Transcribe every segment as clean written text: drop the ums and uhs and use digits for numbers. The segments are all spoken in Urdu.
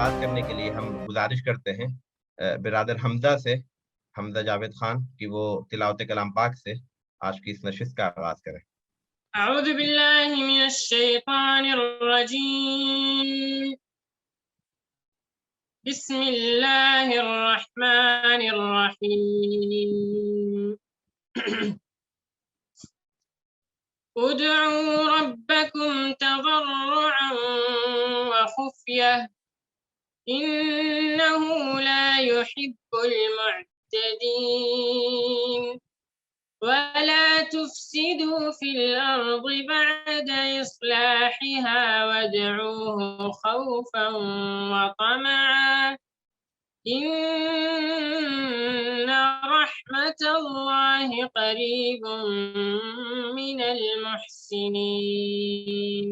آغاز کرنے کے لیے ہم گزارش کرتے ہیں برادر حمزہ سے، حمزہ جاوید خان کی وہ تلاوت کلام پاک سے آج کی اس نشست کا آغاز کریں۔ اعوذ باللہ من الشیطان الرجیم، بسم اللہ الرحمن الرحیم۔ ادعوا ربکم تضرعا وخفیہ انه لا يحب المعتدین ولا تفسدوا في الأرض بعد إصلاحها وادعوه خوفا وطمعا إن رحمة الله قريب من المحسنين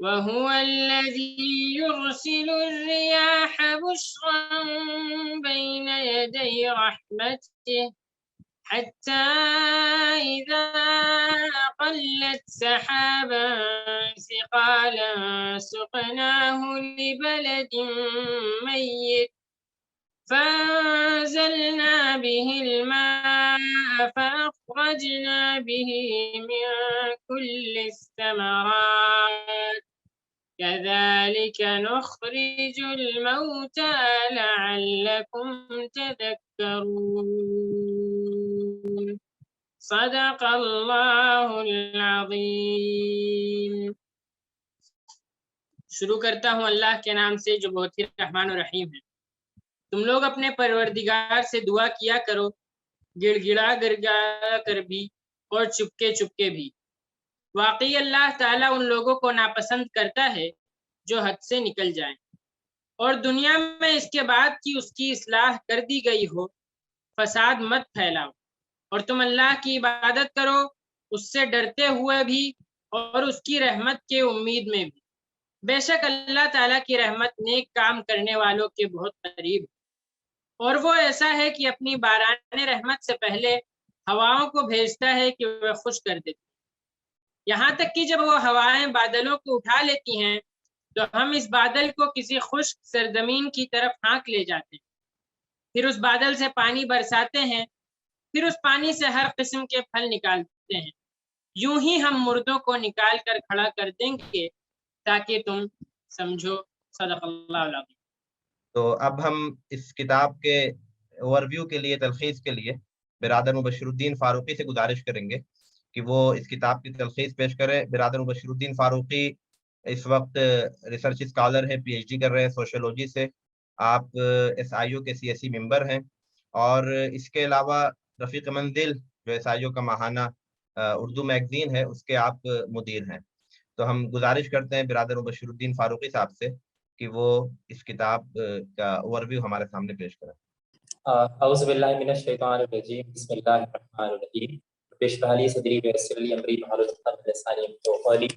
وهو الذي يرسل الرياح بشرا بين يدي رحمته حتى إذا أقلت سحابا ثقالا سقناه لبلد ميت فأنزلنا به الماء فأخرجنا به من كل الثمرات كذلك نخرج الموتى لعلكم تذكرون صدق اللہ العظیم۔ شروع کرتا ہوں اللہ کے نام سے جو بہت ہی رحمان و رحیم ہے۔ تم لوگ اپنے پروردگار سے دعا کیا کرو، گڑ گڑا گڑگڑا کر بھی اور چپکے چپکے بھی۔ واقعی اللہ تعالیٰ ان لوگوں کو ناپسند کرتا ہے جو حد سے نکل جائیں، اور دنیا میں اس کے بعد کی اس کی اصلاح کر دی گئی ہو، فساد مت پھیلاؤ، اور تم اللہ کی عبادت کرو اس سے ڈرتے ہوئے بھی اور اس کی رحمت کے امید میں بھی۔ بے شک اللہ تعالیٰ کی رحمت نیک کام کرنے والوں کے بہت قریب ہے، اور وہ ایسا ہے کہ اپنی باران رحمت سے پہلے ہواؤں کو بھیجتا ہے کہ وہ خشک کر دیتی، یہاں تک کہ جب وہ ہوائیں بادلوں کو اٹھا لیتی ہیں تو ہم اس بادل کو کسی خشک سرزمین کی طرف ہانک لے جاتے ہیں، پھر اس بادل سے پانی برساتے ہیں، پھر اس پانی سے ہر قسم کے پھل نکالتے ہیں، یوں ہی ہم مردوں کو نکال کر کھڑا کر دیں گے تاکہ تم سمجھو۔ صدق اللہ العظیم۔ تو اب ہم اس کتاب کے اوور ویو کے لیے، تلخیص کے لیے برادر مبشر الدین فاروقی سے گزارش کریں گے کہ وہ اس کتاب کی تلخیص پیش کرے۔ برادر مبشر الدین فاروقی اس وقت ریسرچ اسکالر ہیں، پی ایچ ڈی کر رہے ہیں سوشیولوجی سے۔ آپ ایس آئی او کے سیاسی ممبر ہیں، اور اس کے علاوہ رفیق منزل جو ایس آئی او کا ماہانہ اردو میگزین ہے اس کے آپ مدیر ہیں۔ تو ہم گزارش کرتے ہیں برادر مبشر الدین فاروقی صاحب سے کہ وہ اس کتاب کا اوور ویو ہمارے سامنے پیش کریں۔ اعوذ باللہ من الشیطان الرجیم، بسم اللہ الرحمن الرحیم۔ رب اشرح لی صدری ویسر لی امری واحلل عقدۃ من لسانی یفقهوا قولی،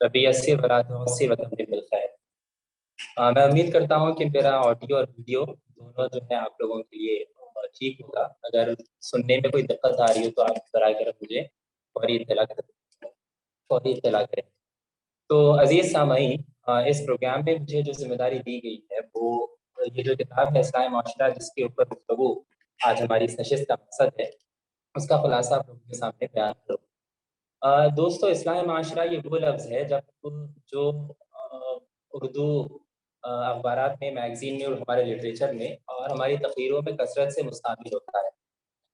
رب یسر ولا تعسر وتمم بالخیر۔ میں امید کرتا ہوں کہ میرا آڈیو اور ویڈیو دونوں جو ہے آپ لوگوں کے لیے ٹھیک ہوگا۔ اگر سننے میں کوئی دقت آ رہی ہو تو آپ برائے کرم مجھے فوری اطلاع کریں۔ تو عزیز سامعین، اس پروگرام میں مجھے جو ذمہ داری دی گئی ہے وہ یہ جو کتاب ہے اصلاح معاشرہ، جس کے اوپر گفتگو آج ہماری اس نشست کا مقصد ہے، اس کا خلاصہ آپ لوگوں کے سامنے بیان کروں۔ دوستو، اصلاح معاشرہ یہ وہ لفظ ہے جب جو اردو اخبارات میں، میگزین میں اور ہمارے لٹریچر میں اور ہماری تقریروں میں کثرت سے مستعمل ہوتا ہے۔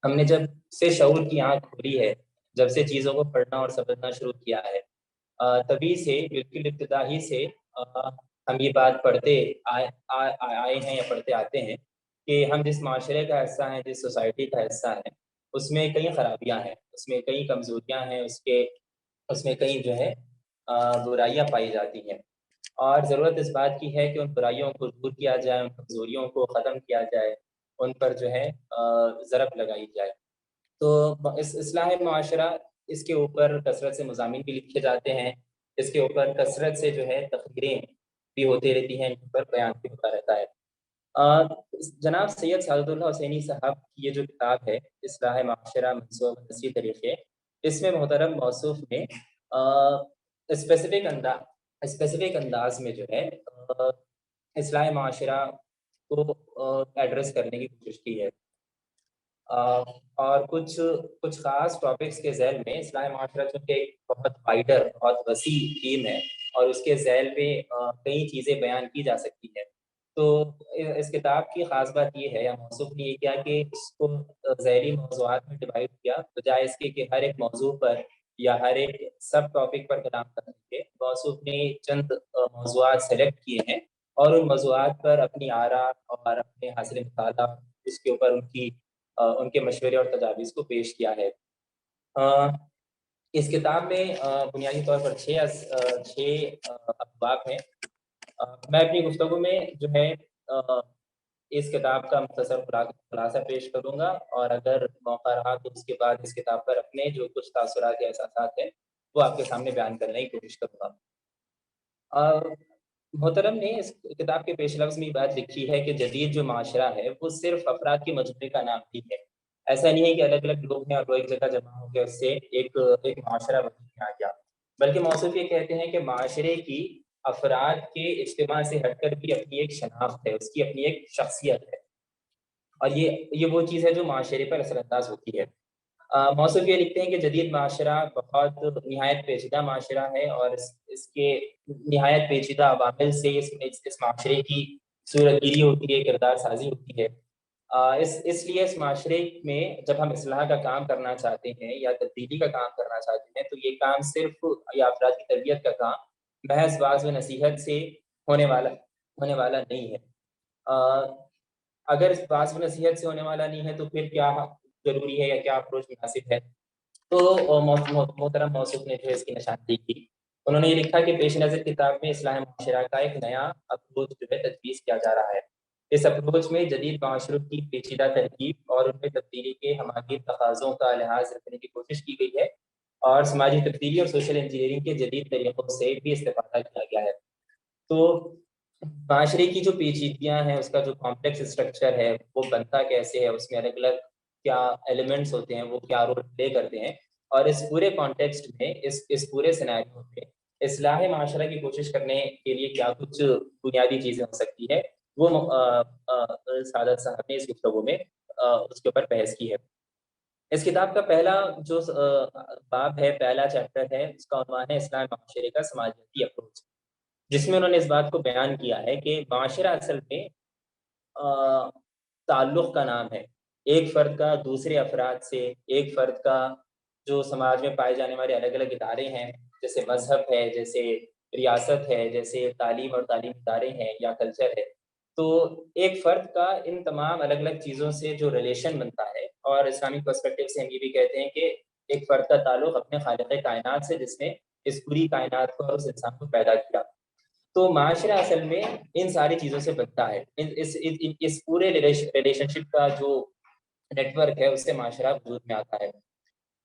ہم نے جب سے شعور کی آنکھ کھولی ہے، جب سے چیزوں کو پڑھنا اور سمجھنا شروع کیا ہے، تبھی سے بالکل ابتدا ہی سے ہم یہ بات پڑھتے آئے ہیں یا پڑھتے آتے ہیں کہ ہم جس معاشرے کا حصہ ہیں، جس سوسائٹی کا حصہ ہیں، اس میں کئی خرابیاں ہیں، اس میں کئی کمزوریاں ہیں، اس میں کئی جو ہے برائیاں پائی جاتی ہیں، اور ضرورت اس بات کی ہے کہ ان برائیوں کو دور کیا جائے، ان کمزوریوں کو ختم کیا جائے، ان پر جو ہے ضرب لگائی جائے۔ تو اس اصلاح معاشرہ، اس کے اوپر کثرت سے مضامین بھی لکھے جاتے ہیں، اس کے اوپر کثرت سے جو ہے تقریریں بھی ہوتی رہتی ہیں، ان پر بیان بھی ہوتا رہتا ہے۔ جناب سید سعادت اللہ حسینی صاحب کی یہ جو کتاب ہے اصلاح معاشرہ منصوبہ بندی طریقے، اس میں محترم موصوف نے اسپیسیفک انداز میں جو ہے اصلاح معاشرہ کو ایڈریس کرنے کی کوشش کی ہے، اور کچھ خاص ٹاپکس کے ذیل میں اصلاح معاشرہ چونکہ ایک بہت وائڈر بہت وسیع تھیم ہے اور اس کے ذیل میں کئی چیزیں بیان کی جا سکتی ہیں، تو اس کتاب کی خاص بات یہ ہے یا موصوف نے یہ کیا کہ اس کو ذیلی موضوعات میں ڈیوائڈ کیا، بجائے اس کے کہ ہر ایک موضوع پر یا ہر ایک سب ٹاپک پر کلام کرنے کے موصوف نے چند موضوعات سلیکٹ کیے ہیں اور ان موضوعات پر اپنی آراء اور اپنے حاصل مطالعہ اس کے اوپر ان کے مشورے اور تجاویز کو پیش کیا ہے۔ اس کتاب میں بنیادی طور پر 6 ابواب ہیں۔ میں اپنی گفتگو میں جو ہے اس کتاب کا مختصر خلاصہ پیش کروں گا، اور اگر موقع رہا تو اس کے بعد اس کتاب پر اپنے جو کچھ تاثرات یا احساسات ہیں وہ آپ کے سامنے بیان کرنے کی کوشش کروں گا۔ محترم نے اس کتاب کے پیش لفظ میں بات لکھی ہے کہ جدید جو معاشرہ ہے وہ صرف افراد کے مجموعے کا نام نہیں ہے۔ ایسا نہیں ہے کہ الگ الگ لوگ ہیں اور وہ ایک جگہ جمع ہو کے اس سے ایک معاشرہ بن کے آ گیا، بلکہ موصوف یہ کہتے ہیں کہ معاشرے کی افراد کے اجتماع سے ہٹ کر بھی اپنی ایک شناخت ہے، اس کی اپنی ایک شخصیت ہے، اور یہ وہ چیز ہے جو معاشرے پر اثر انداز ہوتی ہے۔ موصوف یہ لکھتے ہیں کہ جدید معاشرہ بہت نہایت پیچیدہ معاشرہ ہے، اور اس کے نہایت پیچیدہ عوامل سے اس معاشرے کی صورت گیری ہوتی ہے، کردار سازی ہوتی ہے۔ اس لیے اس معاشرے میں جب ہم اصلاح کا کام کرنا چاہتے ہیں یا تبدیلی کا کام کرنا چاہتے ہیں تو یہ کام صرف یا افراد کی تربیت کا کام محض واعظ و نصیحت سے ہونے والا نہیں ہے۔ اگر اس واعظ و نصیحت سے ہونے والا نہیں ہے تو پھر کیا ضروری ہے یا کیا اپروچ مناسب ہے؟ تو محترم موصوف نے جو اس کی نشاندہی کی، انہوں نے یہ لکھا کہ پیش نظر کتاب میں اصلاح معاشرہ کا ایک نیا اپروچ جو ہے تجویز کیا جا رہا ہے۔ اس اپروچ میں جدید معاشروں کی پیچیدہ ترکیب اور ان میں تبدیلی کے ہماگیر تقاضوں کا لحاظ رکھنے کی کوشش کی گئی ہے، اور سماجی تبدیلی اور سوشل انجینئرنگ کے جدید طریقوں سے بھی استفادہ کیا گیا ہے۔ تو معاشرے کی جو پیچیدگیاں ہیں، اس کا جو کمپلیکس اسٹرکچر ہے وہ بنتا کیسے ہے، اس میں الگ الگ کیا ایلیمنٹس ہوتے ہیں، وہ کیا رول پلے کرتے ہیں، اور اس پورے کانٹیکسٹ میں اس پورے سیناریو میں اصلاح معاشرہ کی کوشش کرنے کے لیے کیا کچھ بنیادی چیزیں ہو سکتی ہے، وہ سعادت صاحب نے اس گفتگو میں اس کے اوپر بحث کی ہے۔ اس کتاب کا پہلا جو باب ہے، پہلا چیپٹر ہے، اس کا عنوان ہے اصلاح معاشرے کا سماجیاتی اپروچ، جس میں انہوں نے اس بات کو بیان کیا ہے کہ معاشرہ اصل میں تعلق کا نام ہے، ایک فرد کا دوسرے افراد سے، ایک فرد کا جو سماج میں پائے جانے والے الگ الگ ادارے ہیں، جیسے مذہب ہے، جیسے ریاست ہے، جیسے تعلیم اور تعلیمی ادارے ہیں یا کلچر ہے، تو ایک فرد کا ان تمام الگ الگ چیزوں سے جو ریلیشن بنتا ہے، اور اسلامک پرسپیکٹو سے ہم یہ بھی کہتے ہیں کہ ایک فرد کا تعلق اپنے خالق کائنات سے، جس نے اس پوری کائنات کو اور اس انسان کو پیدا کیا۔ تو معاشرہ اصل میں ان ساری چیزوں سے بنتا ہے، اس پورے ریلیشن شپ کا جو نیٹ ورک ہے اس سے معاشرہ وجود میں آتا ہے۔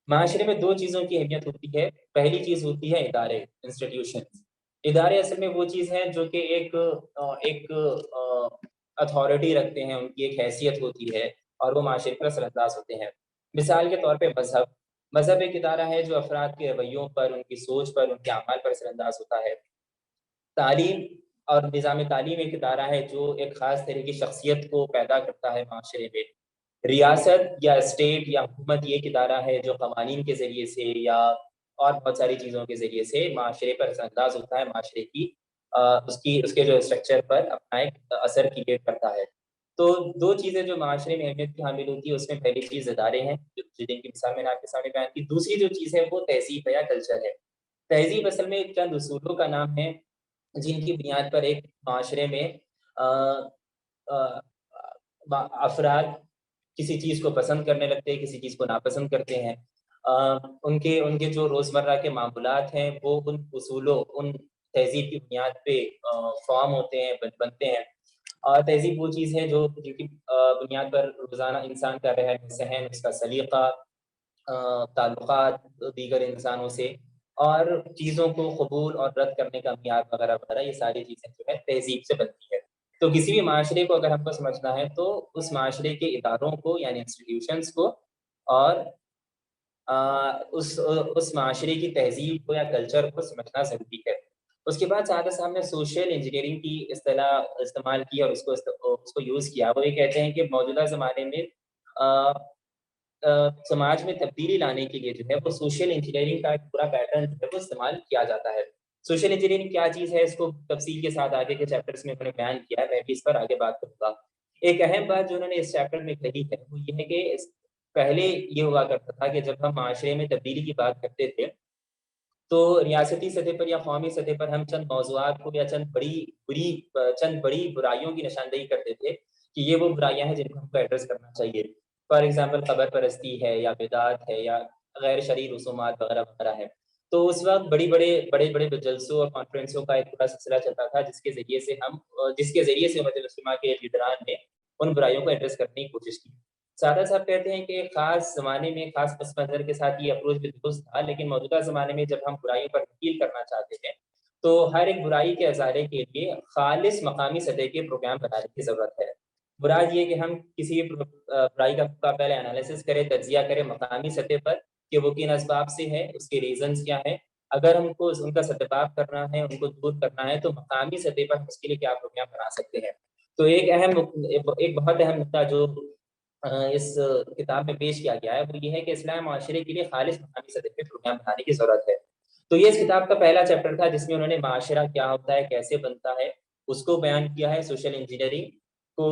معاشرے میں دو چیزوں کی اہمیت ہوتی ہے۔ پہلی چیز ہوتی ہے ادارے، انسٹیٹیوشنز۔ ادارے اصل میں وہ چیز ہے جو کہ ایک اتھارٹی رکھتے ہیں، ان کی ایک حیثیت ہوتی ہے اور وہ معاشرے پر اثر انداز ہوتے ہیں۔ مثال کے طور پہ مذہب ایک ادارہ ہے جو افراد کے رویوں پر، ان کی سوچ پر، ان کے اعمال پر اثر انداز ہوتا ہے۔ تعلیم اور نظام تعلیم ایک ادارہ ہے جو ایک خاص طرح کی شخصیت کو پیدا کرتا ہے معاشرے میں۔ ریاست یا اسٹیٹ یا حکومت یہ ایک ادارہ ہے جو قوانین کے ذریعے سے یا اور بہت ساری چیزوں کے ذریعے سے معاشرے پر اثر انداز ہوتا ہے، معاشرے کی اس کے جو اسٹرکچر پر اپنا ایک اثر کریٹ کرتا ہے۔ تو دو چیزیں جو معاشرے میں اہمیت کی حامل ہوتی ہے، اس میں پہلی چیز ادارے ہیں جن کی مثال میں نے آپ کے سامنے بیان کی۔ دوسری جو چیز ہے وہ تہذیب ہے یا کلچر ہے۔ تہذیب اصل میں چند اصولوں کا نام ہے جن کی بنیاد پر ایک معاشرے میں افراد کسی چیز کو پسند کرنے لگتے ہیں، کسی چیز کو ناپسند کرتے ہیں۔ ان کے جو روزمرہ کے معمولات ہیں وہ ان اصولوں، ان تہذیب کی بنیاد پہ فارم ہوتے ہیں، بنتے ہیں۔ تہذیب وہ چیز ہے جو جن کی بنیاد پر روزانہ انسان کا رہن سہن، اس کا سلیقہ، تعلقات دیگر انسانوں سے اور چیزوں کو قبول اور رد کرنے کا معیار وغیرہ وغیرہ، یہ ساری چیزیں جو ہے تہذیب سے بنتی ہے۔ تو کسی بھی معاشرے کو اگر ہم کو سمجھنا ہے تو اس معاشرے کے اداروں کو یعنی انسٹیٹیوشنز کو اور اس معاشرے کی تہذیب کو یا کلچر کو سمجھنا ضروری ہے۔ اس کے بعد سعادت صاحب نے سوشل انجینئرنگ کی اصطلاح استعمال کی اور اس کو یوز کیا. وہ یہ کہتے ہیں کہ موجودہ زمانے میں سماج میں تبدیلی لانے کے لیے جو ہے وہ سوشل انجینئرنگ کا ایک پورا پیٹرن جو ہے وہ استعمال کیا جاتا ہے. سوشل انجینئرنگ کیا چیز ہے اس کو تفصیل کے ساتھ آگے کے چیپٹرز میں انہوں نے بیان کیا ہے, میں بھی اس پر آگے بات کروں گا. ایک اہم بات جو انہوں نے اس چیپٹر میں کہی ہے وہ یہ ہے کہ پہلے یہ ہوا کرتا تھا کہ جب ہم معاشرے میں تبدیلی کی بات کرتے تھے تو ریاستی سطح پر یا قومی سطح پر ہم چند موضوعات کو یا چند بڑی برائیوں کی نشاندہی کرتے تھے کہ یہ وہ برائیاں ہیں جن کو ہم کو ایڈریس کرنا چاہیے. فار ایگزامپل قبر پرستی ہے یا بدعت ہے یا غیر شرعی رسومات وغیرہ وغیرہ ہے. تو اس وقت بڑے بڑے جلسوں اور کانفرنسوں کا ایک پورا سلسلہ چلتا تھا جس کے ذریعے سے امت مسلمہ کے لیڈران نے ان برائیوں کو ایڈریس کرنے کی کوشش کی. سعادت صاحب کہتے ہیں کہ خاص زمانے میں خاص پس منظر کے ساتھ یہ اپروچ بھی درست تھا, لیکن موجودہ زمانے میں جب ہم برائیوں پر تحقیق کرنا چاہتے ہیں تو ہر ایک برائی کے ازالے کے لیے خالص مقامی سطح کے پروگرام بنانے کی ضرورت ہے. مراد یہ کہ ہم کسی برائی کا پہلے انالیسس کریں, تجزیہ کریں مقامی سطح پر کہ وہ کن اسباب سے ہے, اس کے ریزنز کیا ہیں. اگر ہم کو ان کا سدباب کرنا ہے, ان کو دور کرنا ہے تو مقامی سطح پر اس کے لیے کیا پروگرام بنا سکتے ہیں. تو ایک بہت اہم نقطہ جو اس کتاب میں پیش کیا گیا ہے وہ یہ ہے کہ اصلاح معاشرے کے لیے خالص مقامی سطح پہ پروگرام بنانے کی ضرورت ہے. تو یہ اس کتاب کا پہلا چیپٹر تھا جس میں انہوں نے معاشرہ کیا ہوتا ہے, کیسے بنتا ہے, اس کو بیان کیا ہے, سوشل انجینئرنگ کو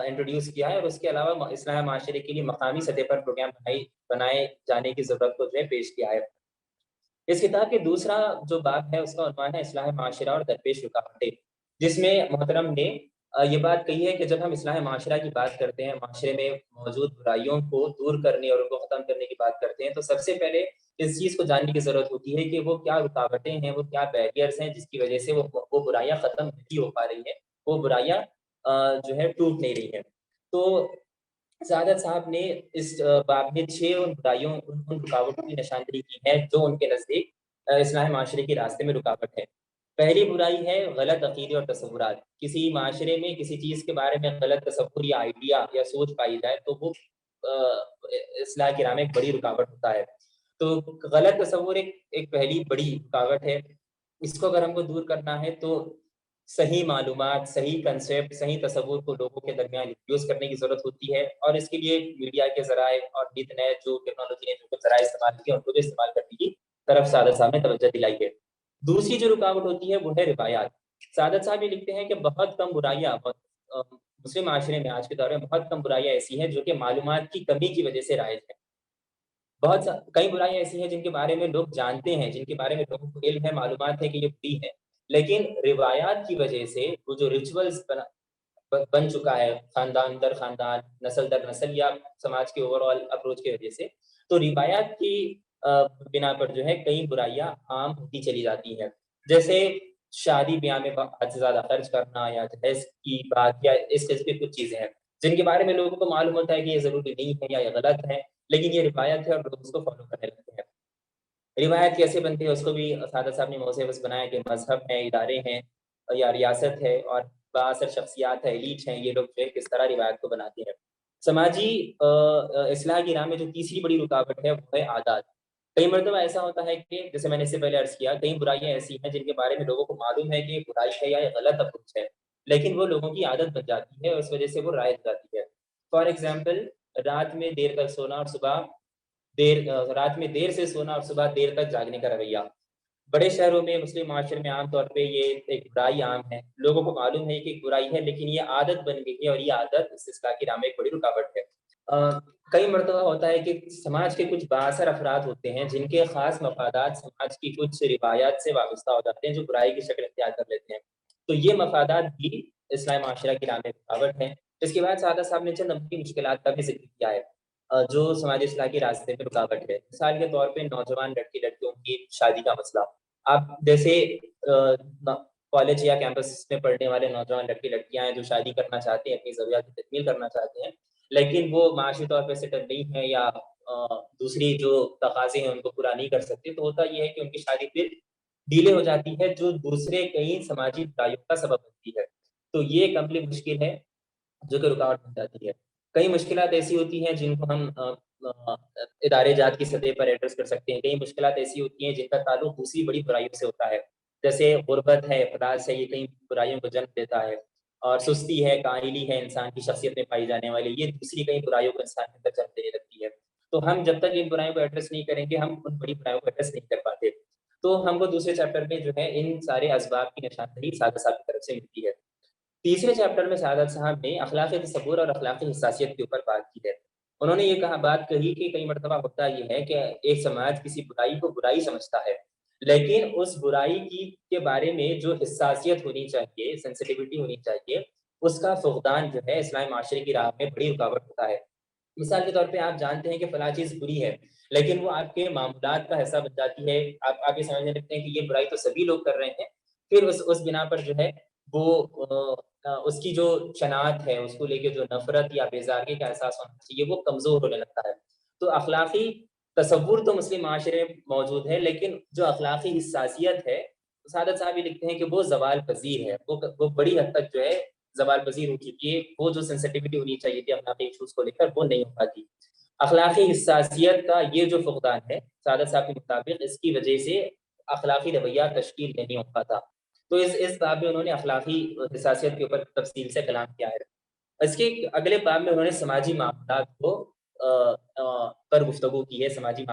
انٹروڈیوس کیا ہے, اور اس کے علاوہ اصلاح معاشرے کے لیے مقامی سطح پر پروگرام بنائے جانے کی ضرورت کو جو ہے پیش کیا ہے. اس کتاب کے دوسرا جو باب ہے اس کا عنوان ہے اصلاح معاشرہ اور درپیش رکاوٹیں, جس میں محترم نے یہ بات کہی ہے کہ جب ہم اصلاح معاشرہ کی بات کرتے ہیں, معاشرے میں موجود برائیوں کو دور کرنے اور ان کو ختم کرنے کی بات کرتے ہیں, تو سب سے پہلے اس چیز کو جاننے کی ضرورت ہوتی ہے کہ وہ کیا رکاوٹیں ہیں, وہ کیا بیریئرز ہیں جس کی وجہ سے وہ برائیاں ختم نہیں ہو پا رہی ہیں, وہ برائیاں جو ہے ٹوٹ نہیں رہی ہیں. تو سعادت صاحب نے اس باب میں 6 ان رکاوٹوں کی نشاندہی کی ہے جو ان کے نزدیک اصلاح معاشرے کے راستے میں رکاوٹ ہے. پہلی برائی ہے غلط عقیدے اور تصورات. کسی معاشرے میں کسی چیز کے بارے میں غلط تصور یا آئیڈیا یا سوچ پائی جائے تو وہ اصلاح کی راہ میں ایک بڑی رکاوٹ ہوتا ہے. تو غلط تصور ایک پہلی بڑی رکاوٹ ہے. اس کو اگر ہم کو دور کرنا ہے تو صحیح معلومات, صحیح کنسیپٹ, صحیح تصور کو لوگوں کے درمیان یوز کرنے کی ضرورت ہوتی ہے, اور اس کے لیے میڈیا کے ذرائع اور نئے جو ٹیکنالوجی نے جو ذرائع استعمال کیے ان کو بھی استعمال کرنے کی طرف سعادت صاحب نے توجہ دلائی ہے. دوسری جو رکاوٹ ہوتی ہے وہ ہے روایات. سعادت صاحب یہ لکھتے ہیں کہ بہت کم برائیاں مسلم معاشرے میں آج کے دور میں بہت کم برائیاں ایسی ہیں جو کہ معلومات کی کمی کی وجہ سے رائج ہیں. کئی برائیاں ایسی ہیں جن کے بارے میں لوگ جانتے ہیں, جن کے بارے میں لوگوں کو علم ہے, معلومات ہے کہ یہ بری ہے, لیکن روایات کی وجہ سے وہ جو ریچولز بن چکا ہے خاندان در خاندان, نسل در نسل, یا سماج کے اوور آل اپروچ کی وجہ سے, تو روایات کی بنا پر جو ہے کئی برائیاں عام ہوتی چلی جاتی ہیں. جیسے شادی بیاہ میں حد سے زیادہ خرچ کرنا, یا جہیز کی بات, یا اس قسم کی کچھ چیزیں ہیں جن کے بارے میں لوگوں کو معلوم ہوتا ہے کہ یہ ضروری نہیں ہے یا یہ غلط ہے, لیکن یہ روایت ہے اور لوگ اس کو فالو کرنے لگتے ہیں. روایت کیسے بنتی ہے اس کو بھی سعادت صاحب نے موضوع بس بنایا کہ مذہب ہیں, ادارے ہیں, یا ریاست ہے, اور بااثر شخصیات ہے, ایلیٹ ہیں, یہ لوگ جو ہے کس طرح روایت کو بناتے ہیں. سماجی اصلاح کی راہ میں جو تیسری بڑی رکاوٹ ہے وہ ہے عادات. کئی مرتبہ ایسا ہوتا ہے کہ جیسے میں نے اس سے پہلے عرض کیا, کئی برائیاں ایسی ہیں جن کے بارے میں لوگوں کو معلوم ہے کہ یہ برائی ہے یا یہ غلط اپروچ ہے, لیکن وہ لوگوں کی عادت بن جاتی ہے اور اس وجہ سے وہ رائج جاتی ہے. فار ایگزامپل رات میں دیر تک سونا اور رات میں دیر سے سونا اور صبح دیر تک جاگنے کا رویہ. بڑے شہروں میں, مسلم معاشرے میں عام طور پہ یہ ایک برائی عام ہے. لوگوں کو معلوم ہے کہ ایک برائی ہے, لیکن یہ عادت بن گئی ہے, اور یہ عادت اس اصلاح کی راہ میں ایک بڑی رکاوٹ ہے. کئی مرتبہ ہوتا ہے کہ سماج کے کچھ بااثر افراد ہوتے ہیں جن کے خاص مفادات سماج کی کچھ روایات سے وابستہ ہو جاتے ہیں جو برائی کی شکل اختیار کر لیتے ہیں. تو یہ مفادات بھی اصلاح معاشرہ کی راہ میں رکاوٹ ہیں. اس کے بعد سعادت صاحب نے چند نمکی مشکلات کا بھی ذکر کیا ہے جو سماجی اصلاح کے راستے میں رکاوٹ ہے. مثال کے طور پہ نوجوان لڑکیوں کی شادی کا مسئلہ. آپ جیسے کالج یا کیمپس میں پڑھنے والے نوجوان لڑکیاں ہیں جو شادی کرنا چاہتے ہیں, اپنی ضروریات کی تکمیل کرنا چاہتے ہیں, لیکن وہ معاشی طور پہ سیٹل نہیں ہے یا دوسری جو تقاضے ہیں ان کو پورا نہیں کر سکتے, تو ہوتا یہ ہے کہ ان کی شادی پھر ڈیلے ہو جاتی ہے جو دوسرے کئی سماجی برائیوں کا سبب بنتی ہے. تو یہ ایک عملی مشکل ہے جو کہ رکاوٹ بن جاتی ہے. کئی مشکلات ایسی ہوتی ہیں جن کو ہم ادارے جات کی سطح پر ایڈریس کر سکتے ہیں. کئی مشکلات ایسی ہوتی ہیں جن کا تعلق دوسری بڑی برائیوں سے ہوتا ہے. جیسے غربت ہے، افلاس ہے، یہ کئی برائیوں کو جنم دیتا ہے، اور سستی ہے، کاہلی ہے انسان کی شخصیت میں پائی جانے والی، یہ دوسری کئی برائیوں کو انسان کے اندر جنم دینے لگتی ہے. تو ہم جب تک ان برائیوں کو ایڈریس نہیں کریں گے، ہم ان بڑی برائیوں کو ایڈریس نہیں کر پاتے. تو ہم کو دوسرے چیپٹر میں جو ہے ان سارے اسباب کی نشاندہی سعادت صاحب کی طرف سے ملتی ہے. تیسرے چیپٹر میں سعادت صاحب نے اخلاقی تصور اور اخلاقی حساسیت کے اوپر بات کی ہے. انہوں نے یہ بات کہی کہ کئی مرتبہ ہوتا یہ ہے کہ ایک سماج کسی برائی کو برائی سمجھتا ہے، لیکن اس برائی کے بارے میں جو حساسیت ہونی چاہیے، سینسٹیوٹی ہونی چاہیے، اس کا فقدان جو ہے اسلامی معاشرے کی راہ میں بڑی رکاوٹ ہوتا ہے. مثال کے طور پہ آپ جانتے ہیں کہ فلاں چیز بری ہے، لیکن وہ آپ کے معمولات کا حصہ بن جاتی ہے. آپ یہ سمجھنے لگتے ہیں کہ یہ برائی تو سبھی لوگ کر رہے ہیں. پھر اس بنا پر جو ہے وہ اس کی جو شناعت ہے، اس کو لے کے جو نفرت یا بیزارگی کا احساس ہونا چاہیے، وہ کمزور ہونے لگتا ہے. تو اخلاقی تصور تو مسلم معاشرے میں موجود ہے، لیکن جو اخلاقی حساسیت ہے، سعادت صاحب یہ لکھتے ہیں کہ وہ زوال پذیر ہے، وہ بڑی حد تک جو ہے زوال پذیر ہو چکی ہے. وہ جو سینسٹیوٹی ہونی چاہیے تھی اخلاقی ایشوز کو لے کر، وہ نہیں ہو پاتی. اخلاقی حساسیت کا یہ جو فقدان ہے سعادت صاحب کے مطابق، اس کی وجہ سے اخلاقی رویہ تشکیل نہیں ہو پاتا. تو اس باب میں انہوں نے اخلاقی حساسیت کے اوپر تفصیل سے کلام کیا ہے. اس کے اگلے باب میں انہوں نے سماجی معاملات کو پر گفتگو کی ہے. سماجی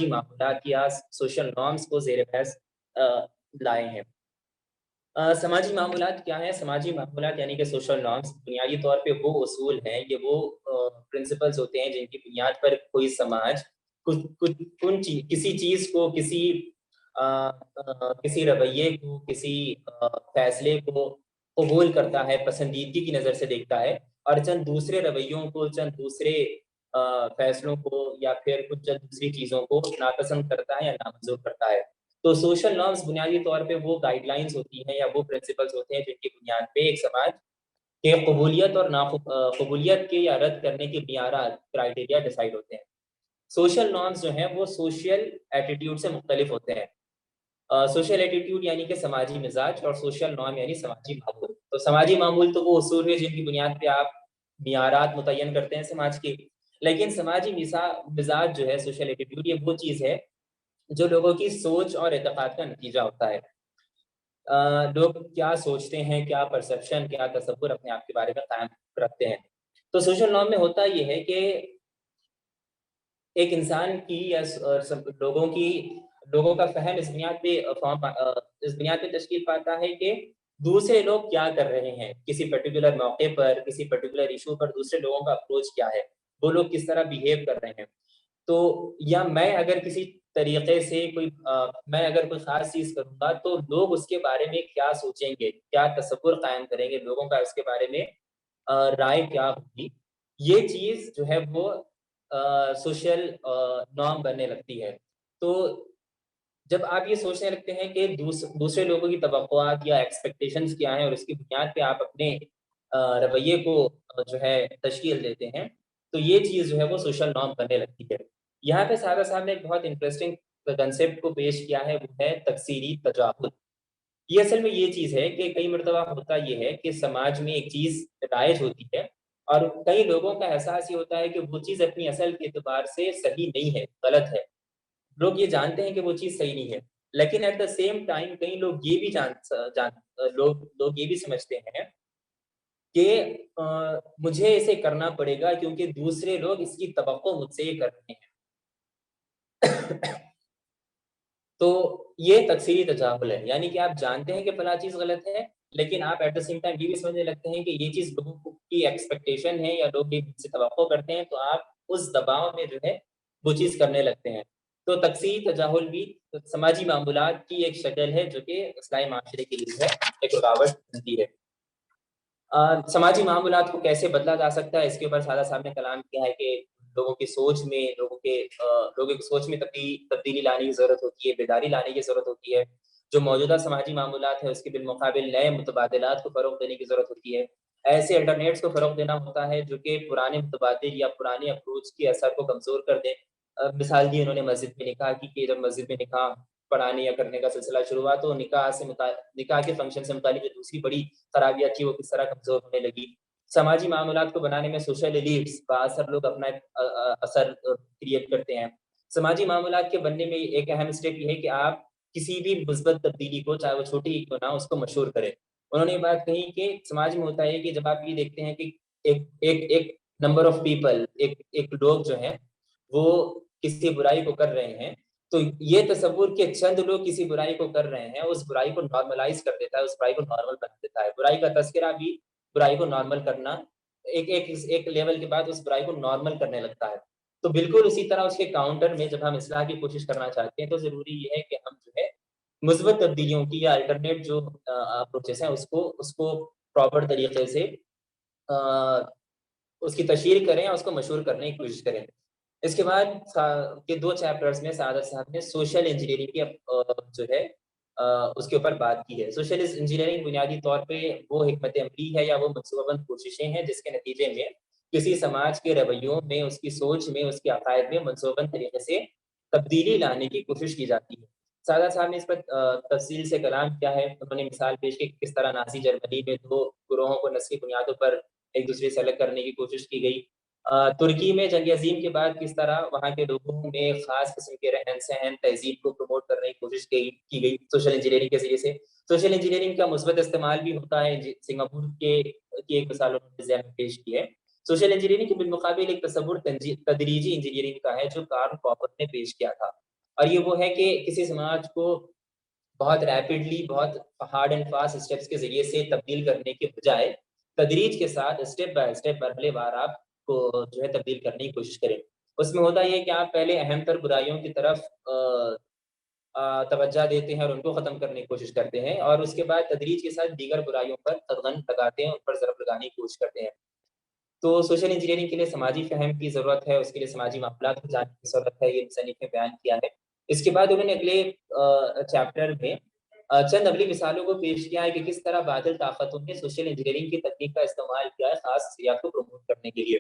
معاملات یا سوشل نارمز کو زیر بحث لائے ہیں. سماجی معاملات کیا ہیں؟ سماجی معاملات یعنی کہ سوشل نارمز بنیادی طور پہ وہ اصول ہیں، یہ وہ پرنسپلز ہوتے ہیں جن کی بنیاد پر کوئی سماج کسی چیز کو، کسی رویے کو، کسی فیصلے کو قبول کرتا ہے، پسندیدگی کی نظر سے دیکھتا ہے، اور چند دوسرے رویوں کو، چند دوسرے فیصلوں کو، یا پھر کچھ چند دوسری چیزوں کو ناپسند کرتا ہے یا نامنظور کرتا ہے. تو سوشل نارمز بنیادی طور پہ وہ گائیڈ لائنز ہوتی ہیں یا وہ پرنسپلز ہوتے ہیں جن کی بنیاد پہ ایک سماج کے قبولیت اور قبولیت کے یا رد کرنے کے معیارات، کرائیٹیریا ڈیسائیڈ ہوتے ہیں. سوشل نارمز جو ہیں وہ سوشل ایٹیٹیوڈ سے مختلف ہوتے ہیں. سوشل ایٹیٹیوڈ یعنی کہ سماجی مزاج، اور سوشل نارم یعنی سماجی معمول. تو سماجی معمول تو وہ اصول ہے جن کی بنیاد پہ آپ معیارات متعین کرتے ہیں سماج کے، لیکن سماجی مزاج جو ہے، سوشل ایٹیٹیوڈ، یہ وہ چیز ہے جو لوگوں کی سوچ اور اعتقاد کا نتیجہ ہوتا ہے. لوگ کیا سوچتے ہیں، کیا پرسیپشن، کیا تصور اپنے آپ کے بارے میں قائم رکھتے ہیں. تو سوشل نارم میں ہوتا یہ ہے کہ ایک انسان کی یا لوگوں کا فہم اس بنیاد پہ تشکیل پاتا ہے کہ دوسرے لوگ کیا کر رہے ہیں، کسی پرٹیکولر موقع پر، کسی پرٹیکولر ایشو پر دوسرے لوگوں کا اپروچ کیا ہے، وہ لوگ کس طرح بیہیو کر رہے ہیں. تو یا میں اگر کسی طریقے سے میں اگر کوئی خاص چیز کروں گا تو لوگ اس کے بارے میں کیا سوچیں گے، کیا تصور قائم کریں گے، لوگوں کا اس کے بارے میں رائے کیا ہوگی. یہ چیز جو ہے وہ سوشل نارم بننے لگتی ہے. تو جب آپ یہ سوچنے لگتے ہیں کہ دوسرے لوگوں کی توقعات یا ایکسپیکٹیشنز کیا ہیں، اور اس کی بنیاد پہ آپ اپنے رویے کو جو ہے تشکیل دیتے ہیں، تو یہ چیز جو ہے وہ سوشل نارم بننے لگتی ہے. یہاں پہ سعادت صاحب نے ایک بہت انٹرسٹنگ کنسیپٹ کو پیش کیا ہے، وہ ہے تکثیری تجاہل. یہ اصل میں یہ چیز ہے کہ کئی مرتبہ ہوتا یہ ہے کہ سماج میں ایک چیز رائج ہوتی ہے، اور کئی لوگوں کا احساس یہ ہوتا ہے کہ وہ چیز اپنی اصل کے اعتبار سے صحیح نہیں ہے، غلط ہے. لوگ یہ جانتے ہیں کہ وہ چیز صحیح نہیں ہے، لیکن ایٹ دا سیم ٹائم کئی لوگ یہ بھی لوگ یہ بھی سمجھتے ہیں کہ مجھے اسے کرنا پڑے گا کیونکہ دوسرے لوگ اس کی توقع مجھ سے یہ کر رہے ہیں. تو یہ تکثیری تجاہل ہے، یعنی کہ آپ جانتے ہیں کہ فلاں چیز غلط ہے، لیکن آپ ایٹ دا سیم ٹائم یہ بھی سمجھنے لگتے ہیں کہ یہ چیز لوگوں کی ایکسپیکٹیشن ہے یا لوگ یہ سے توقع کرتے ہیں، تو آپ اس دباؤ میں جو ہے وہ چیز کرنے لگتے ہیں. تو تکثیری تجاہل بھی سماجی معمولات کی ایک شکل ہے جو کہ اسلامی معاشرے کے لیے ایک رکاوٹ بنتی ہے. سماجی معاملات کو کیسے بدلا جا سکتا ہے، اس کے اوپر سعادت صاحب نے کلام کیا ہے کہ لوگوں کی سوچ میں تبدیلی لانے کی ضرورت ہوتی ہے، بیداری لانے کی ضرورت ہوتی ہے. جو موجودہ سماجی معاملات ہے اس کے بالمقابل نئے متبادلات کو فروغ دینے کی ضرورت ہوتی ہے. ایسے الٹرنیٹس کو فروغ دینا ہوتا ہے جو کہ پرانے متبادل یا پرانے اپروچ کے اثر کو کمزور کر دیں. مثال دی انہوں نے مسجد میں نکاح کی کہ جب مسجد میں نکاح پڑھانے یا کرنے کا سلسلہ شروع ہوا تو نکاح کے فنکشن سے متعلق جو دوسری بڑی خرابیاں تھی وہ کس طرح کمزور ہونے لگی. سماجی معاملات کو بنانے میں سوشل ایلیٹس بااثر لوگ اپنا اثر کریٹ کرتے ہیں. سماجی معاملات کے بننے میں ایک اہم اسٹیپ یہ ہے کہ آپ کسی بھی مثبت تبدیلی کو چاہے وہ چھوٹی ہی کیوں نہ اس کو مشہور کرے. انہوں نے یہ بات کہی کہ سماج میں ہوتا ہے کہ جب آپ یہ دیکھتے ہیں کہ ایک نمبر آف پیپل، ایک لوگ جو ہیں وہ کسی برائی کو کر رہے ہیں، تو یہ تصور کہ چند لوگ کسی برائی کو کر رہے ہیں اس برائی کو نارملائز کر دیتا ہے، اس برائی کو نارمل بنا دیتا ہے. برائی کا تذکرہ بھی برائی کو نارمل کرنا ایک لیول کے بعد اس برائی کو نارمل کرنے لگتا ہے. تو بالکل اسی طرح اس کے کاؤنٹر میں جب ہم اصلاح کی کوشش کرنا چاہتے ہیں تو ضروری یہ ہے کہ ہم جو ہے مثبت تبدیلیوں کی یا الٹرنیٹ جو اپروچز ہیں اس کو پراپر طریقے سے اس کی تشہیر کریں اور اس کو مشہور کرنے کی کوشش کریں. اس کے بعد کے 2 چیپٹرز میں سعادت صاحب نے سوشل انجینئرنگ کی جو ہے اس کے اوپر بات کی ہے. سوشل انجینئرنگ بنیادی طور پہ وہ حکمت عملی ہے یا وہ منصوبہ بند کوششیں ہیں جس کے نتیجے میں کسی سماج کے رویوں میں، اس کی سوچ میں، اس کے عقائد میں منصوبہ بند طریقے سے تبدیلی لانے کی کوشش کی جاتی ہے. سعادت صاحب نے اس پر تفصیل سے کلام کیا ہے. انہوں نے مثال پیش کی کس طرح نازی جرمنی میں 2 گروہوں کو نسلی بنیادوں پر ایک دوسرے سے الگ کرنے کی کوشش کی گئی. ترکی میں جنگ عظیم کے بعد کس طرح وہاں کے لوگوں میں خاص قسم کے رہن سہن، تہذیب کو پروموٹ کرنے کی کوشش کی گئی سوشل انجینئرنگ کے ذریعے سے. سوشل انجینئرنگ کا مثبت استعمال بھی ہوتا ہے. سنگاپور کی ایک مثال انہوں نے ذہن میں پیش کی ہے. سوشل انجینئرنگ کے بالمقابل ایک تصور تدریجی انجینئرنگ کا ہے جو کارل پاپر نے پیش کیا تھا، اور یہ وہ ہے کہ کسی سماج کو بہت ریپڈلی، بہت ہارڈ اینڈ فاسٹ اسٹیپس کے ذریعے سے تبدیل کرنے کے بجائے تدریج کے ساتھ اسٹیپ بائی اسٹیپ، مرحلے وار آپ کو جو ہے تبدیل کرنے کی کوشش کریں. اس میں ہوتا یہ کہ آپ پہلے اہم تر برائیوں کی طرف توجہ دیتے ہیں اور ان کو ختم کرنے کی کوشش کرتے ہیں، اور اس کے بعد تدریج کے ساتھ دیگر برائیوں پر قدغن لگاتے ہیں، ان پر ضرب لگانے کی کوشش کرتے ہیں. تو سوشل انجینئرنگ کے لیے سماجی فہم کی ضرورت ہے، اس کے لیے سماجی معاملات کو جاننے کی ضرورت ہے. یہ مصنف نے بیان کیا ہے. اس کے بعد انہوں نے اگلے چیپٹر میں چند عملی مثالوں کو پیش کیا ہے کہ کس طرح باطل طاقتوں نے سوشل انجینئرنگ کی تکنیک کا استعمال کیا ہے خاص سیاق کو پروموٹ کرنے کے لیے.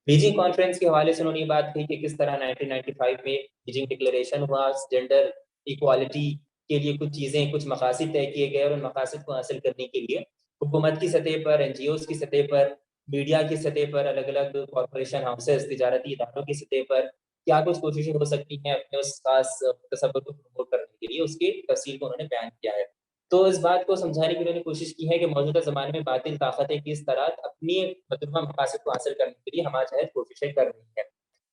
بیجنگ کانفرنس کے حوالے سے انہوں نے یہ بات کہی کہ کس طرح 1995 میں بیجنگ ڈکلیریشن ہوا، جینڈر ایکوالٹی کے لیے کچھ چیزیں، کچھ مقاصد طے کیے گئے، اور ان مقاصد کو حاصل کرنے کے لیے حکومت کی سطح پر، این جی اوز کی سطح پر، میڈیا کی سطح پر، الگ الگ کارپوریشن ہاؤسز، تجارتی اداروں کی سطح پر کیا کچھ کوششیں ہو سکتی ہیں اپنے اس خاص تصور کو پروموٹ کرنے کے لیے. اس کی تفصیل کو انہوں نے بیان کیا ہے. تو اس بات کو سمجھانے کی انہوں نے کوشش کی ہے کہ موجودہ زمانے میں باطل طاقتیں کس طرح اپنی مطلوبہ مقاصد کو حاصل کرنے کے لیے ہمہ کوششیں کر رہی ہیں.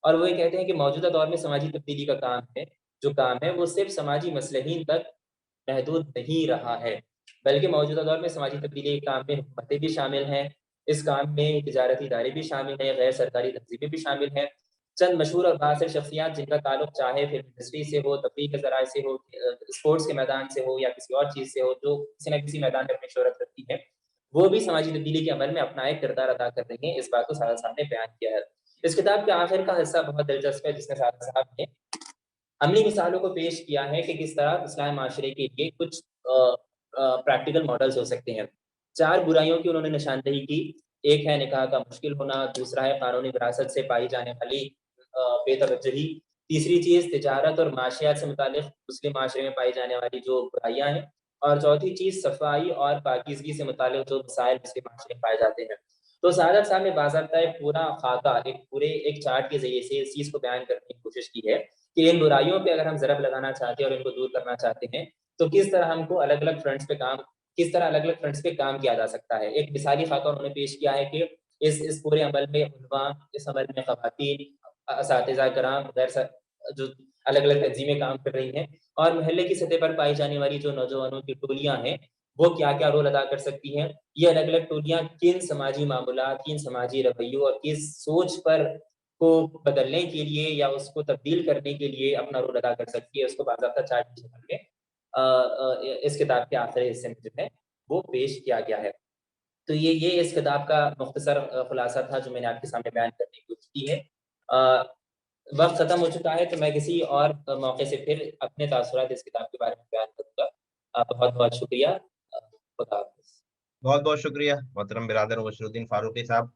اور وہ یہ کہتے ہیں کہ موجودہ دور میں سماجی تبدیلی کا کام ہے وہ صرف سماجی مصلحین تک محدود نہیں رہا ہے، بلکہ موجودہ دور میں سماجی تبدیلی کے کام میں حکومتیں بھی شامل ہیں، اس کام میں تجارتی ادارے بھی شامل ہیں، غیر سرکاری تنظیمیں بھی شامل ہیں. چند مشہور اور بااثر شخصیات جن کا تعلق چاہے فلم انڈسٹری سے ہو، تفریح کے ذرائع سے ہو، اسپورٹس کے میدان سے ہو یا کسی اور چیز سے ہو، جو کسی نہ کسی میدان میں اپنی شہرت رکھتی ہے، وہ بھی سماجی تبدیلی کے عمل میں اپنا ایک کردار ادا کر رہی ہیں. اس بات کو سعادت صاحب نے بیان کیا ہے. اس کتاب کے آخر کا حصہ بہت دلچسپ ہے جس میں سعادت صاحب نے عملی مثالوں کو پیش کیا ہے کہ کس طرح اصلاح معاشرے کے لیے کچھ پریکٹیکل ماڈلز ہو سکتے ہیں. 4 برائیوں کی انہوں نے نشاندہی کی. ایک ہے نکاح کا مشکل ہونا، دوسرا ہے قانونی وراثت سے پائی جانے والی بے توجہی، تیسری چیز تجارت اور معاشیات سے متعلق مسلم معاشرے میں پائی جانے والی جو برائیاں ہیں، اور چوتھی چیز صفائی اور پاکیزگی سے متعلق جو مسائل مسلم معاشرے میں پائے جاتے ہیں. تو سعادت صاحب نے باضابطہ ایک پورا خاکہ ایک چارٹ کے ذریعے سے اس چیز کو بیان کرنے کی کوشش کی ہے کہ ان برائیوں پہ اگر ہم ضرب لگانا چاہتے ہیں اور ان کو دور کرنا چاہتے ہیں تو کس طرح ہم کو الگ الگ فرنٹس پہ کام کیا جا سکتا ہے. ایک مثالی خاکہ انہوں نے پیش کیا ہے کہ اس پورے عمل میں علماء، اس عمل میں خواتین، اساتذہ کرام، جو الگ الگ تنظیمیں کام کر رہی ہیں، اور محلے کی سطح پر پائی جانے والی جو نوجوانوں کی ٹولیاں ہیں وہ کیا کیا رول ادا کر سکتی ہیں. یہ الگ الگ ٹولیاں کن سماجی معاملات، کن سماجی رویوں اور کس سوچ پر کو بدلنے کے لیے یا اس کو تبدیل کرنے کے لیے اپنا رول ادا کر سکتی ہے. اس کو باضابطہ چارٹ کی شکل میں اس کتاب کے آخری حصے میں جو ہے وہ پیش کیا گیا ہے. تو یہ اس کتاب کا مختصر خلاصہ تھا جو میں نے آپ کے سامنے بیان کرنے کی کوشش کی ہے. وقت ختم ہو چکا ہے تو میں کسی اور موقع سے پھر اپنے تاثرات اس کتاب کے بارے میں بیان کروں گا. بہت بہت شکریہ. خدا حافظ. بہت بہت شکریہ محترم برادر مبشر الدین فاروقی صاحب.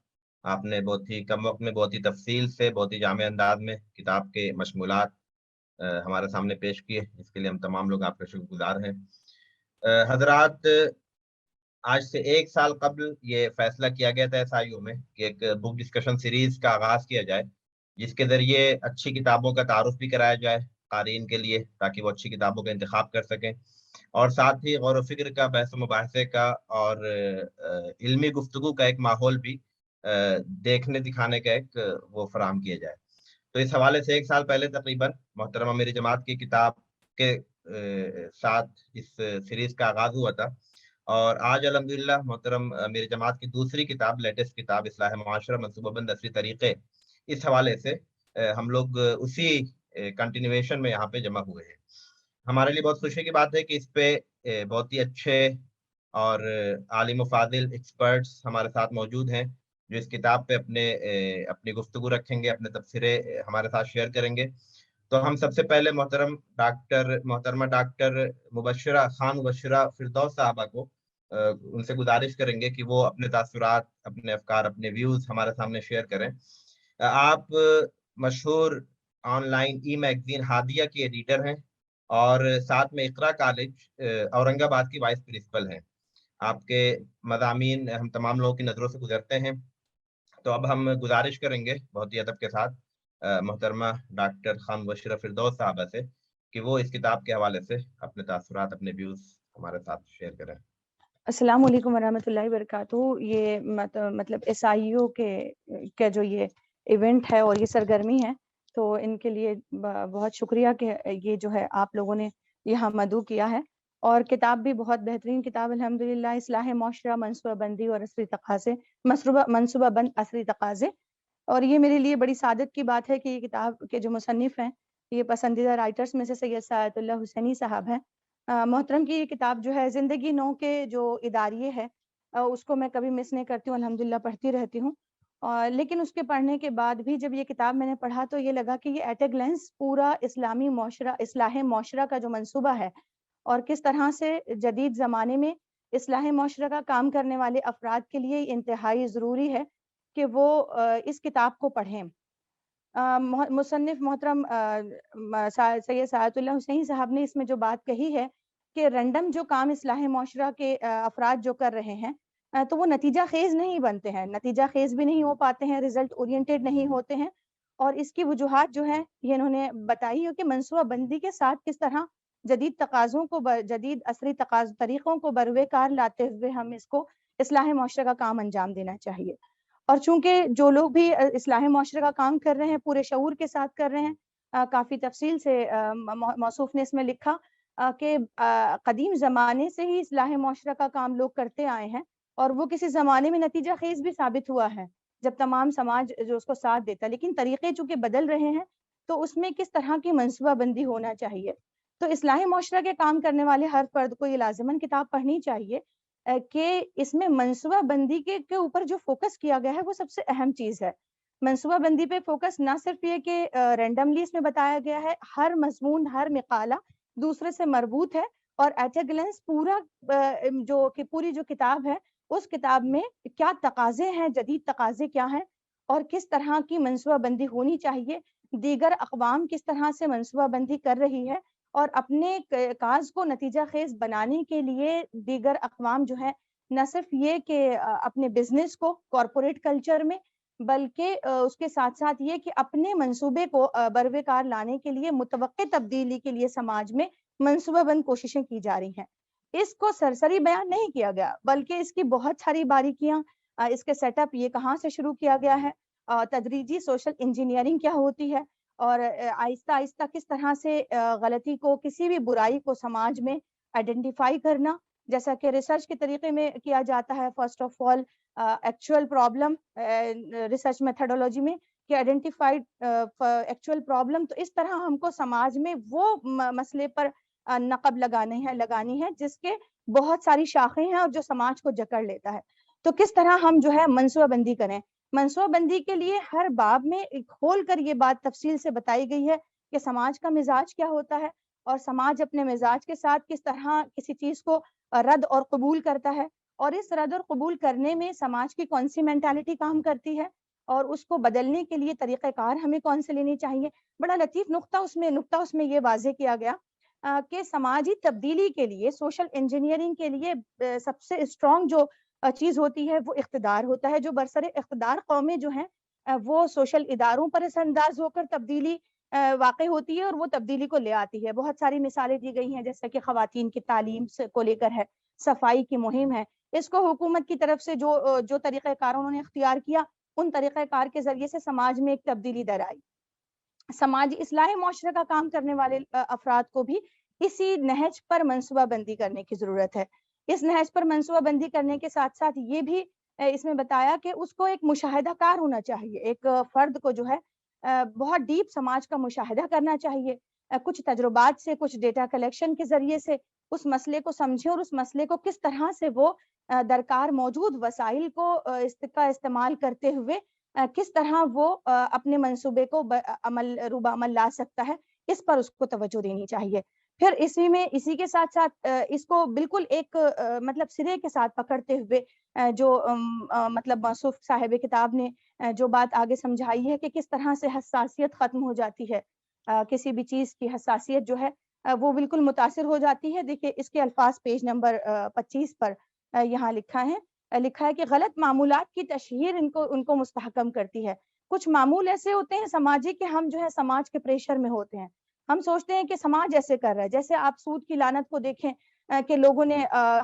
آپ نے بہت ہی کم وقت میں، بہت ہی تفصیل سے، بہت ہی جامع انداز میں کتاب کے مشمولات ہمارے سامنے پیش کیے. اس کے لیے ہم تمام لوگ آپ کا شکر گزار ہیں. حضرات، آج سے 1 سال قبل یہ فیصلہ کیا گیا تھا SIU میں کہ ایک بک ڈسکشن سیریز کا آغاز کیا جائے جس کے ذریعے اچھی کتابوں کا تعارف بھی کرایا جائے قارئین کے لیے تاکہ وہ اچھی کتابوں کا انتخاب کر سکیں، اور ساتھ ہی غور و فکر کا، بحث و مباحثے کا اور علمی گفتگو کا ایک ماحول بھی دیکھنے دکھانے کا ایک وہ فراہم کیا جائے۔ تو اس حوالے سے 1 سال پہلے تقریباً محترمہ میری جماعت کی کتاب کے ساتھ اس سیریز کا آغاز ہوا تھا، اور آج الحمدللہ محترم میری جماعت کی دوسری کتاب، لیٹسٹ کتاب اصلاح معاشرہ منصوبہ بند عصری طریقے، اس حوالے سے ہم لوگ اسی کنٹینیویشن میں یہاں پہ جمع ہوئے ہیں۔ ہمارے لیے بہت خوشی کی بات ہے کہ اس پہ بہت ہی اچھے اور عالم و فاضل ایکسپرٹس ہمارے ساتھ موجود ہیں، جو اس کتاب پہ اپنی گفتگو رکھیں گے، اپنے تبصرے ہمارے ساتھ شیئر کریں گے۔ تو ہم سب سے پہلے محترمہ ڈاکٹر مبشرہ خان مبشرہ فردوس صاحبہ کو ان سے گزارش کریں گے کہ وہ اپنے تاثرات، اپنے افکار، اپنے ویوز ہمارے سامنے شیئر کریں۔ آپ مشہور on line E magazine Hadia کی ایڈیٹر ہیں، اور ساتھ میں اقرا کالج اورنگ آباد کی وائس پرنسپل ہیں۔ آپ کے مضامین ہم تمام لوگوں کی نظروں سے گزرتے ہیں۔ تو اب ہم گزارش کریں گے بہت ہی ادب کے ساتھ محترمہ ڈاکٹر خان مبشرہ فردوس صاحبہ سے کہ وہ اس کتاب کے حوالے سے اپنے تاثرات، اپنے ویوز ہمارے ساتھ شیئر کریں۔ السلام علیکم ورحمۃ اللہ وبرکاتہ۔ یہ مطلب SIO کے جو یہ ایونٹ ہے اور یہ سرگرمی ہے، تو ان کے لیے بہت شکریہ کہ یہ جو ہے آپ لوگوں نے یہاں مدعو کیا ہے، اور کتاب بھی بہت بہترین کتاب الحمدللہ، اصلاح معاشرہ منصوبہ بندی اور عصری تقاضے، منصوبہ بند عصری تقاضے۔ اور یہ میرے لیے بڑی سعادت کی بات ہے کہ یہ کتاب کے جو مصنف ہیں یہ پسندیدہ رائٹرز میں سے سید سعادت اللہ حسینی صاحب ہیں۔ محترم کی یہ کتاب جو ہے زندگی نو کے جو اداریے ہے اس کو میں کبھی مس نہیں کرتی ہوں، الحمدللہ پڑھتی رہتی ہوں۔ لیکن اس کے پڑھنے کے بعد بھی جب یہ کتاب میں نے پڑھا تو یہ لگا کہ یہ ایٹ اے گلینس پورا اسلامی معاشرہ، اصلاح معاشرہ کا جو منصوبہ ہے، اور کس طرح سے جدید زمانے میں اصلاح معاشرہ کا کام کرنے والے افراد کے لیے انتہائی ضروری ہے کہ وہ اس کتاب کو پڑھیں۔ مصنف محترم سید سعادت اللہ حسینی صاحب نے اس میں جو بات کہی ہے کہ رینڈم جو کام اصلاح معاشرہ کے افراد جو کر رہے ہیں تو وہ نتیجہ خیز نہیں بنتے ہیں، نتیجہ خیز بھی نہیں ہو پاتے ہیں، ریزلٹ اورینٹیڈ نہیں ہوتے ہیں، اور اس کی وجوہات جو ہیں یہ انہوں نے بتائی ہے کہ منصوبہ بندی کے ساتھ کس طرح جدید تقاضوں کو، جدید عصری طریقوں کو بروے کار لاتے ہوئے ہم اس کو اصلاح معاشرہ کا کام انجام دینا چاہیے۔ اور چونکہ جو لوگ بھی اصلاح معاشرہ کا کام کر رہے ہیں پورے شعور کے ساتھ کر رہے ہیں، کافی تفصیل سے موصوف نے اس میں لکھا کہ قدیم زمانے سے ہی اصلاح معاشرہ کا کام لوگ کرتے آئے ہیں، اور وہ کسی زمانے میں نتیجہ خیز بھی ثابت ہوا ہے جب تمام سماج جو اس کو ساتھ دیتا، لیکن طریقے چونکہ بدل رہے ہیں تو اس میں کس طرح کی منصوبہ بندی ہونا چاہیے۔ تو اصلاح معاشرہ کے کام کرنے والے ہر فرد کو یہ لازماً کتاب پڑھنی چاہیے کہ اس میں منصوبہ بندی کے اوپر جو فوکس کیا گیا ہے وہ سب سے اہم چیز ہے۔ منصوبہ بندی پہ فوکس نہ صرف یہ کہ رینڈملی اس میں بتایا گیا ہے، ہر مضمون، ہر مقالہ دوسرے سے مربوط ہے، اور ایٹ اے گلینس پوری جو کتاب ہے اس کتاب میں کیا تقاضے ہیں، جدید تقاضے کیا ہیں، اور کس طرح کی منصوبہ بندی ہونی چاہیے، دیگر اقوام کس طرح سے منصوبہ بندی کر رہی ہے، اور اپنے کاز کو نتیجہ خیز بنانے کے لیے دیگر اقوام جو ہے نہ صرف یہ کہ اپنے بزنس کو کارپوریٹ کلچر میں، بلکہ اس کے ساتھ ساتھ یہ کہ اپنے منصوبے کو بروے کار لانے کے لیے، متوقع تبدیلی کے لیے سماج میں منصوبہ بند کوششیں کی جا رہی ہیں۔ اس کو سرسری بیان نہیں کیا گیا بلکہ اس کی بہت ساری باریکیاں، اس کے سیٹ اپ یہ کہاں سے شروع کیا گیا ہے، تدریجی سوشل انجینئرنگ کیا ہوتی ہے، اور آہستہ آہستہ کس طرح سے غلطی کو، کسی بھی برائی کو سماج میں آئیڈینٹیفائی کرنا، جیسا کہ ریسرچ کے طریقے میں کیا جاتا ہے۔ First of all actual problem research methodology میں کہ آئیڈینٹیفائڈ ایکچوئل پرابلم، تو اس طرح ہم کو سماج میں وہ مسئلے پر نقب لگانی ہے جس کے بہت ساری شاخیں ہیں اور جو سماج کو جکڑ لیتا ہے۔ تو کس طرح ہم جو ہے منصوبہ بندی کریں۔ منصوبہ بندی کے لیے ہر باب میں کھول کر یہ بات تفصیل سے بتائی گئی ہے کہ سماج کا مزاج کیا ہوتا ہے، اور سماج اپنے مزاج کے ساتھ کس طرح کسی چیز کو رد اور قبول کرتا ہے، اور اس رد اور قبول کرنے میں سماج کی کون سی مینٹالٹی کام کرتی ہے، اور اس کو بدلنے کے لیے طریقہ کار ہمیں کون سے لینی چاہیے۔ بڑا لطیف نقطہ اس میں یہ واضح کیا گیا کہ سماجی تبدیلی کے لیے، سوشل انجینئرنگ کے لیے سب سے اسٹرانگ جو چیز ہوتی ہے وہ اقتدار ہوتا ہے۔ جو برسر اقتدار قومیں جو ہیں وہ سوشل اداروں پر اثر انداز ہو کر تبدیلی واقع ہوتی ہے اور وہ تبدیلی کو لے آتی ہے. بہت ساری مثالیں دی گئی ہیں، جیسا کہ خواتین کی تعلیم کو لے کر ہے، صفائی کی مہم ہے. اس کو حکومت کی طرف سے جو طریقہ کار انہوں نے اختیار کیا، ان طریقہ کار کے ذریعے سے سماج میں ایک تبدیلی در آئی. سماجی اصلاح معاشرہ کا کام کرنے والے افراد کو بھی اسی نہج پر منصوبہ بندی کرنے کی ضرورت ہے. اس نہج پر منصوبہ بندی کرنے کے ساتھ ساتھ یہ بھی اس میں بتایا کہ اس کو ایک مشاہدہ کار ہونا چاہیے. ایک فرد کو جو ہے بہت ڈیپ سماج کا مشاہدہ کرنا چاہیے، کچھ تجربات سے، کچھ ڈیٹا کلیکشن کے ذریعے سے اس مسئلے کو سمجھے اور اس مسئلے کو کس طرح سے وہ درکار موجود وسائل کو کا استعمال کرتے ہوئے کس طرح وہ اپنے منصوبے کو روبہ عمل لا سکتا ہے، اس پر اس کو توجہ دینی چاہیے. پھر اسی کے ساتھ ساتھ اس کو بالکل ایک مطلب سرے کے ساتھ پکڑتے ہوئے جو مطلب موصوف صاحب کتاب نے جو بات آگے سمجھائی ہے کہ کس طرح سے حساسیت ختم ہو جاتی ہے، کسی بھی چیز کی حساسیت جو ہے وہ بالکل متاثر ہو جاتی ہے. دیکھیے اس کے الفاظ پیج نمبر 25 پر یہاں لکھا ہے کہ غلط معمولات کی تشہیر ان کو مستحکم کرتی ہے. کچھ معمول ایسے ہوتے ہیں سماجی کہ ہم جو ہے سماج کے پریشر میں ہوتے ہیں، ہم سوچتے ہیں کہ سماج ایسے کر رہا ہے. جیسے آپ سود کی لعنت کو دیکھیں کہ لوگوں نے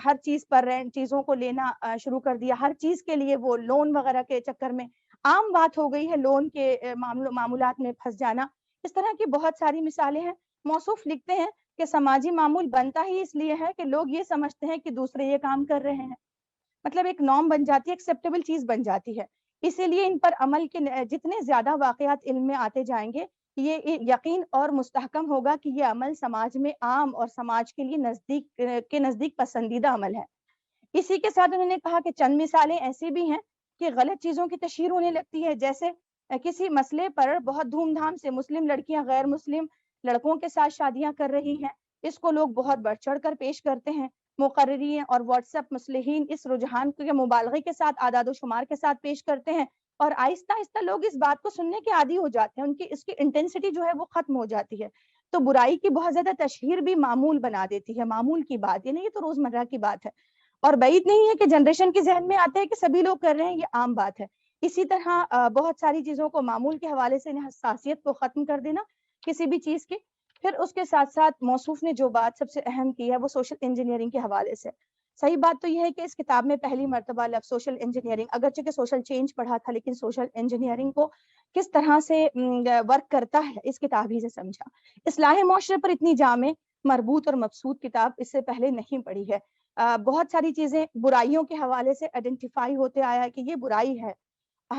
ہر چیز پر رینٹ چیزوں کو لینا شروع کر دیا، ہر چیز کے لیے وہ لون وغیرہ کے چکر میں عام بات ہو گئی ہے لون کے معمولات میں پھنس جانا. اس طرح کی بہت ساری مثالیں ہیں. موصوف لکھتے ہیں کہ سماجی معمول بنتا ہی اس لیے ہے کہ لوگ یہ سمجھتے ہیں کہ دوسرے یہ کام کر رہے ہیں، مطلب ایک نارم بن جاتی ہے، ایکسیپٹیبل چیز بن جاتی ہے. اسی لیے ان پر عمل کے جتنے زیادہ واقعات علم میں آتے جائیں گے، یہ یقین اور مستحکم ہوگا کہ یہ عمل سماج میں عام اور سماج کے لیے نزدیک پسندیدہ عمل ہے. اسی کے ساتھ انہوں نے کہا کہ چند مثالیں ایسی بھی ہیں کہ غلط چیزوں کی تشہیر ہونے لگتی ہے. جیسے کسی مسئلے پر بہت دھوم دھام سے مسلم لڑکیاں غیر مسلم لڑکوں کے ساتھ شادیاں کر رہی ہیں، اس کو لوگ بہت بڑھ چڑھ کر پیش کرتے ہیں. مقررین اور واٹس ایپ مصلحین اس رجحان کے مبالغے کے ساتھ اعداد و شمار کے ساتھ پیش کرتے ہیں، اور آہستہ آہستہ لوگ اس بات کو سننے کے عادی ہو جاتے ہیں، اس کی انٹینسٹی جو ہے وہ ختم ہو جاتی ہے. تو برائی کی بہت زیادہ تشہیر بھی معمول بنا دیتی ہے، معمول کی بات، یعنی یہ تو روزمرہ کی بات ہے، اور بعید نہیں ہے کہ جنریشن کے ذہن میں آتا ہے کہ سبھی لوگ کر رہے ہیں، یہ عام بات ہے. اسی طرح بہت ساری چیزوں کو معمول کے حوالے سے حساسیت کو ختم کر دینا کسی بھی چیز کی. پھر اس کے ساتھ ساتھ موصوف نے جو بات سب سے اہم کی ہے وہ سوشل انجینئرنگ کے حوالے سے. صحیح بات تو یہ ہے کہ اس کتاب میں پہلی مرتبہ لفظ سوشل انجینئرنگ، اگرچہ کہ سوشل چینج پڑھا تھا لیکن سوشل انجینئرنگ کو کس طرح سے ورک کرتا ہے اس کتاب ہی سے سمجھا. اصلاح معاشرے پر اتنی جامع، مربوط اور مبسوط کتاب اس سے پہلے نہیں پڑھی ہے. بہت ساری چیزیں برائیوں کے حوالے سے آئیڈینٹیفائی ہوتے آیا کہ یہ برائی ہے،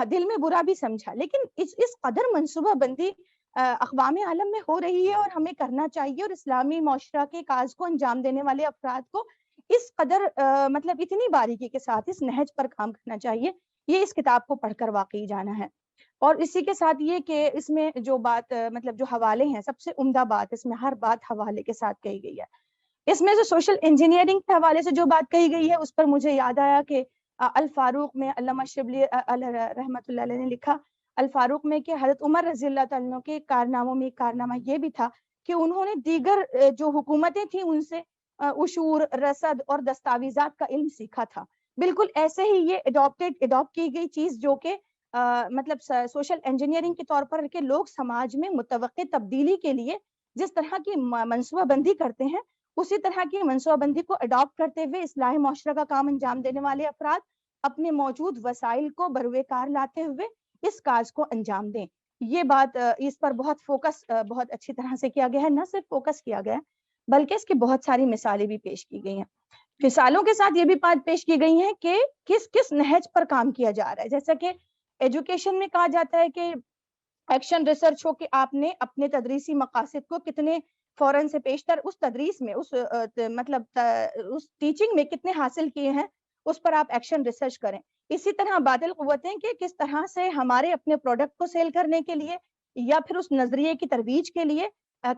دل میں برا بھی سمجھا، لیکن اس قدر منصوبہ بندی اقوام عالم میں ہو رہی ہے اور ہمیں کرنا چاہیے، اور اسلامی معاشرہ کے کاز کو انجام دینے والے افراد کو اس قدر مطلب اتنی باریکی کے ساتھ اس نہج پر کام کرنا چاہیے. یہ اس کتاب کو پڑھ کر واقعی جانا ہے. اور اسی کے ساتھ یہ کہ اس میں جو بات مطلب جو حوالے ہیں، سب سے عمدہ بات اس میں ہر بات حوالے کے ساتھ کہی گئی ہے. اس میں جو سوشل انجینئرنگ کے حوالے سے جو بات کہی گئی ہے اس پر مجھے یاد آیا کہ الفاروق میں علامہ شبلی رحمۃ اللہ علیہ نے لکھا الفاروق میں کہ حضرت عمر رضی اللہ تعالیٰ عنہ کے کارناموں میں ایک کارنامہ یہ بھی تھا کہ انہوں نے دیگر جو حکومتیں تھیں ان سے عشور، رصد اور دستاویزات کا علم سیکھا تھا. بالکل ایسے ہی یہ اڈاپٹ کی گئی چیز جو کہ مطلب سوشل انجینئرنگ کے طور پر کہ لوگ سماج میں متوقع تبدیلی کے لیے جس طرح کی منصوبہ بندی کرتے ہیں، اسی طرح کی منصوبہ بندی کو اڈاپٹ کرتے ہوئے اصلاح معاشرہ کا کام انجام دینے والے افراد اپنے موجود وسائل کو بروئے کار لاتے ہوئے اس کاج کو انجام دیں. یہ بات اس پر بہت فوکس بہت اچھی طرح سے کیا گیا ہے. نہ صرف فوکس کیا گیا ہے بلکہ اس کی بہت ساری مثالیں بھی پیش کی گئی ہیں. مثالوں کے ساتھ یہ بھی بات پیش کی گئی ہیں کہ کس نہج پر کام کیا جا رہا ہے. جیسا کہ ایجوکیشن میں کہا جاتا ہے کہ ایکشن ریسرچ ہو کہ آپ نے اپنے تدریسی مقاصد کو کتنے فوراً سے پیشتر اس تدریس میں مطلب اس ٹیچنگ میں کتنے حاصل کیے ہیں، اس پر آپ ایکشن ریسرچ کریں. اسی طرح باطل قوتیں کہ کس طرح سے ہمارے اپنے پروڈکٹ کو سیل کرنے کے لیے یا پھر اس نظریے کی ترویج کے لیے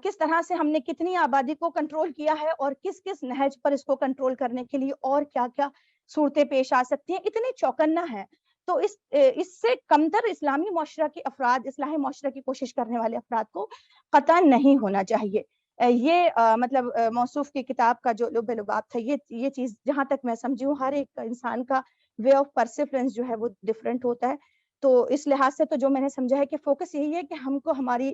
کس طرح سے ہم نے کتنی آبادی کو کنٹرول کیا ہے اور کس نہج پر اس کو کنٹرول کرنے کے لیے اور کیا کیا صورتیں پیش آ سکتی ہیں، اتنے چوکنا ہے. تو اس سے کمتر اسلامی معاشرہ کے افراد، اصلاح معاشرہ کی کوشش کرنے والے افراد کو قطعاً نہیں ہونا چاہیے. یہ مطلب موصوف کی کتاب کا جو لب لباب تھا، یہ چیز جہاں تک میں سمجھی ہوں، ہر ایک انسان کا وے آف پرسیفرنس جو ہے وہ ڈفرینٹ ہوتا ہے. تو اس لحاظ سے تو جو میں نے سمجھا ہے کہ فوکس یہی ہے کہ ہم کو ہماری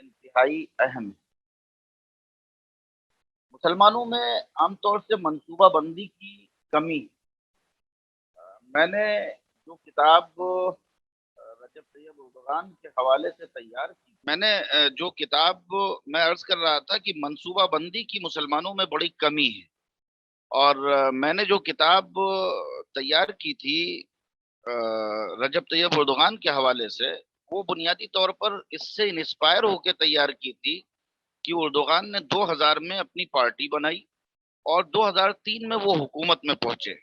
انتہائی اہم ہے۔ مسلمانوں میں عام طور سے منصوبہ بندی کی کمی۔ میں نے جو کتاب رجب طیب اردگان کے حوالے سے تیار کی، میں عرض کر رہا تھا کہ منصوبہ بندی کی مسلمانوں میں بڑی کمی ہے، اور میں نے جو کتاب تیار کی تھی رجب طیب اردگان کے حوالے سے، وہ بنیادی طور پر اس سے انسپائر ہو کے تیار کی تھی کہ اردوغان نے 2000 میں اپنی پارٹی بنائی اور 2003 میں وہ حکومت میں پہنچے۔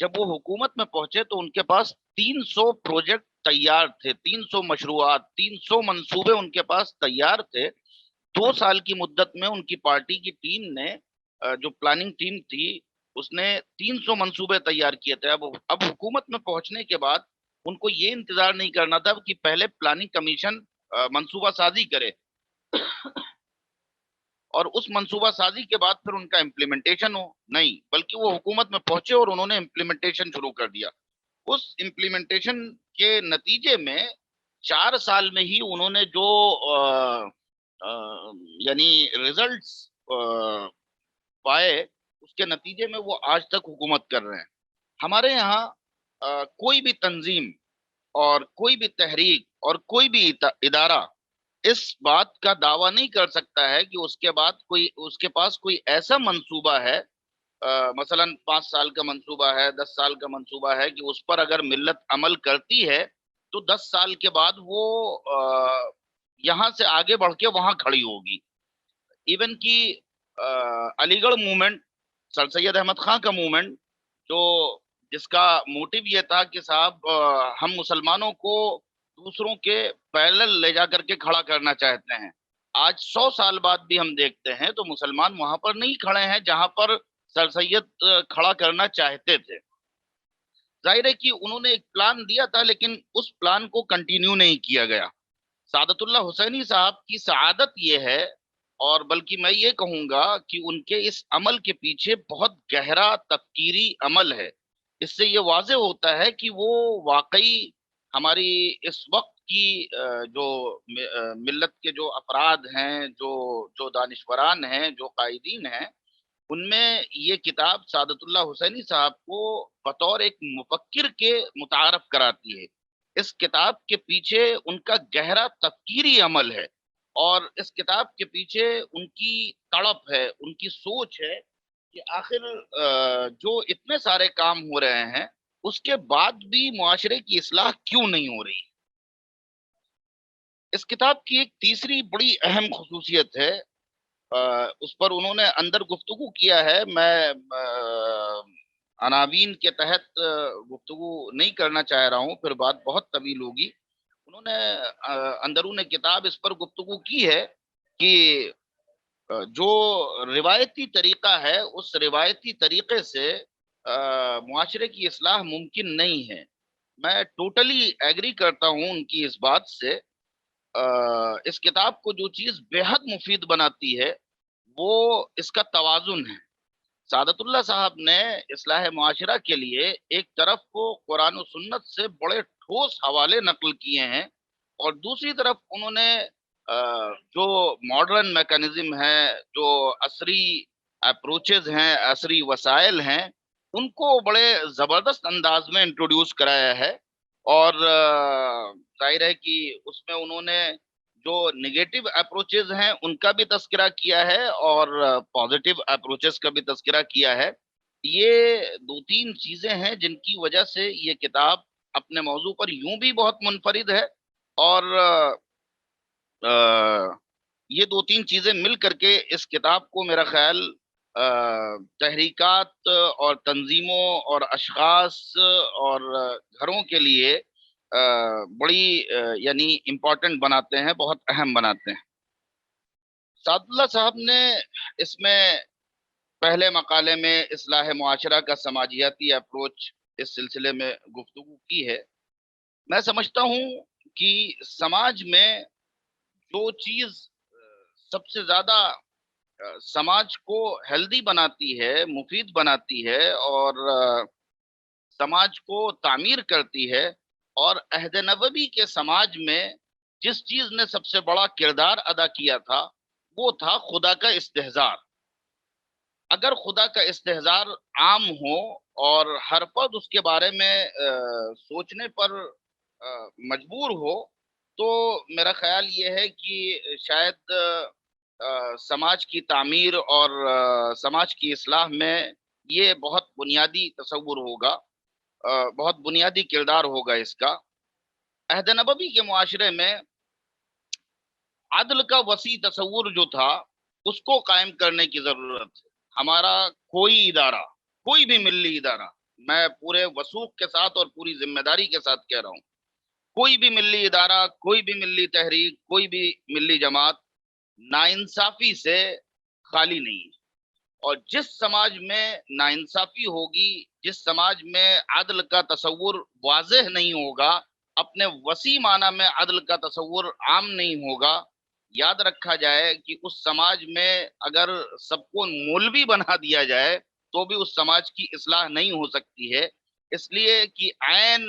جب وہ حکومت میں پہنچے تو ان کے پاس 300 پروجیکٹ تیار تھے، 300 مشروعات، 300 منصوبے ان کے پاس تیار تھے۔ 2 سال کی مدت میں ان کی پارٹی کی ٹیم نے، جو پلاننگ ٹیم تھی، اس نے 300 منصوبے تیار کیے تھے۔ اب حکومت میں پہنچنے کے بعد ان کو یہ انتظار نہیں کرنا تھا کہ پہلے پلاننگ کمیشن منصوبہ سازی کرے اور اس منصوبہ سازی کے بعد پھر ان کا امپلیمنٹیشن ہو، نہیں، بلکہ وہ حکومت میں پہنچے اور انہوں نے امپلیمنٹیشن شروع کر دیا۔ اس امپلیمنٹیشن کے نتیجے میں 4 سال میں ہی انہوں نے جو یعنی ریزلٹس پائے، اس کے نتیجے میں وہ آج تک حکومت کر رہے ہیں۔ ہمارے یہاں کوئی بھی تنظیم اور کوئی بھی تحریک اور کوئی بھی ادارہ اس بات کا دعویٰ نہیں کر سکتا ہے کہ اس کے پاس کوئی ایسا منصوبہ ہے، مثلا 5 سال کا منصوبہ ہے، 10 سال کا منصوبہ ہے، کہ اس پر اگر ملت عمل کرتی ہے تو 10 سال کے بعد وہ یہاں سے آگے بڑھ کے وہاں کھڑی ہوگی۔ ایون کی علی گڑھ موومنٹ، سر سید احمد خان کا موومنٹ، جس کا موٹیو یہ تھا کہ صاحب ہم مسلمانوں کو دوسروں کے پیرلل لے جا کر کے کھڑا کرنا چاہتے ہیں، آج 100 سال بعد بھی ہم دیکھتے ہیں تو مسلمان وہاں پر نہیں کھڑے ہیں جہاں پر سر سید کھڑا کرنا چاہتے تھے۔ ظاہر ہے کہ انہوں نے ایک پلان دیا تھا، لیکن اس پلان کو کنٹینیو نہیں کیا گیا۔ سعادت اللہ حسینی صاحب کی سعادت یہ ہے، اور بلکہ میں یہ کہوں گا کہ ان کے اس عمل کے پیچھے بہت گہرا تفکیری عمل ہے۔ اس سے یہ واضح ہوتا ہے کہ وہ واقعی ہماری اس وقت کی جو ملت کے جو افراد ہیں، جو دانشوران ہیں، جو قائدین ہیں، ان میں یہ کتاب سعادت اللہ حسینی صاحب کو بطور ایک مفکر کے متعارف کراتی ہے۔ اس کتاب کے پیچھے ان کا گہرا تفکیری عمل ہے، اور اس کتاب کے پیچھے ان کی تڑپ ہے، ان کی سوچ ہے کہ آخر جو اتنے سارے کام ہو رہے ہیں اس کے بعد بھی معاشرے کی اصلاح کیوں نہیں ہو رہی۔ اس کتاب کی ایک تیسری بڑی اہم خصوصیت ہے، اس پر انہوں نے اندر گفتگو کیا ہے، میں عناوین کے تحت گفتگو نہیں کرنا چاہ رہا ہوں، پھر بات بہت طویل ہوگی۔ انہوں نے اندرون کتاب اس پر گفتگو کی ہے کہ جو روایتی طریقہ ہے، اس روایتی طریقے سے معاشرے کی اصلاح ممکن نہیں ہے۔ میں ٹوٹلی ایگری کرتا ہوں ان کی اس بات سے۔ اس کتاب کو جو چیز بے حد مفید بناتی ہے وہ اس کا توازن ہے۔ سعادت اللہ صاحب نے اصلاح معاشرہ کے لیے ایک طرف کو قرآن و سنت سے بڑے ٹھوس حوالے نقل کیے ہیں، اور دوسری طرف انہوں نے جو ماڈرن میکانزم ہے، جو عصری اپروچز ہیں، عصری وسائل ہیں، ان کو بڑے زبردست انداز میں انٹروڈیوس کرایا ہے، اور ظاہر ہے کہ اس میں انہوں نے جو نیگیٹو اپروچز ہیں ان کا بھی تذکرہ کیا ہے اور پازیٹیو اپروچز کا بھی تذکرہ کیا ہے۔ یہ 2-3 چیزیں ہیں جن کی وجہ سے یہ کتاب اپنے موضوع پر یوں بھی بہت منفرد ہے، اور یہ 2-3 چیزیں مل کر کے اس کتاب کو میرا خیال تحریکات اور تنظیموں اور اشخاص اور گھروں کے لیے بڑی یعنی امپورٹنٹ بناتے ہیں، بہت اہم بناتے ہیں۔ سعادت اللہ صاحب نے اس میں پہلے مقالے میں اصلاح معاشرہ کا سماجیاتی اپروچ اس سلسلے میں گفتگو کی ہے۔ میں سمجھتا ہوں کہ سماج میں جو چیز سب سے زیادہ سماج کو ہیلدی بناتی ہے، مفید بناتی ہے، اور سماج کو تعمیر کرتی ہے، اور عہد نبوی کے سماج میں جس چیز نے سب سے بڑا کردار ادا کیا تھا وہ تھا خدا کا استحضار. اگر خدا کا استحضار عام ہو اور ہر فرد اس کے بارے میں سوچنے پر مجبور ہو تو میرا خیال یہ ہے کہ شاید سماج کی تعمیر اور سماج کی اصلاح میں یہ بہت بنیادی تصور ہوگا، بہت بنیادی کردار ہوگا اس کا. عہد نبوی کے معاشرے میں عدل کا وسیع تصور جو تھا اس کو قائم کرنے کی ضرورت ہے. ہمارا کوئی ادارہ، کوئی بھی ملی ادارہ، میں پورے وثوق کے ساتھ اور پوری ذمہ داری کے ساتھ کہہ رہا ہوں، کوئی بھی ملی ادارہ، کوئی بھی ملی تحریک، کوئی بھی ملی جماعت ناانصافی سے خالی نہیں ہے. اور جس سماج میں ناانصافی ہوگی، جس سماج میں عدل کا تصور واضح نہیں ہوگا، اپنے وسیع معنی میں عدل کا تصور عام نہیں ہوگا، یاد رکھا جائے کہ اس سماج میں اگر سب کو مولوی بنا دیا جائے تو بھی اس سماج کی اصلاح نہیں ہو سکتی ہے. اس لیے کہ عین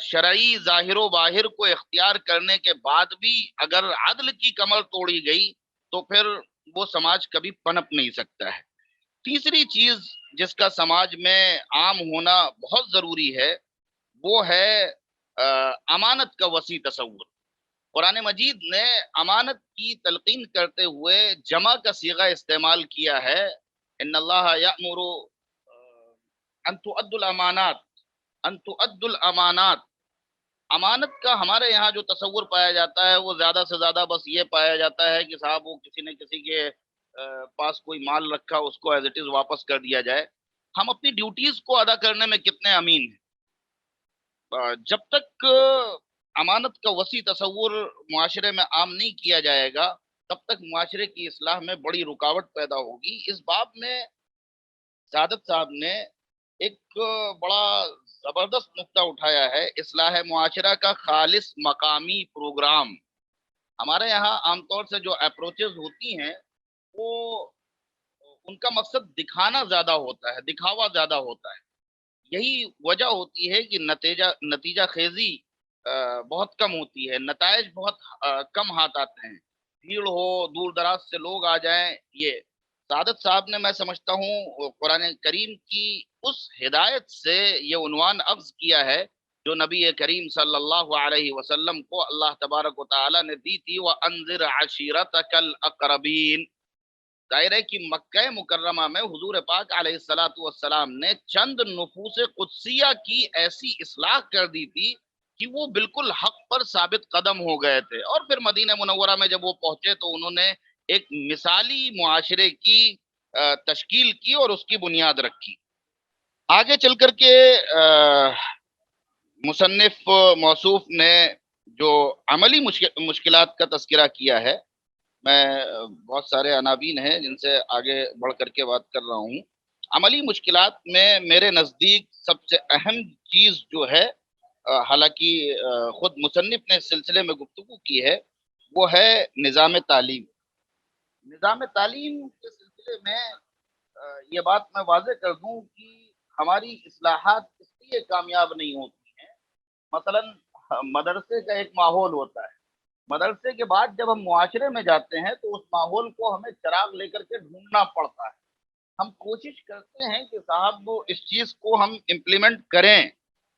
شرعی ظاہر و باہر کو اختیار کرنے کے بعد بھی اگر عدل کی کمر توڑی گئی تو پھر وہ سماج کبھی پنپ نہیں سکتا ہے. تیسری چیز جس کا سماج میں عام ہونا بہت ضروری ہے وہ ہے امانت کا وسیع تصور. قرآن مجید نے امانت کی تلقین کرتے ہوئے جمع کا صیغہ استعمال کیا ہے. ان اللہ یأمر ان تؤدوا الامانات، ان تؤدوا الامانات. امانت کا ہمارے یہاں جو تصور پایا جاتا ہے وہ زیادہ سے زیادہ بس یہ پایا جاتا ہے کہ صاحب وہ کسی نے کسی کے پاس کوئی مال رکھا، اس کو ایز اٹ از واپس کر دیا جائے. ہم اپنی ڈیوٹیز کو ادا کرنے میں کتنے امین ہیں؟ جب تک امانت کا وسیع تصور معاشرے میں عام نہیں کیا جائے گا تب تک معاشرے کی اصلاح میں بڑی رکاوٹ پیدا ہوگی. اس باب میں سعادت صاحب نے ایک بڑا زبردست نقطہ اٹھایا ہے، اصلاح معاشرہ کا خالص مقامی پروگرام. ہمارے یہاں عام طور سے جو اپروچز ہوتی ہیں وہ ان کا مقصد دکھانا زیادہ ہوتا ہے، دکھاوا زیادہ ہوتا ہے. یہی وجہ ہوتی ہے کہ نتیجہ خیزی بہت کم ہوتی ہے، نتائج بہت کم ہاتھ آتے ہیں. بھیڑ ہو، دور دراز سے لوگ آ جائیں. یہ سعادت صاحب نے میں سمجھتا ہوں قرآن کریم کی اس ہدایت سے یہ عنوان اخذ کیا ہے جو نبی کریم صلی اللہ علیہ وسلم کو اللہ تبارک و تعالی نے دی تھی، وَأَنذِرْ عَشِيرَتَكَ الْأَقْرَبِينَ. ظاہر ہے کہ مکہ مکرمہ میں حضور پاک علیہ الصلوۃ والسلام نے چند نفوس قدسیہ کی ایسی اصلاح کر دی تھی کہ وہ بالکل حق پر ثابت قدم ہو گئے تھے. اور پھر مدینہ منورہ میں جب وہ پہنچے تو انہوں نے ایک مثالی معاشرے کی تشکیل کی اور اس کی بنیاد رکھی. آگے چل کر کے مصنف موصوف نے جو عملی مشکلات کا تذکرہ کیا ہے، میں بہت سارے عناوین ہیں جن سے آگے بڑھ کر کے بات کر رہا ہوں. عملی مشکلات میں میرے نزدیک سب سے اہم چیز جو ہے، حالانکہ خود مصنف نے اس سلسلے میں گفتگو کی ہے، وہ ہے نظام تعلیم. نظام تعلیم کے سلسلے میں یہ بات میں واضح کر دوں کہ ہماری اصلاحات اس لیے کامیاب نہیں ہوتی ہیں. مثلا مدرسے کا ایک ماحول ہوتا ہے، مدرسے کے بعد جب ہم معاشرے میں جاتے ہیں تو اس ماحول کو ہمیں چراغ لے کر کے ڈھونڈنا پڑتا ہے. ہم کوشش کرتے ہیں کہ صاحب اس چیز کو ہم امپلیمنٹ کریں،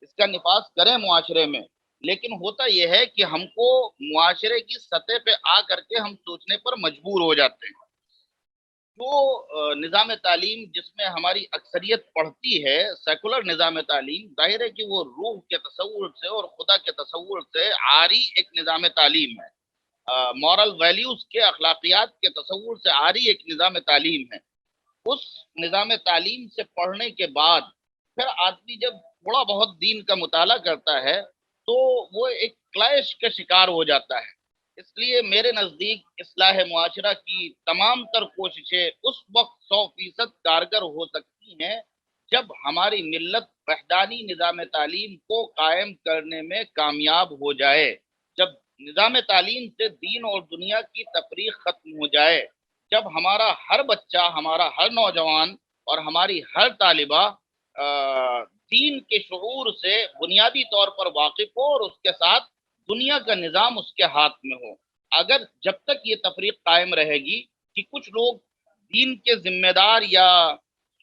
اس کا نفاذ کریں معاشرے میں، لیکن ہوتا یہ ہے کہ ہم کو معاشرے کی سطح پہ آ کر کے ہم سوچنے پر مجبور ہو جاتے ہیں. جو نظام تعلیم جس میں ہماری اکثریت پڑھتی ہے، سیکولر نظام تعلیم، ظاہر ہے کہ وہ روح کے تصور سے اور خدا کے تصور سے عاری ایک نظام تعلیم ہے. مورل ویلیوز کے، اخلاقیات کے تصور سے عاری ایک نظام تعلیم ہے. اس نظام تعلیم سے پڑھنے کے بعد پھر آدمی جب تھوڑا بہت دین کا مطالعہ کرتا ہے تو وہ ایک کلیش کا شکار ہو جاتا ہے. اس لیے میرے نزدیک اصلاح معاشرہ کی تمام تر کوششیں اس وقت 100% کارگر ہو سکتی ہیں جب ہماری ملت وحدانی نظام تعلیم کو قائم کرنے میں کامیاب ہو جائے، جب نظام تعلیم سے دین اور دنیا کی تفریق ختم ہو جائے، جب ہمارا ہر بچہ، ہمارا ہر نوجوان اور ہماری ہر طالبہ دین کے شعور سے بنیادی طور پر واقف ہو اور اس کے ساتھ دنیا کا نظام اس کے ہاتھ میں ہو. اگر جب تک یہ تفریق قائم رہے گی کہ کچھ لوگ دین کے ذمہ دار یا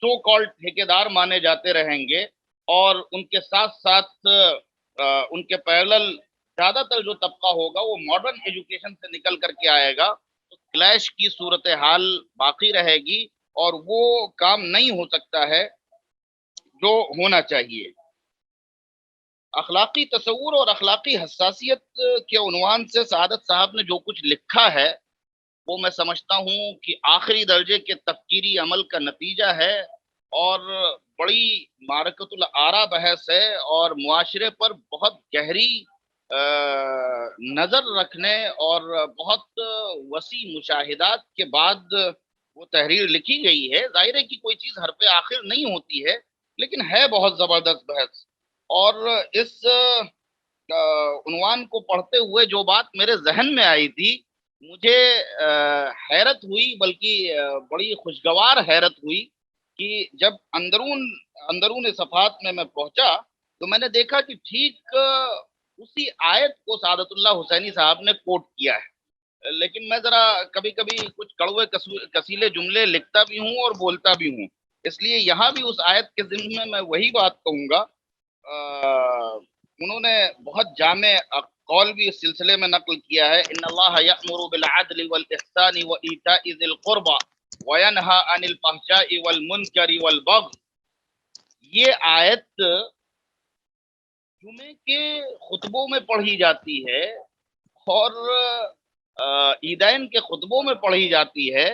سو کالڈ ٹھیکیدار مانے جاتے رہیں گے اور ان کے ساتھ ساتھ ان کے پیرلل زیادہ تر جو طبقہ ہوگا وہ ماڈرن ایجوکیشن سے نکل کر کے آئے گا، تو کلیش کی صورتحال باقی رہے گی اور وہ کام نہیں ہو سکتا ہے جو ہونا چاہیے. اخلاقی تصور اور اخلاقی حساسیت کے عنوان سے سعادت صاحب نے جو کچھ لکھا ہے وہ میں سمجھتا ہوں کہ آخری درجے کے تفکیری عمل کا نتیجہ ہے اور بڑی معرکۃ الآراء بحث ہے اور معاشرے پر بہت گہری نظر رکھنے اور بہت وسیع مشاہدات کے بعد وہ تحریر لکھی گئی ہے. ظاہر ہے کہ کوئی چیز ہر پہ آخر نہیں ہوتی ہے، لیکن ہے بہت زبردست بحث. اور اس عنوان کو پڑھتے ہوئے جو بات میرے ذہن میں آئی تھی، مجھے حیرت ہوئی، بلکہ بڑی خوشگوار حیرت ہوئی کہ جب اندرون صفحات میں پہنچا تو میں نے دیکھا کہ ٹھیک اسی آیت کو سعادت اللہ حسینی صاحب نے کوٹ کیا ہے. لیکن میں ذرا کبھی کبھی کچھ کڑوے کسیلے جملے لکھتا بھی ہوں اور بولتا بھی ہوں، اس لیے یہاں بھی اس آیت کے ضمن میں وہی بات کہوں گا. انہوں نے بہت جامع قول بھی اس سلسلے میں نقل کیا ہے، ان اللہ یأمر بالعدل والاحسان وایتاء ذی القربى وینہی عن الفحشاء والمنکر والبغی. یہ آیت جمعے کے خطبوں میں پڑھی جاتی ہے اور عیدین کے خطبوں میں پڑھی جاتی ہے،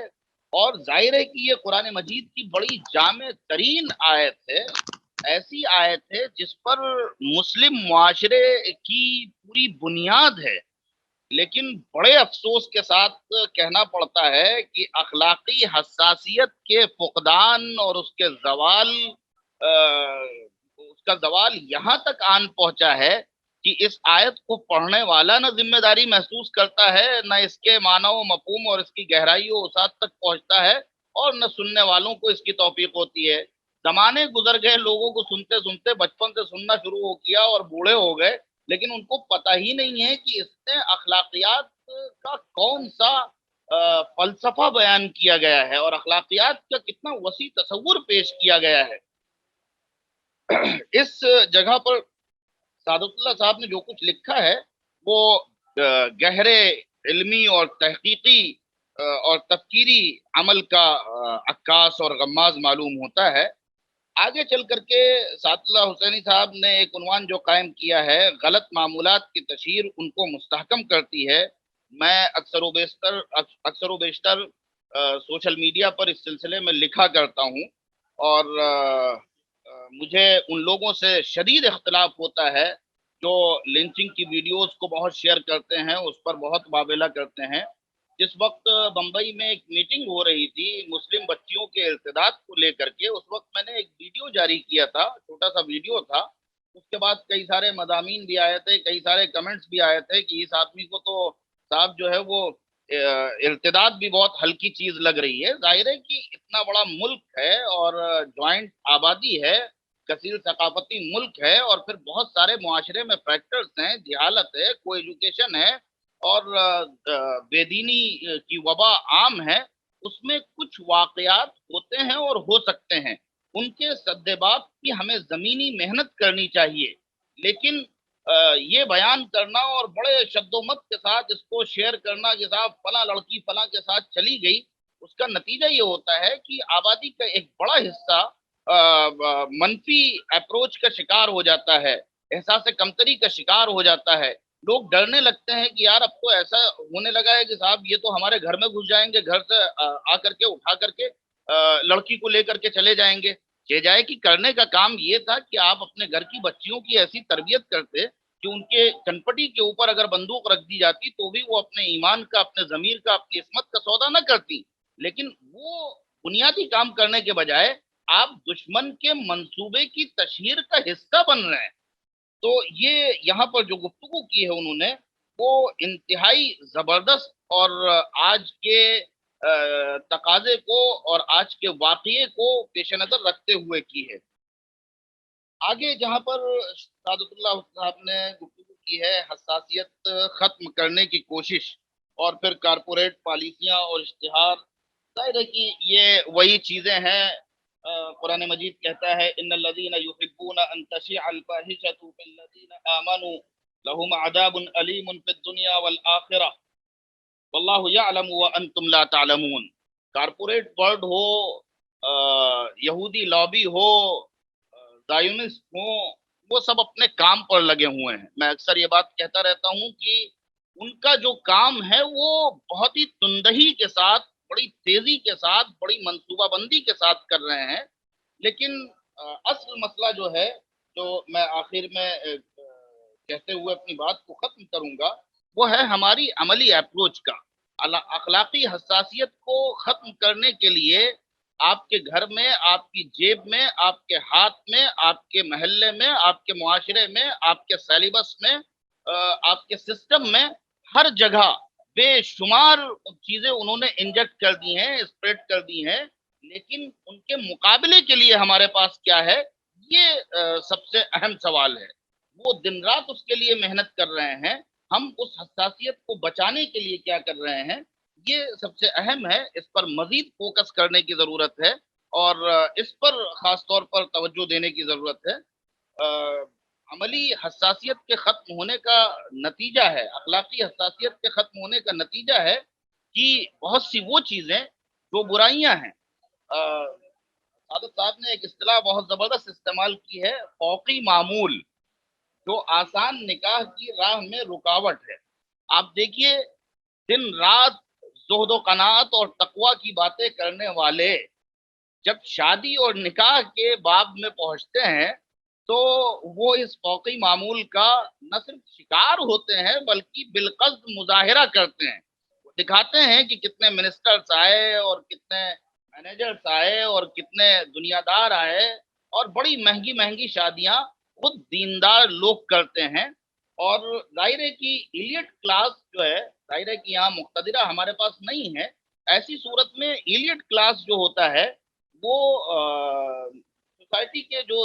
اور ظاہر ہے کہ یہ قرآن مجید کی بڑی جامع ترین آیت ہے. ایسی آیت ہے جس پر مسلم معاشرے کی پوری بنیاد ہے. لیکن بڑے افسوس کے ساتھ کہنا پڑتا ہے کہ اخلاقی حساسیت کے فقدان اور اس کا زوال یہاں تک آن پہنچا ہے کہ اس آیت کو پڑھنے والا نہ ذمہ داری محسوس کرتا ہے، نہ اس کے معنی و مفہوم اور اس کی گہرائی و وسعت تک پہنچتا ہے، اور نہ سننے والوں کو اس کی توفیق ہوتی ہے. زمانے گزر گئے، لوگوں کو سنتے سنتے بچپن سے سننا شروع ہو کیا اور بوڑھے ہو گئے، لیکن ان کو پتہ ہی نہیں ہے کہ اس میں اخلاقیات کا کون سا فلسفہ بیان کیا گیا ہے اور اخلاقیات کا کتنا وسیع تصور پیش کیا گیا ہے. اس جگہ پر سعادت اللہ صاحب نے جو کچھ لکھا ہے وہ گہرے علمی اور تحقیقی اور تفکیری عمل کا عکاس اور غماز معلوم ہوتا ہے. آگے چل کر کے سعادت اللہ حسینی صاحب نے ایک عنوان جو قائم کیا ہے، غلط معمولات کی تشہیر ان کو مستحکم کرتی ہے. میں اکثر و بیشتر سوشل میڈیا پر اس سلسلے میں لکھا کرتا ہوں اور مجھے ان لوگوں سے شدید اختلاف ہوتا ہے جو لنچنگ کی ویڈیوز کو بہت شیئر کرتے ہیں، اس پر بہت مباحثہ کرتے ہیں. جس وقت بمبئی میں ایک میٹنگ ہو رہی تھی مسلم بچیوں کے ارتداد کو لے کر کے، اس وقت میں نے ایک ویڈیو جاری کیا تھا، چھوٹا سا ویڈیو تھا. اس کے بعد کئی سارے مضامین بھی آئے تھے، کئی سارے کمنٹس بھی آئے تھے کہ اس آدمی کو تو صاحب جو ہے وہ ارتداد بھی بہت ہلکی چیز لگ رہی ہے. ظاہر ہے کہ اتنا بڑا ملک ہے اور جوائنٹ آبادی ہے، کثیر ثقافتی ملک ہے، اور پھر بہت سارے معاشرے میں فیکٹرز ہیں، جہالت ہے، کو ایجوکیشن ہے اور بے دینی کی وبا عام ہے. اس میں کچھ واقعات ہوتے ہیں اور ہو سکتے ہیں، ان کے سدباب کی ہمیں زمینی محنت کرنی چاہیے. لیکن یہ بیان کرنا اور بڑے شد و مت کے ساتھ اس کو شیئر کرنا کہ صاحب فلاں لڑکی فلاں کے ساتھ چلی گئی، اس کا نتیجہ یہ ہوتا ہے کہ آبادی کا ایک بڑا حصہ منفی اپروچ کا شکار ہو جاتا ہے، احساس کمتری کا شکار ہو جاتا ہے. لوگ ڈرنے لگتے ہیں کہ یار اب تو ایسا ہونے لگا ہے کہ صاحب یہ تو ہمارے گھر میں گھس جائیں گے، گھر سے آ کر کے اٹھا کر کے لڑکی کو لے کر کے چلے جائیں گے. یہ جائے کہ کرنے کا کام یہ تھا کہ آپ اپنے گھر کی بچیوں کی ایسی تربیت کرتے کہ ان کے چنپٹی کے اوپر اگر بندوق رکھ دی جاتی تو بھی وہ اپنے ایمان کا، اپنے ضمیر کا، اپنی عصمت کا سودا نہ کرتی. لیکن وہ بنیادی کام کرنے کے بجائے آپ دشمن کے منصوبے کی تشہیر کا حصہ بن رہے ہیں. تو یہ یہاں پر جو گفتگو کی ہے انہوں نے وہ انتہائی زبردست اور آج کے تقاضے کو اور آج کے واقعے کو پیش نظر رکھتے ہوئے کی ہے. آگے جہاں پر سعادت اللہ صاحب نے گفتگو کی ہے حساسیت ختم کرنے کی کوشش اور پھر کارپوریٹ پالیسیاں اور اشتہار. ظاہر ہے کہ یہ وہی چیزیں ہیں. قرآن مجید کہتا ہے ان الذین یحبون ان تشیع الفاحشۃ فی الذین آمنوا لهم عذاب علیم فی الدنیا والآخرہ واللہ یعلم وانتم لا تعلمون. کارپوریٹ ورلڈ ہو، یہودی لابی ہو، زائونسٹ ہوں، وہ سب اپنے کام پر لگے ہوئے ہیں. میں اکثر یہ بات کہتا رہتا ہوں کہ ان کا جو کام ہے وہ بہت ہی تندہی کے ساتھ، بڑی تیزی کے ساتھ، بڑی منصوبہ بندی کے ساتھ کر رہے ہیں. لیکن اصل مسئلہ جو ہے، جو میں آخر میں کہتے ہوئے اپنی بات کو ختم کروں گا، وہ ہے ہماری عملی اپروچ کا. اخلاقی حساسیت کو ختم کرنے کے لیے آپ کے گھر میں، آپ کی جیب میں، آپ کے ہاتھ میں، آپ کے محلے میں، آپ کے معاشرے میں، آپ کے سیلیبس میں، آپ کے سسٹم میں، ہر جگہ بے شمار چیزیں انہوں نے انجیکٹ کر دی ہیں، اسپریڈ کر دی ہیں. لیکن ان کے مقابلے کے لیے ہمارے پاس کیا ہے، یہ سب سے اہم سوال ہے. وہ دن رات اس کے لیے محنت کر رہے ہیں. ہم اس حساسیت کو بچانے کے لیے کیا کر رہے ہیں، یہ سب سے اہم ہے. اس پر مزید فوکس کرنے کی ضرورت ہے اور اس پر خاص طور پر توجہ دینے کی ضرورت ہے. عملی حساسیت کے ختم ہونے کا نتیجہ ہے، اخلاقی حساسیت کے ختم ہونے کا نتیجہ ہے کہ بہت سی وہ چیزیں جو برائیاں ہیں. سعادت صاحب نے ایک اصطلاح بہت زبردست استعمال کی ہے، فوقی معمول، جو آسان نکاح کی راہ میں رکاوٹ ہے. آپ دیکھیے، دن رات زہد و قناعت اور تقوی کی باتیں کرنے والے جب شادی اور نکاح کے باب میں پہنچتے ہیں تو وہ اس فوقی معمول کا نہ صرف شکار ہوتے ہیں بلکہ بالقصد مظاہرہ کرتے ہیں. وہ دکھاتے ہیں کہ کتنے منسٹرز آئے اور کتنے مینیجرز آئے اور کتنے دنیا دار آئے، اور بڑی مہنگی مہنگی شادیاں خود دیندار لوگ کرتے ہیں. اور ظاہر ہے کہ ایلیٹ کلاس جو ہے، ظاہر ہے کہ یہاں مقتدرہ ہمارے پاس نہیں ہے. ایسی صورت میں ایلیٹ کلاس جو ہوتا ہے وہ سوسائٹی کے جو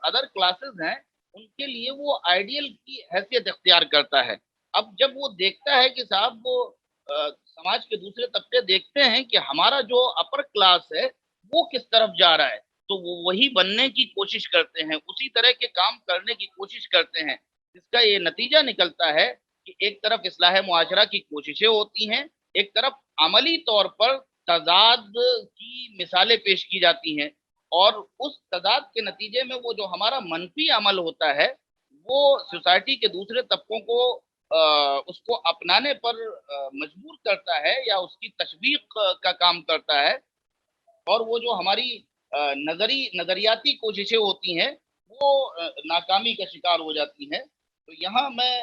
ادر کلاسز ہیں ان کے لیے وہ آئیڈیل کی حیثیت اختیار کرتا ہے. اب جب وہ دیکھتا ہے کہ صاحب وہ سماج کے دوسرے طبقے دیکھتے ہیں کہ ہمارا جو اپر کلاس ہے وہ کس طرف جا رہا ہے، تو وہ وہی بننے کی کوشش کرتے ہیں، اسی طرح کے کام کرنے کی کوشش کرتے ہیں. اس کا یہ نتیجہ نکلتا ہے کہ ایک طرف اصلاح معاشرہ کی کوششیں ہوتی ہیں، ایک طرف عملی طور پر تضاد کی مثالیں پیش کی جاتی ہیں، اور اس تضاد کے نتیجے میں وہ جو ہمارا منفی عمل ہوتا ہے وہ سوسائٹی کے دوسرے طبقوں کو اس کو اپنانے پر مجبور کرتا ہے یا اس کی تشویق کا کام کرتا ہے. اور وہ جو ہماری نظریاتی کوششیں ہوتی ہیں وہ ناکامی کا شکار ہو جاتی ہیں. تو یہاں میں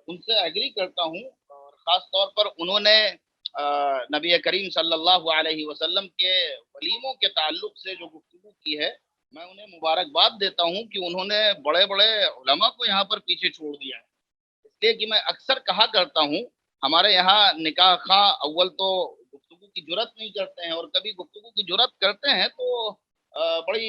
ان سے ایگری کرتا ہوں، اور خاص طور پر انہوں نے نبی کریم صلی اللہ علیہ وسلم کے ولیموں کے تعلق سے جو گفتگو کی ہے، میں انہیں مبارکباد دیتا ہوں کہ انہوں نے بڑے بڑے علماء کو یہاں پر پیچھے چھوڑ دیا ہے. اس لیے کہ میں اکثر کہا کرتا ہوں ہمارے یہاں نکاح خواہ اول تو گفتگو کی جرات نہیں کرتے ہیں، اور کبھی گفتگو کی جرات کرتے ہیں تو بڑی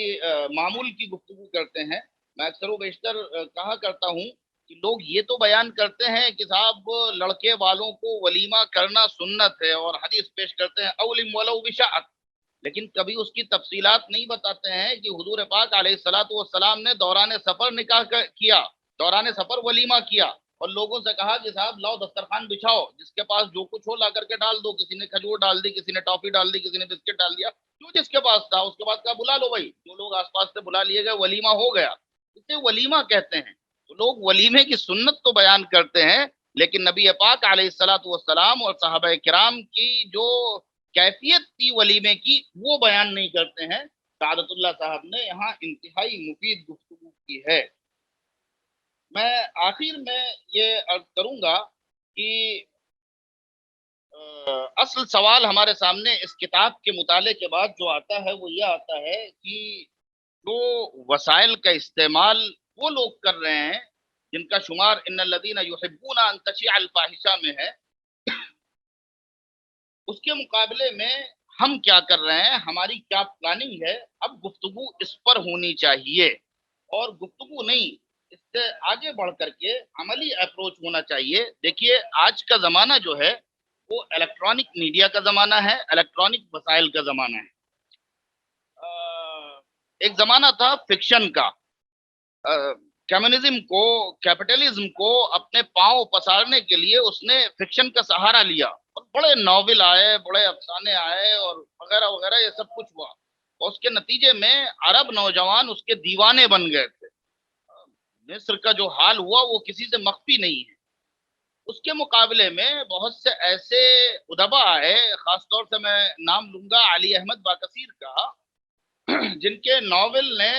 معمول کی گفتگو کرتے ہیں. میں اکثر و بیشتر کہا کرتا ہوں کہ لوگ یہ تو بیان کرتے ہیں کہ صاحب لڑکے والوں کو ولیمہ کرنا سنت ہے، اور حدیث پیش کرتے ہیں اولم ولو بشعت، لیکن کبھی اس کی تفصیلات نہیں بتاتے ہیں کہ حضور پاک علیہ الصلوۃ والسلام نے دوران سفر نکاح کیا، دوران سفر ولیمہ کیا، اور لوگوں سے کہا کہ صاحب لاؤ دسترخوان بچھاؤ، جس کے پاس جو کچھ ہو لا کر کے ڈال دو. کسی نے کھجور ڈال دی، کسی نے ٹافی ڈال دی، کسی نے بسکٹ ڈال دیا، جو جس کے پاس تھا. اس کے بعد کہا بلا لو بھائی، جو لوگ آس پاس سے بلا لیے گئے، ولیمہ ہو گیا. اسے ولیمہ کہتے ہیں. تو لوگ ولیمے کی سنت تو بیان کرتے ہیں، لیکن نبی پاک علیہ الصلوۃ والسلام اور صحابہ کرام کی جو کیفیت تھی ولیمے کی وہ بیان نہیں کرتے ہیں. سعادت اللہ صاحب نے یہاں انتہائی مفید گفتگو کی ہے. میں آخر میں یہ عرض کروں گا کہ اصل سوال ہمارے سامنے اس کتاب کے مطالعے کے بعد جو آتا ہے وہ یہ آتا ہے کہ جو وسائل کا استعمال وہ لوگ کر رہے ہیں جن کا شمار ان الذین یحبون ان تشیع الفاحشہ میں ہے، اس کے مقابلے میں ہم کیا کر رہے ہیں، ہماری کیا پلاننگ ہے. اب گفتگو اس پر ہونی چاہیے، اور گفتگو نہیں اس سے آگے بڑھ کر کے عملی اپروچ ہونا چاہیے. دیکھیے آج کا زمانہ جو ہے وہ الیکٹرانک میڈیا کا زمانہ ہے, الیکٹرانک وسائل کا زمانہ ہے. ایک زمانہ تھا فکشن کا, کمیونزم کو, کیپٹلزم کو اپنے پاؤں پسارنے کے لیے اس نے فکشن کا سہارا لیا, اور بڑے ناول آئے, بڑے افسانے آئے اور وغیرہ وغیرہ, یہ سب کچھ ہوا. اور اس کے نتیجے میں عرب نوجوان اس کے دیوانے بن گئے تھے. مصر کا جو حال ہوا وہ کسی سے مخفی نہیں ہے. اس کے مقابلے میں بہت سے ایسے ادبا آئے, خاص طور سے میں نام لوں گا علی احمد باکثیر کا, جن کے ناول نے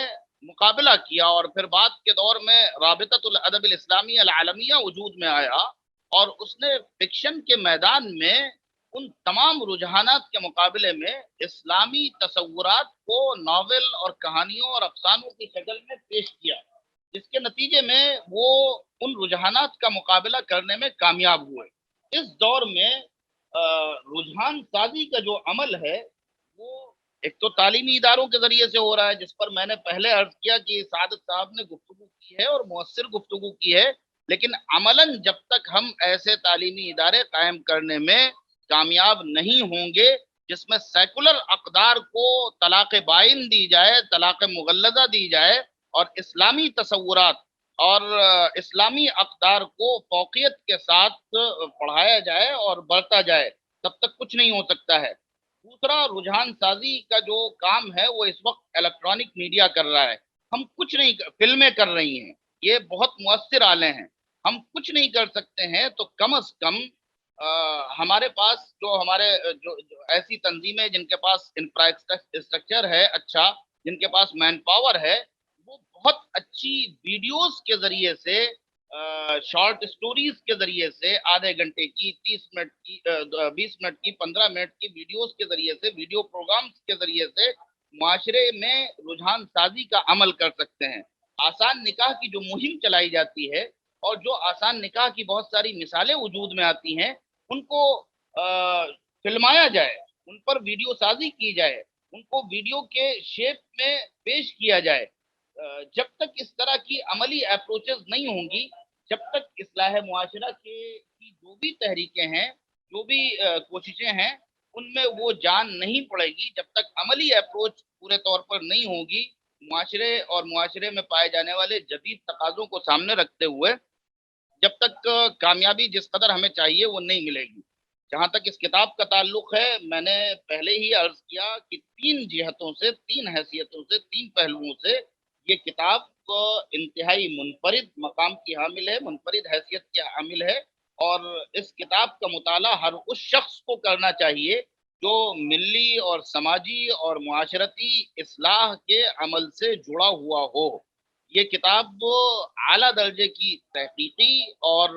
مقابلہ کیا, اور پھر بعد کے دور میں رابطۃ الادب الاسلامی العالمیہ وجود میں آیا, اور اس نے فکشن کے میدان میں ان تمام رجحانات کے مقابلے میں اسلامی تصورات کو ناول اور کہانیوں اور افسانوں کی شکل میں پیش کیا, جس کے نتیجے میں وہ ان رجحانات کا مقابلہ کرنے میں کامیاب ہوئے. اس دور میں رجحان سازی کا جو عمل ہے وہ ایک تو تعلیمی اداروں کے ذریعے سے ہو رہا ہے, جس پر میں نے پہلے عرض کیا کہ سعادت صاحب نے گفتگو کی ہے اور مؤثر گفتگو کی ہے, لیکن عملاً جب تک ہم ایسے تعلیمی ادارے قائم کرنے میں کامیاب نہیں ہوں گے جس میں سیکولر اقدار کو طلاق بائن دی جائے, طلاق مغلظہ دی جائے, اور اسلامی تصورات اور اسلامی اقدار کو فوقیت کے ساتھ پڑھایا جائے اور بڑھتا جائے, تب تک کچھ نہیں ہو سکتا ہے. دوسرا, رجحان سازی کا جو کام ہے وہ اس وقت الیکٹرانک میڈیا کر رہا ہے. ہم کچھ نہیں, فلمیں کر رہی ہیں, یہ بہت مؤثر آلے ہیں, ہم کچھ نہیں کر سکتے ہیں تو کم از کم ہمارے پاس جو ایسی تنظیمیں جن کے پاس انفراسٹرکچر ہے اچھا, جن کے پاس مین پاور ہے, وہ بہت اچھی ویڈیوز کے ذریعے سے, شارٹ سٹوریز کے ذریعے سے, آدھے گھنٹے کی, 30 منٹ کی, 20 منٹ کی, 15 منٹ کی ویڈیوز کے ذریعے سے, ویڈیو پروگرامز کے ذریعے سے معاشرے میں رجحان سازی کا عمل کر سکتے ہیں. آسان نکاح کی جو مہم چلائی جاتی ہے اور جو آسان نکاح کی بہت ساری مثالیں وجود میں آتی ہیں, ان کو فلمایا جائے, ان پر ویڈیو سازی کی جائے, ان کو ویڈیو کے شیپ میں پیش کیا جائے. جب تک اس طرح کی عملی اپروچز نہیں ہوں گی, جب تک اصلاح معاشرہ کی جو بھی تحریکیں ہیں, جو بھی کوششیں ہیں, ان میں وہ جان نہیں پڑے گی. جب تک عملی اپروچ پورے طور پر نہیں ہوگی, معاشرے اور معاشرے میں پائے جانے والے جدید تقاضوں کو سامنے رکھتے ہوئے, جب تک کامیابی جس قدر ہمیں چاہیے وہ نہیں ملے گی. جہاں تک اس کتاب کا تعلق ہے, میں نے پہلے ہی عرض کیا کہ 3 جہتوں سے, 3 حیثیتوں سے, 3 پہلوؤں سے یہ کتاب انتہائی منفرد مقام کی حامل ہے, منفرد حیثیت کی حامل ہے, اور اس کتاب کا مطالعہ ہر اس شخص کو کرنا چاہیے جو ملی اور سماجی اور معاشرتی اصلاح کے عمل سے جڑا ہوا ہو. یہ کتاب اعلیٰ درجے کی تحقیقی اور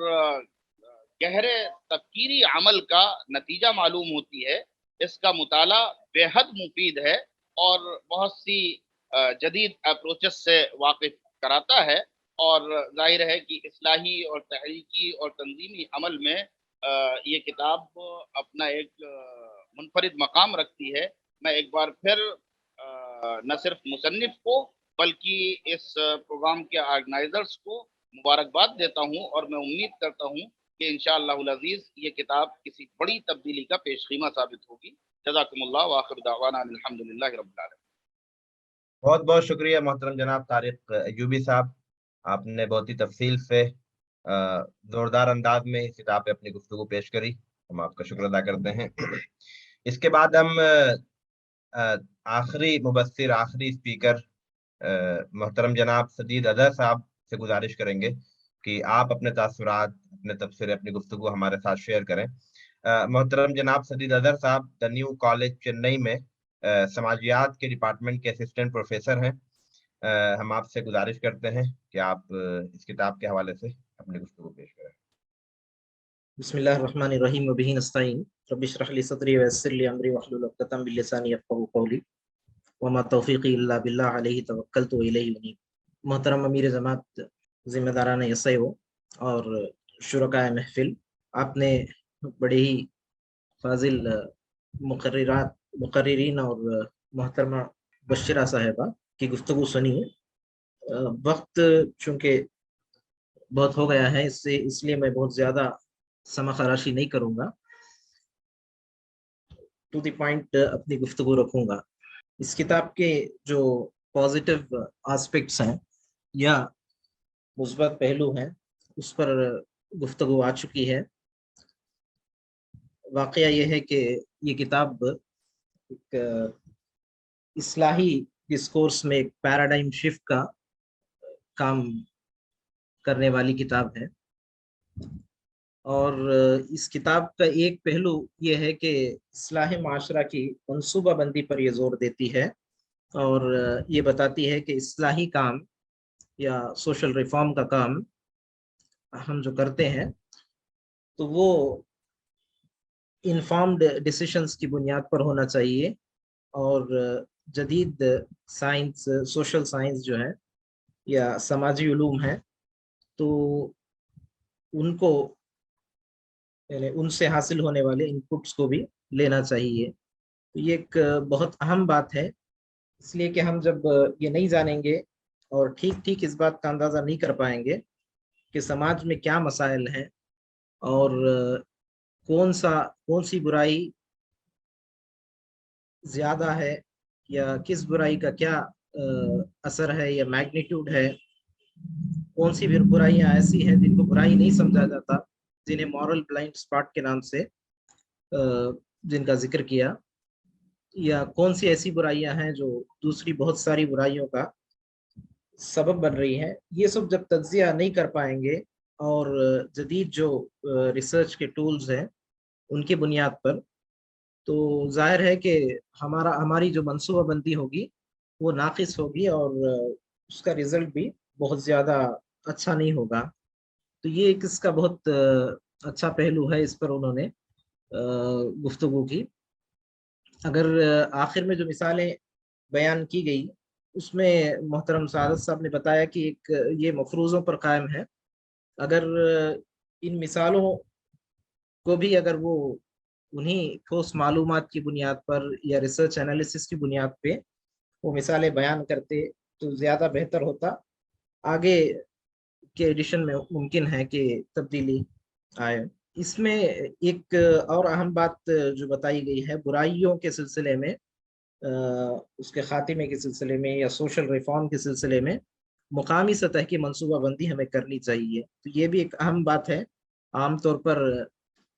گہرے تفکیری عمل کا نتیجہ معلوم ہوتی ہے. اس کا مطالعہ بے حد مفید ہے اور بہت سی جدید اپروچز سے واقف کراتا ہے, اور ظاہر ہے کہ اصلاحی اور تحریکی اور تنظیمی عمل میں یہ کتاب اپنا ایک منفرد مقام رکھتی ہے. میں ایک بار پھر نہ صرف مصنف کو بلکہ اس پروگرام کے آرگنائزرز کو مبارکباد دیتا ہوں, اور میں امید کرتا ہوں کہ انشاءاللہ العزیز یہ کتاب کسی بڑی تبدیلی کا پیش خیمہ ثابت ہوگی. جزاکم اللہ, وآخر دعوانا الحمدللہ رب العالمین. بہت بہت شکریہ محترم جناب طارق ایوبی صاحب, آپ نے بہت ہی تفصیل سے زوردار انداز میں اس کتاب پہ اپنی گفتگو پیش کری, ہم آپ کا شکر ادا کرتے ہیں. اس کے بعد ہم آخری مبصر, آخری اسپیکر محترم جناب سدید اظہر صاحب سے گزارش کریں گے کہ آپ اپنے تاثرات, اپنے تبصرے, اپنی گفتگو ہمارے ساتھ شیئر کریں. محترم جناب سدید اظہر صاحب دا نیو کالج چنئی میں سماجیات کے ڈپارٹمنٹ کے اسسٹنٹ پروفیسر ہیں. ہم آپ سے گزارش کرتے ہیں کہ آپ اس کتاب کے حوالے سے اپنی گفتگو پیش کریں. بسم اللہ الرحمن الرحیم وبہ نستعین رب اشرح لی صدری ویسر لی امری واحلل عقدۃ من لسانی یفقهوا قولی وما توفیقی الا باللہ علیہ توکلت والیہ انیب. محترم امیر جماعت, ذمہ داران SIO اور شرکائے محفل, آپ نے بڑے ہی فاضل مقررین اور محترمہ بشرہ صاحبہ کی گفتگو سنی ہے. وقت چونکہ بہت ہو گیا ہے اس لیے میں بہت زیادہ سما خراشی نہیں کروں گا، ٹو دی پوائنٹ اپنی گفتگو رکھوں گا۔ اس کتاب کے جو پازیٹیو آسپیکٹس ہیں یا مثبت پہلو ہیں اس پر گفتگو آ چکی ہے۔ واقعہ یہ ہے کہ یہ کتاب ایک اصلاحی ڈسکورس میں ایک پیراڈائم شفٹ کا کام کرنے والی کتاب ہے، اور اس کتاب کا ایک پہلو یہ ہے کہ اصلاح معاشرہ کی منصوبہ بندی پر یہ زور دیتی ہے، اور یہ بتاتی ہے کہ اصلاحی کام یا سوشل ریفارم کا کام ہم جو کرتے ہیں تو وہ انفارمڈ ڈیسیشنز کی بنیاد پر ہونا چاہیے، اور جدید سائنس، سوشل سائنس جو ہے یا سماجی علوم ہے تو ان کو یعنی ان سے حاصل ہونے والے انپٹس کو بھی لینا چاہیے۔ یہ ایک بہت اہم بات ہے، اس لیے کہ ہم جب یہ نہیں جانیں گے اور ٹھیک اس بات کا اندازہ نہیں کر پائیں گے کہ سماج میں کیا مسائل ہیں اور کون سی برائی زیادہ ہے یا کس برائی کا کیا اثر ہے یا میگنیٹیوڈ ہے، کون سی بھی برائیاں ایسی ہیں جن کو برائی نہیں سمجھا جاتا، جنہیں مورل بلائنڈ اسپاٹ کے نام سے جن کا ذکر کیا، یا کون سی ایسی برائیاں ہیں جو دوسری بہت ساری برائیوں کا سبب بن رہی ہیں، یہ سب جب تجزیہ نہیں کر پائیں گے اور جدید جو ریسرچ کے ٹولز ہیں ان کی بنیاد پر، تو ظاہر ہے کہ ہماری جو منصوبہ بندی ہوگی وہ ناقص ہوگی اور اس کا رزلٹ بھی بہت زیادہ اچھا نہیں ہوگا۔ تو یہ ایک اس کا بہت اچھا پہلو ہے، اس پر انہوں نے گفتگو کی۔ اگر آخر میں جو مثالیں بیان کی گئی اس میں محترم سعادت صاحب نے بتایا کہ ایک یہ مفروضوں پر قائم ہے، اگر ان مثالوں کو بھی اگر وہ انہی ٹھوس معلومات کی بنیاد پر یا ریسرچ انالیسس کی بنیاد پہ وہ مثالیں بیان کرتے تو زیادہ بہتر ہوتا، آگے کے ایڈیشن میں ممکن ہے کہ تبدیلی آئے۔ اس میں ایک اور اہم بات جو بتائی گئی ہے برائیوں کے سلسلے میں، اس کے خاتمے کے سلسلے میں یا سوشل ریفارم کے سلسلے میں مقامی سطح کی منصوبہ بندی ہمیں کرنی چاہیے۔ تو یہ بھی ایک اہم بات ہے۔ عام طور پر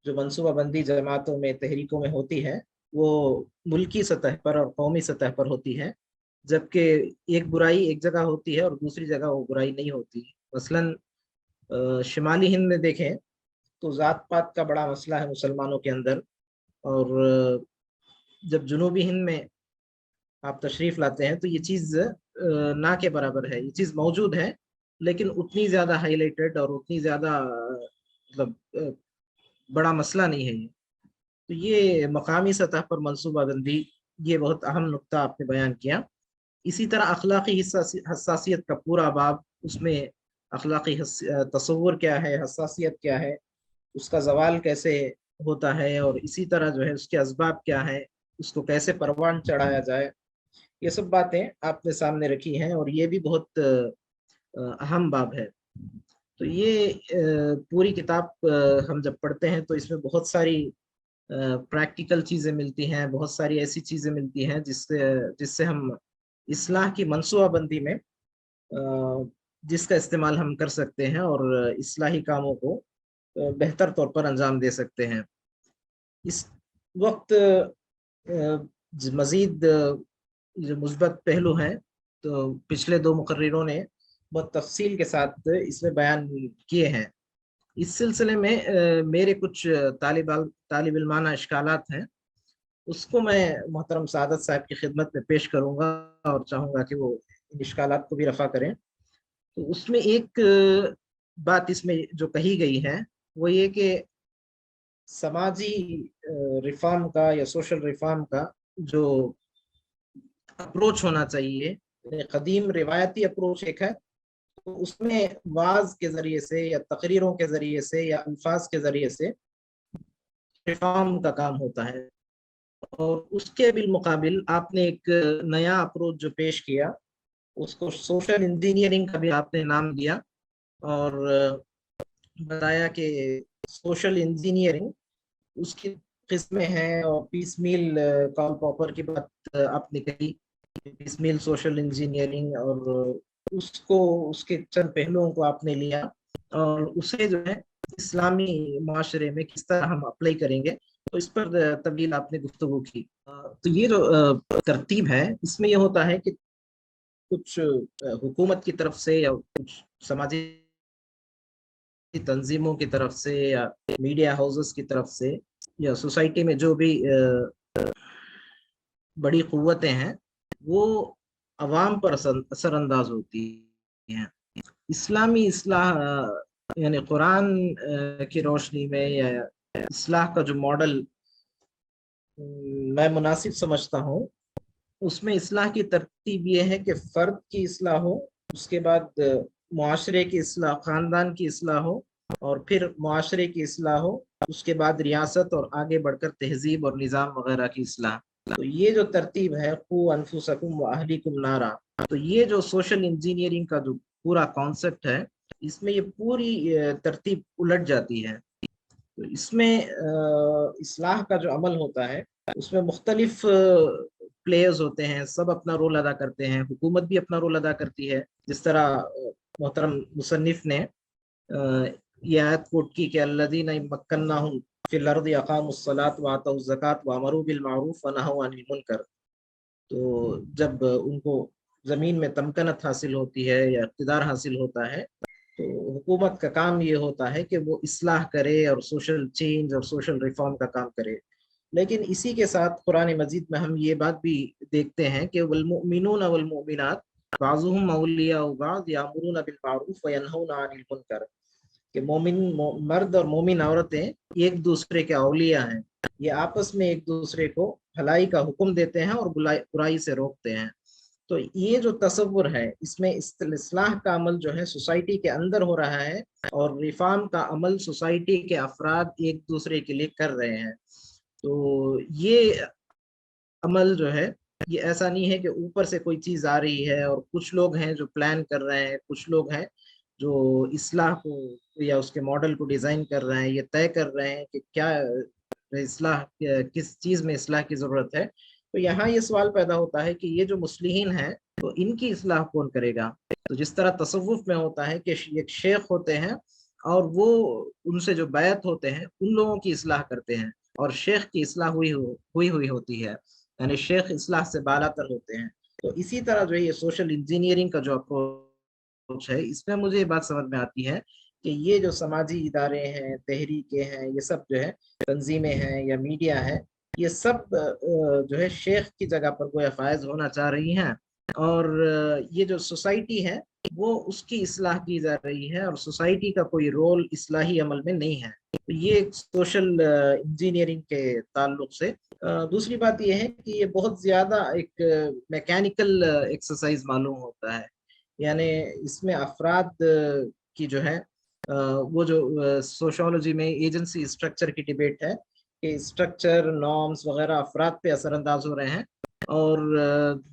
جو منصوبہ بندی جماعتوں میں، تحریکوں میں ہوتی ہے وہ ملکی سطح پر اور قومی سطح پر ہوتی ہے، جبکہ ایک برائی ایک جگہ ہوتی ہے اور دوسری جگہ وہ برائی نہیں ہوتی۔ مثلاً شمالی ہند میں دیکھیں تو ذات پات کا بڑا مسئلہ ہے مسلمانوں کے اندر، اور جب جنوبی ہند میں آپ تشریف لاتے ہیں تو یہ چیز نہ کے برابر ہے، یہ چیز موجود ہے لیکن اتنی زیادہ ہائی لائٹڈ اور اتنی زیادہ مطلب بڑا مسئلہ نہیں ہے یہ۔ تو یہ مقامی سطح پر منصوبہ بندی، یہ بہت اہم نقطہ آپ نے بیان کیا۔ اسی طرح اخلاقی حساسیت کا پورا باب، اس میں اخلاقی تصور کیا ہے، حساسیت کیا ہے، اس کا زوال کیسے ہوتا ہے، اور اسی طرح جو ہے اس کے اسباب کیا ہیں، اس کو کیسے پروان چڑھایا جائے، یہ سب باتیں آپ نے سامنے رکھی ہیں، اور یہ بھی بہت اہم باب ہے۔ تو یہ پوری کتاب ہم جب پڑھتے ہیں تو اس میں بہت ساری پریکٹیکل چیزیں ملتی ہیں، بہت ساری ایسی چیزیں ملتی ہیں جس سے ہم اصلاح کی منصوبہ بندی میں جس کا استعمال ہم کر سکتے ہیں اور اصلاحی کاموں کو بہتر طور پر انجام دے سکتے ہیں۔ اس وقت مزید جو مثبت پہلو ہیں تو پچھلے دو مقرروں نے بہت تفصیل کے ساتھ اس میں بیان کیے ہیں۔ اس سلسلے میں میرے کچھ طالب علمانہ اشکالات ہیں، اس کو میں محترم سعادت صاحب کی خدمت میں پیش کروں گا اور چاہوں گا کہ وہ ان اشکالات کو بھی رفع کریں۔ تو اس میں ایک بات اس میں جو کہی گئی ہے وہ یہ کہ سماجی ریفارم کا یا سوشل ریفارم کا جو اپروچ ہونا چاہیے، قدیم روایتی اپروچ ایک ہے، تو اس میں واعظ کے ذریعے سے یا تقریروں کے ذریعے سے یا الفاظ کے ذریعے سے ریفارم کا کام ہوتا ہے، اور اس کے بالمقابل آپ نے ایک نیا اپروچ جو پیش کیا اس کو سوشل انجینئرنگ کا بھی آپ نے نام دیا، اور بتایا کہ سوشل انجینئرنگ اس کی قسمیں ہیں، اور پیس میل کارل پاپر کی بات آپ نے کہی، پیس میل سوشل انجینئرنگ، اور اس کے چند پہلوؤں کو آپ نے لیا اور اسے جو ہے اسلامی معاشرے میں کس طرح ہم اپلائی کریں گے، تو اس پر طویل آپ نے گفتگو کی۔ تو یہ جو ترتیب ہے اس میں یہ ہوتا ہے کہ کچھ حکومت کی طرف سے یا کچھ سماجی تنظیموں کی طرف سے یا میڈیا ہاؤسز کی طرف سے یا سوسائٹی میں جو بھی بڑی قوتیں ہیں وہ عوام پر اثر انداز ہوتی ہیں۔ اسلامی اصلاح یعنی قرآن کی روشنی میں یا اصلاح کا جو ماڈل میں مناسب سمجھتا ہوں، اس میں اصلاح کی ترتیب یہ ہے کہ فرد کی اصلاح ہو، اس کے بعد معاشرے کی اصلاح، خاندان کی اصلاح ہو، اور پھر معاشرے کی اصلاح ہو، اس کے بعد ریاست، اور آگے بڑھ کر تہذیب اور نظام وغیرہ کی اصلاح۔ تو یہ جو ترتیب ہے قو انفسکم و اہلیکم نارا، تو یہ جو سوشل انجینئرنگ کا جو پورا کانسیپٹ ہے اس میں یہ پوری ترتیب الٹ جاتی ہے۔ تو اس میں اصلاح کا جو عمل ہوتا ہے اس میں مختلف پلیئرز ہوتے ہیں، سب اپنا رول ادا کرتے ہیں، حکومت بھی اپنا رول ادا کرتی ہے، جس طرح محترم مصنف نے یہ آیت کوٹ کی کہ الذین مکناہم فی الارض اقاموا الصلاۃ وآتوا الزکاۃ وامروا بالمعروف ونہوا عن المنکر۔ تو جب ان کو زمین میں تمکنت حاصل ہوتی ہے یا اقتدار حاصل ہوتا ہے تو حکومت کا کام یہ ہوتا ہے کہ وہ اصلاح کرے اور سوشل چینج اور سوشل ریفارم کا کام کرے۔ لیکن اسی کے ساتھ قرآن مجید میں ہم یہ بات بھی دیکھتے ہیں کہ والمؤمنون والمؤمنات بعضهم اولیاء بعض یامرون بالمعروف وینہون عن المنکر، کہ مومن مرد اور مومن عورتیں ایک دوسرے کے اولیاء ہیں، یہ آپس میں ایک دوسرے کو بھلائی کا حکم دیتے ہیں اور برائی سے روکتے ہیں۔ تو یہ جو تصور ہے اس میں اصلاح کا عمل جو ہے سوسائٹی کے اندر ہو رہا ہے، اور ریفارم کا عمل سوسائٹی کے افراد ایک دوسرے کے لیے کر رہے ہیں۔ تو یہ عمل جو ہے یہ ایسا نہیں ہے کہ اوپر سے کوئی چیز آ رہی ہے اور کچھ لوگ ہیں جو پلان کر رہے ہیں، کچھ لوگ ہیں جو اصلاح کو یا اس کے ماڈل کو ڈیزائن کر رہے ہیں، یہ طے کر رہے ہیں کہ کیا اصلاح، کس چیز میں اصلاح کی ضرورت ہے۔ تو یہاں یہ سوال پیدا ہوتا ہے کہ یہ جو مصلحین ہیں تو ان کی اصلاح کون کرے گا؟ تو جس طرح تصوف میں ہوتا ہے کہ ایک شیخ ہوتے ہیں اور وہ ان سے جو بیعت ہوتے ہیں ان لوگوں کی اصلاح کرتے ہیں، اور شیخ کی اصلاح ہوئی ہوتی ہے، یعنی شیخ اصلاح سے بالا تر ہوتے ہیں۔ تو اسی طرح جو ہے یہ سوشل انجینئرنگ کا جو اپروچ ہے اس میں مجھے یہ بات سمجھ میں آتی ہے کہ یہ جو سماجی ادارے ہیں، تحریکیں ہیں، یہ سب جو ہے تنظیمیں ہیں یا میڈیا ہے، یہ سب جو ہے شیخ کی جگہ پر گویا فائز ہونا چاہ رہی ہیں، اور یہ جو سوسائٹی ہے وہ اس کی اصلاح کی جا رہی ہے، اور سوسائٹی کا کوئی رول اصلاحی عمل میں نہیں ہے۔ تو یہ سوشل انجینئرنگ کے تعلق سے دوسری بات یہ ہے کہ یہ بہت زیادہ ایک میکینیکل ایکسرسائز معلوم ہوتا ہے، یعنی اس میں افراد کی جو ہے وہ جو سوشولوجی میں ایجنسی اسٹرکچر کی ڈیبیٹ ہے کہ اسٹرکچر، نارمز وغیرہ افراد پہ اثر انداز ہو رہے ہیں، اور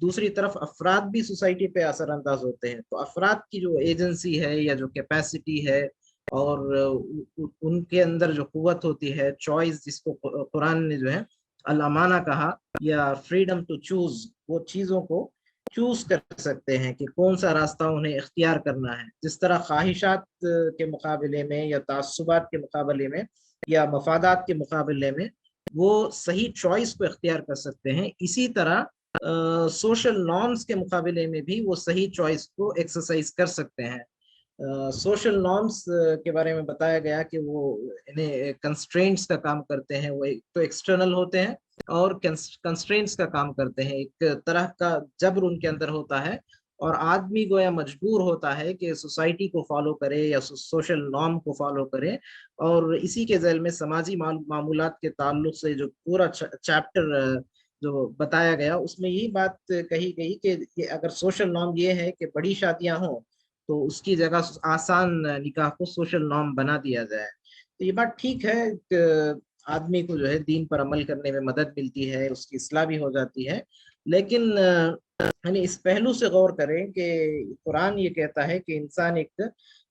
دوسری طرف افراد بھی سوسائٹی پہ اثر انداز ہوتے ہیں۔ تو افراد کی جو ایجنسی ہے یا جو کیپیسٹی ہے اور ان کے اندر جو قوت ہوتی ہے، چوائس جس کو قرآن نے جو ہے الامانہ کہا، یا فریڈم ٹو چوز، وہ چیزوں کو چوز کر سکتے ہیں کہ کون سا راستہ انہیں اختیار کرنا ہے۔ جس طرح خواہشات کے مقابلے میں یا تعصبات کے مقابلے میں یا مفادات کے مقابلے میں وہ صحیح چوائس کو اختیار کر سکتے ہیں، اسی طرح سوشل نارمز کے مقابلے میں بھی وہ صحیح چوائس کو ایکسرسائز کر سکتے ہیں۔ سوشل نارمز کے بارے میں بتایا گیا کہ وہ انہیں کنسٹرینٹس کا کام کرتے ہیں، وہ ایک تو ایکسٹرنل ہوتے ہیں اور کنسٹرینٹس کا کام کرتے ہیں، ایک طرح کا جبر ان کے اندر ہوتا ہے، اور آدمی گویا مجبور ہوتا ہے کہ سوسائٹی کو فالو کرے یا سوشل نارم کو فالو کرے۔ اور اسی کے ذیل میں سماجی معمولات کے تعلق سے جو پورا چیپٹر جو بتایا گیا اس میں یہی بات کہی گئی کہ اگر سوشل نارم یہ ہے کہ بڑی شادیاں ہوں تو اس کی جگہ آسان نکاح کو سوشل نارم بنا دیا جائے۔ تو یہ بات ٹھیک ہے کہ آدمی کو جو ہے دین پر عمل کرنے میں مدد ملتی ہے، اس کی اصلاح بھی ہو جاتی ہے، لیکن یعنی اس پہلو سے غور کریں کہ قرآن یہ کہتا ہے کہ انسان ایک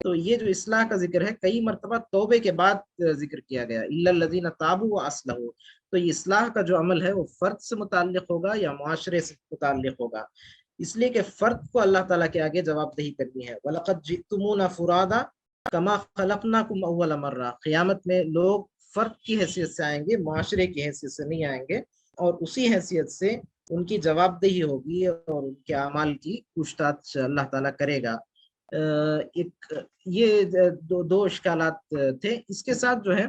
تو یہ جو اصلاح کا ذکر ہے کئی مرتبہ توبے کے بعد ذکر کیا گیا، الا الذین تابوا واصلحوا، تو یہ اصلاح کا جو عمل ہے وہ فرد سے متعلق ہوگا یا معاشرے سے متعلق ہوگا، اس لیے کہ فرد کو اللہ تعالیٰ کے آگے جواب دہی کرنی ہے۔ وَلَقَدْ جِئْتُمُونَا فُرَادًا كَمَا خَلَقْنَاكُمْ أَوَّلَ مَرَّةٍ، قیامت میں لوگ فرد کی حیثیت سے آئیں گے، معاشرے کی حیثیت سے نہیں آئیں گے، اور اسی حیثیت سے ان کی جواب دہی ہوگی اور ان کے اعمال کی پوچھ اللہ تعالیٰ کرے گا۔ ایک یہ دو اشکالات تھے۔ اس کے ساتھ جو ہے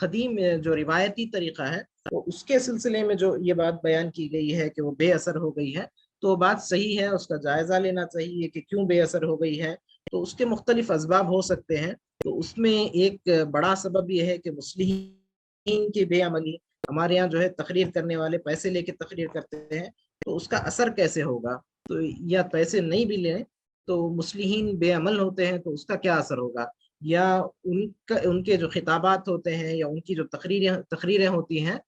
قدیم جو روایتی طریقہ ہے تو اس کے سلسلے میں جو یہ بات بیان کی گئی ہے کہ وہ بے اثر ہو گئی ہے، تو بات صحیح ہے، اس کا جائزہ لینا چاہیے کہ کیوں بے اثر ہو گئی ہے۔ تو اس کے مختلف اسباب ہو سکتے ہیں، تو اس میں ایک بڑا سبب یہ ہے کہ مصلحین کی بے عملی، ہمارے یہاں جو ہے تقریر کرنے والے پیسے لے کے تقریر کرتے ہیں، تو اس کا اثر کیسے ہوگا؟ تو یا پیسے نہیں بھی لیں تو مصلحین بے عمل ہوتے ہیں تو اس کا کیا اثر ہوگا؟ یا ان کے جو خطابات ہوتے ہیں یا ان کی جو تقریریں ہوتی ہیں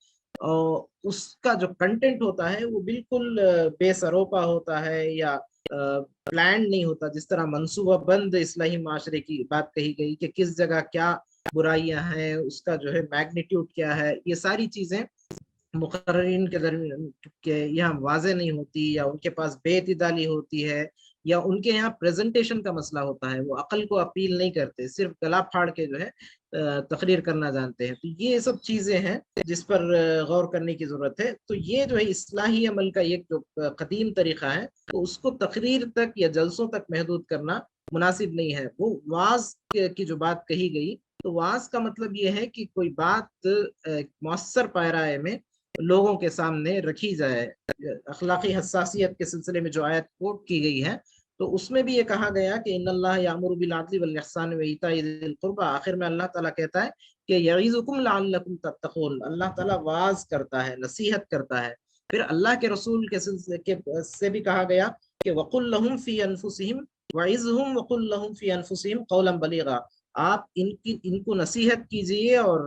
اور اس کا جو کنٹینٹ ہوتا ہے وہ بالکل بے سروپا ہوتا ہے یا پلانڈ نہیں ہوتا، جس طرح منصوبہ بند اصلاحی معاشرے کی بات کہی گئی کہ کس جگہ کیا برائیاں ہیں، اس کا جو ہے میگنیٹیوڈ کیا ہے، یہ ساری چیزیں مقررین کے یہاں واضح نہیں ہوتی، یا ان کے پاس بے اعتدالی ہوتی ہے، یا ان کے یہاں پریزنٹیشن کا مسئلہ ہوتا ہے، وہ عقل کو اپیل نہیں کرتے، صرف گلا پھاڑ کے جو ہے تقریر کرنا جانتے ہیں۔ تو یہ سب چیزیں ہیں جس پر غور کرنے کی ضرورت ہے۔ تو یہ جو ہے اصلاحی عمل کا ایک جو قدیم طریقہ ہے تو اس کو تقریر تک یا جلسوں تک محدود کرنا مناسب نہیں ہے۔ وہ وعظ کی جو بات کہی گئی، تو وعظ کا مطلب یہ ہے کہ کوئی بات مؤثر پائرائے میں لوگوں کے سامنے رکھی جائے۔ اخلاقی حساسیت کے سلسلے میں جو آیت کوٹ کی گئی ہے تو اس میں بھی یہ کہا گیا کہ ان اللہ یامر بالعدل والاحسان وایتاء ذی القربى، آخر میں اللہ تعالیٰ کہتا ہے کہ یعظکم لعلکم تتقون، اللہ تعالیٰ واعظ کرتا ہے، نصیحت کرتا ہے۔ پھر اللہ کے رسول کے سلسلے سے بھی کہا گیا کہ وقل لهم فی انفسہم وعظہم وقل لهم فی انفسہم قولا بلیغا، آپ ان کو نصیحت کیجئے اور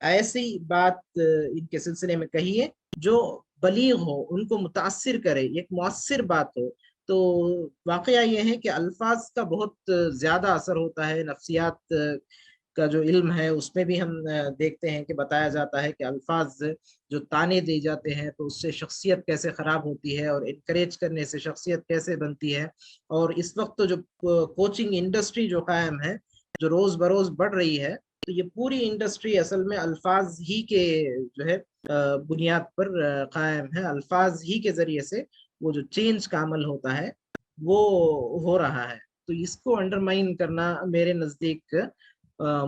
ایسی بات ان کے سلسلے میں کہیے جو بلیغ ہو، ان کو متاثر کرے، ایک مؤثر بات ہو۔ تو واقعہ یہ ہے کہ الفاظ کا بہت زیادہ اثر ہوتا ہے۔ نفسیات کا جو علم ہے اس میں بھی ہم دیکھتے ہیں کہ بتایا جاتا ہے کہ الفاظ جو تانے دی جاتے ہیں تو اس سے شخصیت کیسے خراب ہوتی ہے، اور انکریج کرنے سے شخصیت کیسے بنتی ہے۔ اور اس وقت تو جو کوچنگ انڈسٹری جو قائم ہے، جو روز بروز بڑھ رہی ہے، تو یہ پوری انڈسٹری اصل میں الفاظ ہی کے جو ہے بنیاد پر قائم ہے۔ الفاظ ہی کے ذریعے سے وہ جو چینج کا عمل ہوتا ہے وہ ہو رہا ہے۔ تو اس کو انڈرمائن کرنا میرے نزدیک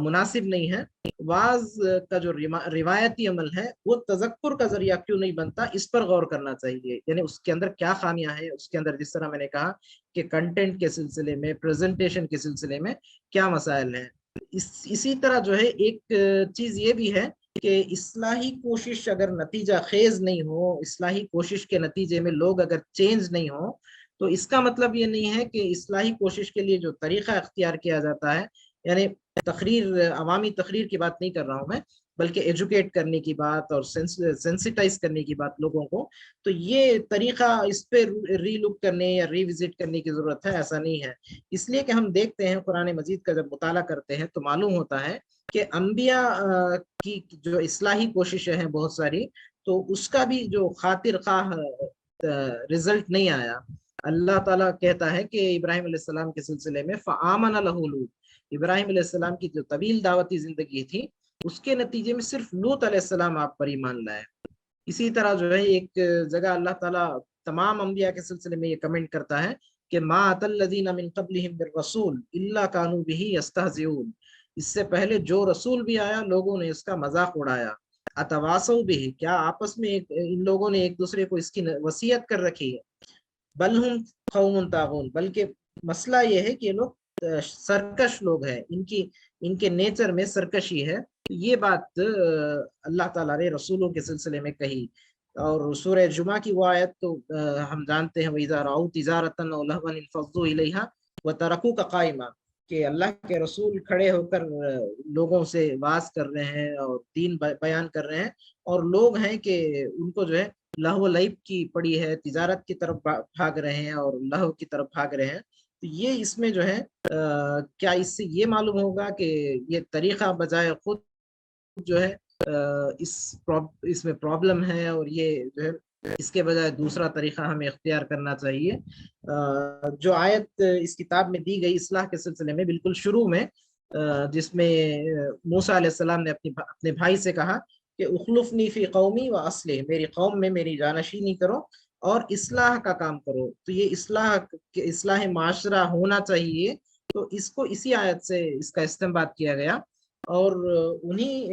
مناسب نہیں ہے۔ وعظ کا جو روایتی عمل ہے وہ تذکر کا ذریعہ کیوں نہیں بنتا، اس پر غور کرنا چاہیے، یعنی اس کے اندر کیا خامیاں ہیں، اس کے اندر جس طرح میں نے کہا کہ کنٹینٹ کے سلسلے میں، پریزنٹیشن کے سلسلے میں کیا مسائل ہیں۔ اسی طرح جو ہے ایک چیز یہ بھی ہے کہ اصلاحی کوشش اگر نتیجہ خیز نہیں ہو، اصلاحی کوشش کے نتیجے میں لوگ اگر چینج نہیں ہو، تو اس کا مطلب یہ نہیں ہے کہ اصلاحی کوشش کے لیے جو طریقہ اختیار کیا جاتا ہے، یعنی عوامی تقریر کی بات نہیں کر رہا ہوں میں، بلکہ ایجوکیٹ کرنے کی بات اور سینسیٹائز کرنے کی بات لوگوں کو، تو یہ طریقہ اس پہ ری لک کرنے یا ری وزٹ کرنے کی ضرورت ہے، ایسا نہیں ہے۔ اس لیے کہ ہم دیکھتے ہیں قرآن مجید کا جب مطالعہ کرتے ہیں تو معلوم ہوتا ہے کہ انبیاء کی جو اصلاحی کوششیں ہیں بہت ساری، تو اس کا بھی جو خاطر خواہ رزلٹ نہیں آیا۔ اللہ تعالیٰ کہتا ہے کہ ابراہیم علیہ السلام کے سلسلے میں فآمن لہ لوط، ابراہیم علیہ السلام کی جو طویل دعوتی زندگی تھی اس کے نتیجے میں صرف لوط علیہ السلام آپ پر ایمان لائے۔ اسی طرح جو ہے ایک جگہ اللہ تعالیٰ تمام انبیاء کے سلسلے میں یہ کمنٹ کرتا ہے کہ ما اتى الذين من قبلهم بالرسول الا كانوا به يستهزئون، اس سے پہلے جو رسول بھی آیا لوگوں نے اس کا مذاق اڑایا۔ اتواصوا به، کیا آپس میں ان لوگوں نے ایک دوسرے کو اس کی وصیت کر رکھی ہے؟ بل هم قوم طاغون، بلکہ مسئلہ یہ ہے کہ یہ لوگ سرکش لوگ ہیں، ان کے نیچر میں سرکشی ہے۔ یہ بات اللہ تعالیٰ نے رسولوں کے سلسلے میں کہی۔ اور سورہ جمعہ کی وہ آیت تو ہم جانتے ہیں، وَإِذَا رَأَوْا تِجَارَةً أَوْ لَهْوًا انفضوا إِلَيْهَا وَتَرَكُوكَ قَائِمًا، کہ اللہ کے رسول کھڑے ہو کر لوگوں سے واز کر رہے ہیں اور دین بیان کر رہے ہیں، اور لوگ ہیں کہ ان کو جو ہے لہو و لعب کی پڑی ہے، تجارت کی طرف بھاگ رہے ہیں اور لہو کی طرف بھاگ رہے ہیں، تو یہ اس میں جو ہے کیا اس سے یہ معلوم ہوگا کہ یہ طریقہ بجائے خود جو ہے اس میں پرابلم ہے اور یہ جو ہے اس کے بجائے دوسرا طریقہ ہمیں اختیار کرنا چاہیے. جو آیت اس کتاب میں دی گئی اصلاح کے سلسلے میں بالکل شروع میں جس میں موسیٰ علیہ السلام نے اپنے بھائی سے کہا کہ اخلفنی فی قومی و اصلح، میری قوم میں میری جانشینی کرو اور اصلاح کا کام کرو. تو یہ اصلاح معاشرہ ہونا چاہیے. تو اس کو اسی آیت سے اس کا استنباط کیا گیا اور انہی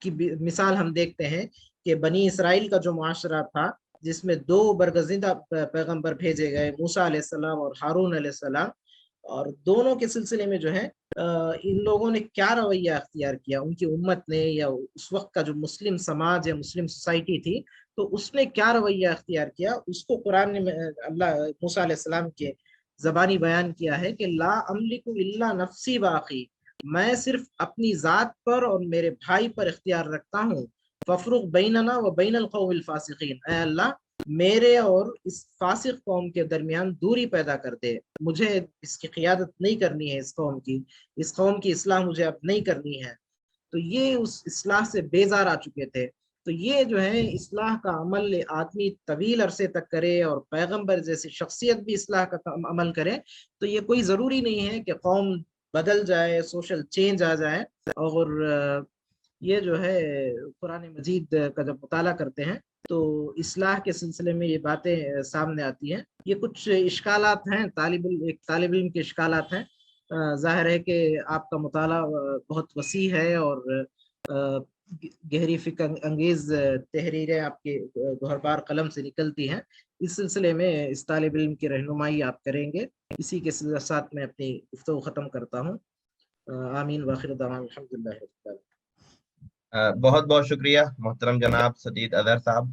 کی مثال ہم دیکھتے ہیں کہ بنی اسرائیل کا جو معاشرہ تھا جس میں 2 برگزیدہ پیغمبر بھیجے گئے، موسیٰ علیہ السلام اور ہارون علیہ السلام، اور دونوں کے سلسلے میں جو ہے ان لوگوں نے کیا رویہ اختیار کیا، ان کی امت نے یا اس وقت کا جو مسلم سماج یا مسلم سوسائٹی تھی تو اس نے کیا رویہ اختیار کیا، اس کو قرآن نے اللہ موسیٰ علیہ السلام کے زبانی بیان کیا ہے کہ لا املک الا نفسی باقی، میں صرف اپنی ذات پر اور میرے بھائی پر اختیار رکھتا ہوں. ففرق بیننا و بین القوم الفاسقین، اے اللہ میرے اور اس فاسق قوم کے درمیان دوری پیدا کر دے، مجھے اس کی قیادت نہیں کرنی ہے، اس قوم کی اصلاح مجھے اب نہیں کرنی ہے. تو یہ اس اصلاح سے بیزار آ چکے تھے. تو یہ جو ہے اصلاح کا عمل آدمی طویل عرصے تک کرے اور پیغمبر جیسی شخصیت بھی اصلاح کا عمل کرے تو یہ کوئی ضروری نہیں ہے کہ قوم بدل جائے، سوشل چینج آ جائے. اور یہ جو ہے قرآن مجید کا جب مطالعہ کرتے ہیں تو اصلاح کے سلسلے میں یہ باتیں سامنے آتی ہیں. یہ کچھ اشکالات ہیں، ایک طالب علم کے اشکالات ہیں. ظاہر ہے کہ آپ کا مطالعہ بہت وسیع ہے اور گہری فکر انگیز تحریریں آپ کے گہربار قلم سے نکلتی ہیں. اس سلسلے میں اس طالب علم کی رہنمائی آپ کریں گے. اسی کے ساتھ میں اپنی گفتگو ختم کرتا ہوں. آمین واخر دعوانا الحمدللہ رب العالمین. بہت بہت شکریہ محترم جناب سدید اظہر صاحب،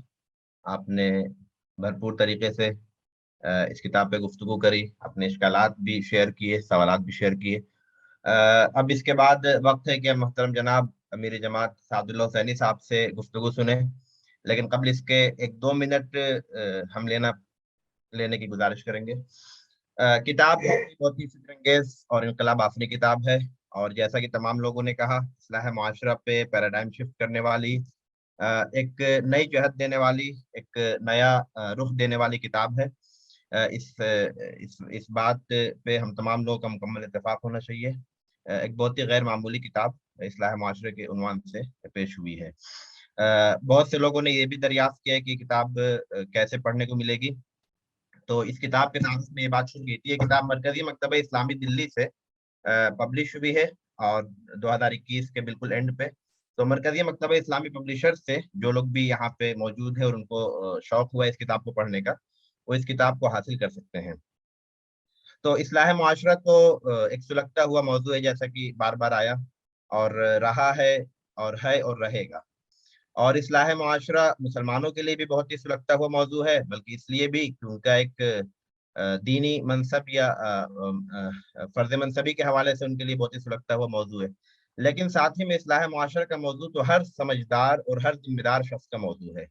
آپ نے بھرپور طریقے سے اس کتاب پہ گفتگو کری، اپنے اشکالات بھی شیئر کیے، سوالات بھی شیئر کیے. اب اس کے بعد وقت ہے کہ محترم جناب امیر جماعت سعد اللہ حسینی صاحب سے گفتگو سنیں، لیکن قبل اس کے 1-2 منٹ ہم لینے کی گزارش کریں گے. کتاب بہت ہی فکر انگیز اور انقلاب آفریں کتاب ہے، اور جیسا کہ تمام لوگوں نے کہا اصلاح معاشرہ پہ پیراڈائم شفٹ کرنے والی، ایک نئی جہت دینے والی، ایک نیا رخ دینے والی کتاب ہے. اس بات پہ ہم تمام لوگوں کا مکمل اتفاق ہونا چاہیے. ایک بہت ہی غیر معمولی کتاب اصلاح معاشرے کے عنوان سے پیش ہوئی ہے. بہت سے لوگوں نے یہ بھی دریافت کیا کہ کتاب کیسے پڑھنے کو ملے گی. تو اس کتاب کے نام میں یہ بات شروع کی تھی. یہ کتاب مرکزی مکتبہ اسلامی دلی سے پبلش ہوئی ہے اور 2021 کے بالکل اینڈ پہ. تو مرکزی مکتبہ اسلامی پبلشر سے جو لوگ بھی یہاں پہ موجود ہیں اور ان کو شوق ہوا اس کتاب کو پڑھنے کا، وہ اس کتاب کو حاصل کر سکتے ہیں. تو اصلاح معاشرہ تو ایک سلگتا ہوا موضوع ہے، جیسا کہ بار بار آیا اور رہا ہے اور رہے گا. اور اصلاح معاشرہ مسلمانوں کے لیے بھی بہت ہی سلگتا ہوا موضوع ہے، بلکہ اس لیے بھی کہ ان کا ایک دینی منصب یا فرض منصبی کے حوالے سے ان کے لیے بہت ہی سلگتا ہوا موضوع ہے. لیکن ساتھ ہی میں اصلاح معاشرہ کا موضوع تو ہر سمجھدار اور ہر ذمہ دار شخص کا موضوع ہے،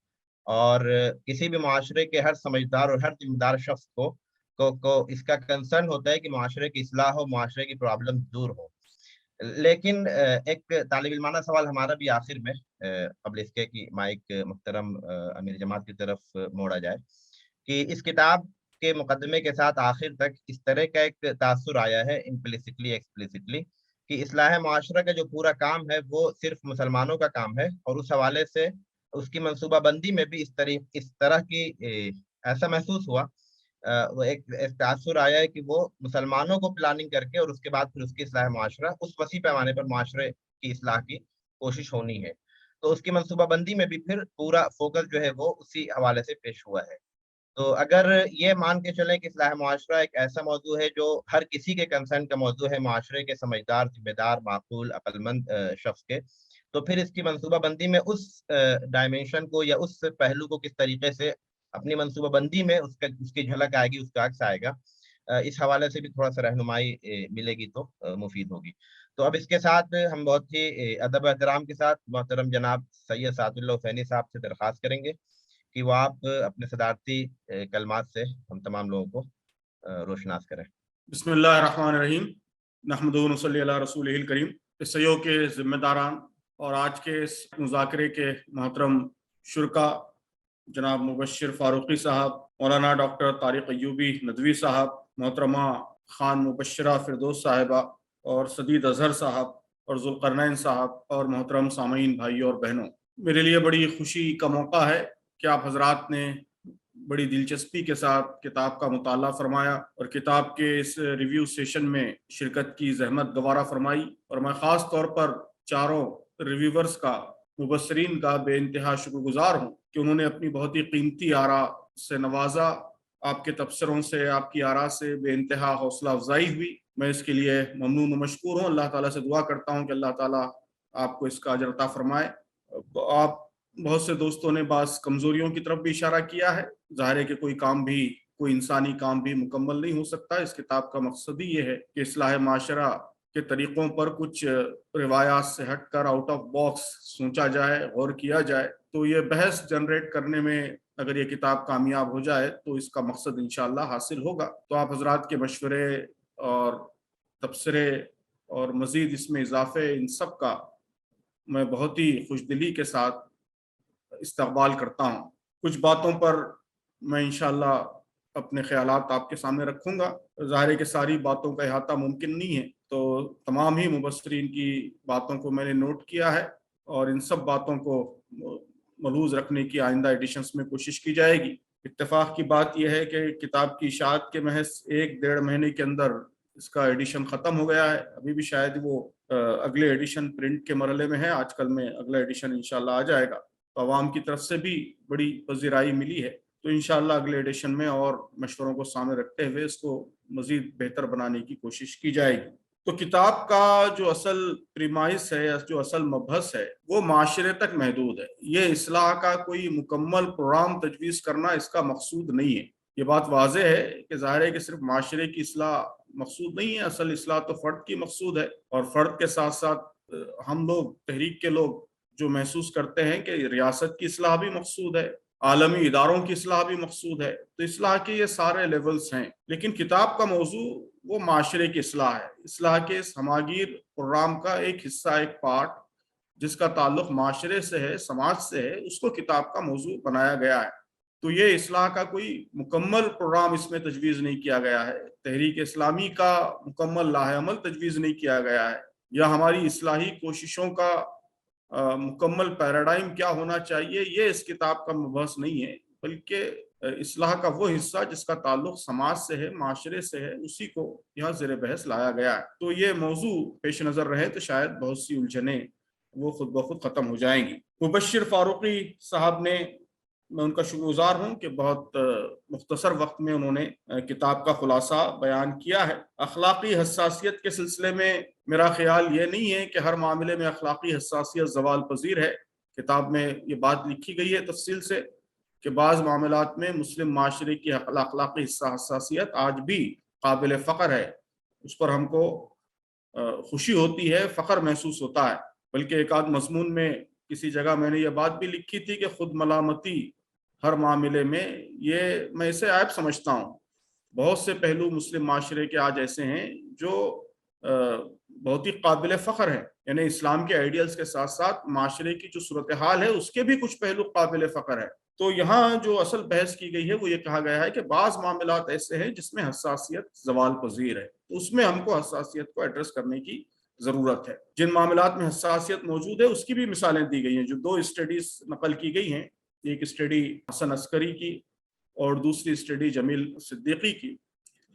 اور کسی بھی معاشرے کے ہر سمجھدار اور ہر ذمہ دار شخص کو اس کا کنسرن ہوتا ہے کہ معاشرے کی اصلاح ہو، معاشرے کی پرابلم دور ہو. لیکن ایک طالب علمانہ سوال ہمارا بھی آخر میں قبل اس کے کہ مائک محترم امیر جماعت کی طرف موڑا جائے، کہ اس کتاب کے مقدمے کے ساتھ آخر تک اس طرح کا ایک تاثر آیا ہے امپلیسٹلی ایکسپلیسٹلی کہ اصلاح معاشرہ کا جو پورا کام ہے وہ صرف مسلمانوں کا کام ہے، اور اس حوالے سے اس کی منصوبہ بندی میں بھی اس طرح کی ایسا محسوس ہوا، وہ ایک تاثر آیا ہے کہ وہ مسلمانوں کو پلاننگ کر کے اور اس کے بعد پھر اس کی اصلاح معاشرہ اس وسیع پیمانے پر معاشرے کی اصلاح کی کوشش ہونی ہے. تو اس کی منصوبہ بندی میں بھی پھر پورا فوکس جو ہے وہ اسی حوالے سے پیش ہوا ہے. تو اگر یہ مان کے چلیں کہ اصلاح معاشرہ ایک ایسا موضوع ہے جو ہر کسی کے کنسرن کا موضوع ہے، معاشرے کے سمجھدار، ذمہ دار، معقول، عقل مند شخص کے، تو پھر اس کی منصوبہ بندی میں اس ڈائمینشن کو یا اس پہلو کو کس طریقے سے اپنی منصوبہ بندی میں اس کی جھلک آئے گی، اس کا عکس آئے گا، اس حوالے سے بھی تھوڑا سا رہنمائی ملے گی تو مفید ہوگی. تو اب اس کے ساتھ ہم بہت ہی ادب و احترام کے ساتھ محترم جناب سید سعد اللہ حسینی صاحب سے درخواست کریں گے کہ وہ آپ اپنے صدارتی کلمات سے ہم تمام لوگوں کو روشناس کریں۔ بسم اللہ الرحمن الرحیم، نحمدہ و نصلی علی رسولہ الکریم۔ اس سیو کے ذمہ داران اور آج کے اس مذاکرے کے محترم شرکا جناب مبشر فاروقی صاحب، مولانا ڈاکٹر طارق ایوبی ندوی صاحب، محترمہ خان مبشرہ فردوس صاحبہ اور سدید اظہر صاحب اور ذوالقرنین صاحب اور محترم سامعین بھائیوں اور بہنوں، میرے لیے بڑی خوشی کا موقع ہے کہ آپ حضرات نے بڑی دلچسپی کے ساتھ کتاب کا مطالعہ فرمایا اور کتاب کے اس ریویو سیشن میں شرکت کی زحمت گوارا فرمائی، اور میں خاص طور پر چاروں ریویورز کا، مبصرین کا بے انتہا شکر گزار ہوں کہ انہوں نے اپنی بہت ہی قیمتی آراء سے نوازا۔ آپ کے تبصروں سے، آپ کی آراء سے بے انتہا حوصلہ افزائی ہوئی، میں اس کے لیے ممنون و مشکور ہوں۔ اللہ تعالیٰ سے دعا کرتا ہوں کہ اللہ تعالیٰ آپ کو اس کا اجر عطا فرمائے۔ آپ بہت سے دوستوں نے بعض کمزوریوں کی طرف بھی اشارہ کیا ہے۔ ظاہر ہے کہ کوئی انسانی کام بھی مکمل نہیں ہو سکتا۔ اس کتاب کا مقصد ہی یہ ہے کہ اصلاح معاشرہ کے طریقوں پر کچھ روایات سے ہٹ کر آؤٹ آف باکس سوچا جائے، غور کیا جائے۔ تو یہ بحث جنریٹ کرنے میں اگر یہ کتاب کامیاب ہو جائے تو اس کا مقصد انشاءاللہ حاصل ہوگا۔ تو آپ حضرات کے مشورے اور تبصرے اور مزید اس میں اضافے، ان سب کا میں بہت ہی خوشدلی کے ساتھ استقبال کرتا ہوں۔ کچھ باتوں پر میں انشاءاللہ اپنے خیالات آپ کے سامنے رکھوں گا۔ ظاہر ہے کہ ساری باتوں کا احاطہ ممکن نہیں ہے، تو تمام ہی مبصرین کی باتوں کو میں نے نوٹ کیا ہے اور ان سب باتوں کو ملحوظ رکھنے کی آئندہ ایڈیشنز میں کوشش کی جائے گی۔ اتفاق کی بات یہ ہے کہ کتاب کی اشاعت کے محض 1-1.5 مہینے کے اندر اس کا ایڈیشن ختم ہو گیا ہے۔ ابھی بھی شاید وہ اگلے ایڈیشن پرنٹ کے مرحلے میں ہے، آج کل میں اگلا ایڈیشن انشاءاللہ آ جائے گا۔ تو عوام کی طرف سے بھی بڑی پذیرائی ملی ہے، تو انشاءاللہ اگلے ایڈیشن میں اور مشوروں کو سامنے رکھتے ہوئے اس کو مزید بہتر بنانے کی کوشش کی جائے گی۔ تو کتاب کا جو اصل پریمائس ہے، جو اصل مبحث ہے، وہ معاشرے تک محدود ہے۔ یہ اصلاح کا کوئی مکمل پروگرام تجویز کرنا اس کا مقصود نہیں ہے۔ یہ بات واضح ہے کہ ظاہر ہے کہ صرف معاشرے کی اصلاح مقصود نہیں ہے، اصل اصلاح تو فرد کی مقصود ہے، اور فرد کے ساتھ ساتھ ہم لوگ، تحریک کے لوگ، جو محسوس کرتے ہیں کہ ریاست کی اصلاح بھی مقصود ہے، عالمی اداروں کی اصلاح بھی مقصود ہے۔ تو اصلاح کے یہ سارے لیولز ہیں، لیکن کتاب کا موضوع وہ معاشرے کی اصلاح ہے۔ اصلاح کے اس ہماگیر پروگرام کا ایک حصہ، ایک پارٹ جس کا تعلق معاشرے سے ہے، سماج سے ہے، اس کو کتاب کا موضوع بنایا گیا ہے۔ تو یہ اصلاح کا کوئی مکمل پروگرام اس میں تجویز نہیں کیا گیا ہے، تحریک اسلامی کا مکمل لاہ عمل تجویز نہیں کیا گیا ہے، یا ہماری اصلاحی کوششوں کا مکمل پیراڈائم کیا ہونا چاہیے، یہ اس کتاب کا مبحث نہیں ہے، بلکہ اصلاح کا وہ حصہ جس کا تعلق سماج سے ہے، معاشرے سے ہے، اسی کو یہاں زیر بحث لایا گیا ہے۔ تو یہ موضوع پیش نظر رہے تو شاید بہت سی الجھنیں وہ خود بخود ختم ہو جائیں گی۔ مبشر فاروقی صاحب نے، میں ان کا شکر گزار ہوں کہ بہت مختصر وقت میں انہوں نے کتاب کا خلاصہ بیان کیا ہے۔ اخلاقی حساسیت کے سلسلے میں میرا خیال یہ نہیں ہے کہ ہر معاملے میں اخلاقی حساسیت زوال پذیر ہے۔ کتاب میں یہ بات لکھی گئی ہے تفصیل سے کہ بعض معاملات میں مسلم معاشرے کی اخلاقی حساسیت آج بھی قابل فخر ہے، اس پر ہم کو خوشی ہوتی ہے، فخر محسوس ہوتا ہے۔ بلکہ ایک آدھ مضمون میں کسی جگہ میں نے یہ بات بھی لکھی تھی کہ خود ملامتی ہر معاملے میں، یہ میں اسے عیب سمجھتا ہوں۔ بہت سے پہلو مسلم معاشرے کے آج ایسے ہیں جو بہت ہی قابل فخر ہیں، یعنی اسلام کے آئیڈیلز کے ساتھ ساتھ معاشرے کی جو صورتحال ہے اس کے بھی کچھ پہلو قابل فخر ہے۔ تو یہاں جو اصل بحث کی گئی ہے وہ یہ کہا گیا ہے کہ بعض معاملات ایسے ہیں جس میں حساسیت زوال پذیر ہے، تو اس میں ہم کو حساسیت کو ایڈریس کرنے کی ضرورت ہے۔ جن معاملات میں حساسیت موجود ہے اس کی بھی مثالیں دی گئی ہیں، جو 2 اسٹڈیز نقل کی گئی ہیں، ایک اسٹڈی حسن عسکری کی اور دوسری اسٹڈی جمیل صدیقی کی۔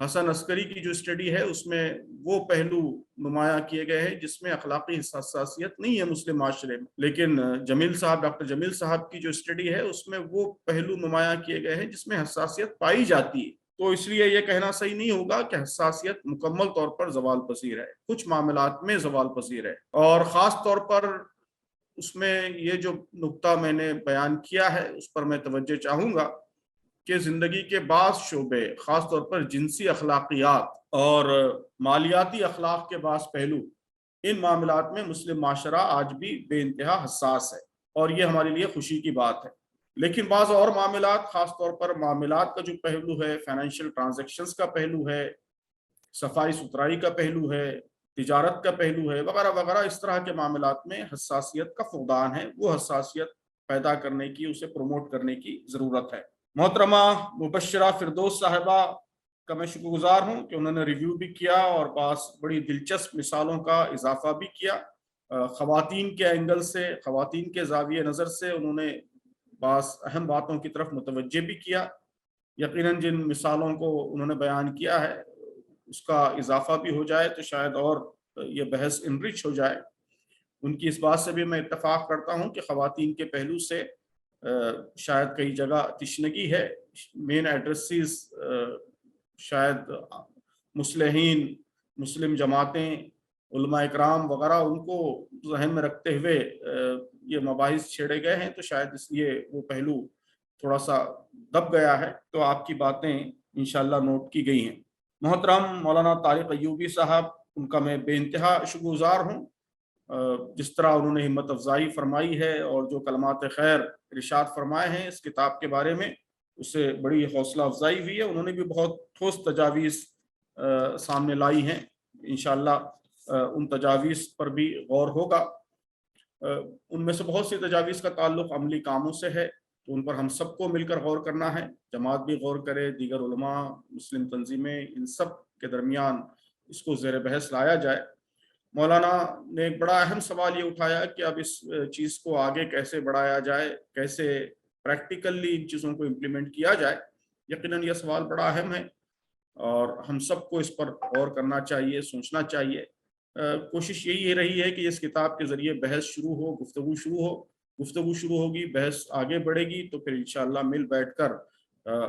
حسن عسکری کی جو اسٹڈی ہے اس میں وہ پہلو نمایاں کیے گئے ہیں جس میں اخلاقی حساسیت نہیں ہے مسلم معاشرے میں، لیکن ڈاکٹر جمیل صاحب کی جو اسٹڈی ہے اس میں وہ پہلو نمایاں کیے گئے ہیں جس میں حساسیت پائی جاتی ہے۔ تو اس لیے یہ کہنا صحیح نہیں ہوگا کہ حساسیت مکمل طور پر زوال پذیر ہے، کچھ معاملات میں زوال پذیر ہے، اور خاص طور پر اس میں یہ جو نقطہ میں نے بیان کیا ہے اس پر میں توجہ چاہوں گا کہ زندگی کے بعض شعبے، خاص طور پر جنسی اخلاقیات اور مالیاتی اخلاق کے بعض پہلو، ان معاملات میں مسلم معاشرہ آج بھی بے انتہا حساس ہے، اور یہ ہمارے لیے خوشی کی بات ہے۔ لیکن بعض اور معاملات، خاص طور پر معاملات کا جو پہلو ہے، فائنینشیل ٹرانزیکشنز کا پہلو ہے، صفائی ستھرائی کا پہلو ہے، تجارت کا پہلو ہے، وغیرہ وغیرہ، اس طرح کے معاملات میں حساسیت کا فقدان ہے، وہ حساسیت پیدا کرنے کی، اسے پروموٹ کرنے کی ضرورت ہے۔ محترمہ مبشرہ فردوس صاحبہ کا میں شکر گزار ہوں کہ انہوں نے ریویو بھی کیا اور بعض بڑی دلچسپ مثالوں کا اضافہ بھی کیا۔ خواتین کے اینگل سے، خواتین کے زاویہ نظر سے انہوں نے بعض اہم باتوں کی طرف متوجہ بھی کیا۔ یقیناً جن مثالوں کو انہوں نے بیان کیا ہے اس کا اضافہ بھی ہو جائے تو شاید اور یہ بحث انرچ ہو جائے۔ ان کی اس بات سے بھی میں اتفاق کرتا ہوں کہ خواتین کے پہلو سے شاید کئی جگہ تشنگی ہے۔ مین ایڈریسز شاید مصلحین، مسلم جماعتیں، علماء اکرام وغیرہ، ان کو ذہن میں رکھتے ہوئے یہ مباحث چھیڑے گئے ہیں، تو شاید اس لیے وہ پہلو تھوڑا سا دب گیا ہے، تو آپ کی باتیں انشاءاللہ نوٹ کی گئی ہیں۔ محترم مولانا طارق ایوبی صاحب، ان کا میں بے انتہا شکر گزار ہوں، جس طرح انہوں نے ہمت افزائی فرمائی ہے اور جو کلمات خیر ارشاد فرمائے ہیں اس کتاب کے بارے میں، اس سے بڑی حوصلہ افزائی ہوئی ہے۔ انہوں نے بھی بہت ٹھوس تجاویز سامنے لائی ہیں، انشاءاللہ ان تجاویز پر بھی غور ہوگا۔ ان میں سے بہت سی تجاویز کا تعلق عملی کاموں سے ہے، تو ان پر ہم سب کو مل کر غور کرنا ہے، جماعت بھی غور کرے، دیگر علماء، مسلم تنظیمیں، ان سب کے درمیان اس کو زیر بحث لایا جائے۔ مولانا نے ایک بڑا اہم سوال یہ اٹھایا کہ اب اس چیز کو آگے کیسے بڑھایا جائے، کیسے پریکٹیکلی ان چیزوں کو امپلیمنٹ کیا جائے۔ یقیناً یہ سوال بڑا اہم ہے اور ہم سب کو اس پر غور کرنا چاہیے، سوچنا چاہیے۔ کوشش یہی رہی ہے کہ اس کتاب کے ذریعے بحث شروع ہو، گفتگو شروع ہوگی، بحث آگے بڑھے گی، تو پھر انشاءاللہ مل بیٹھ کر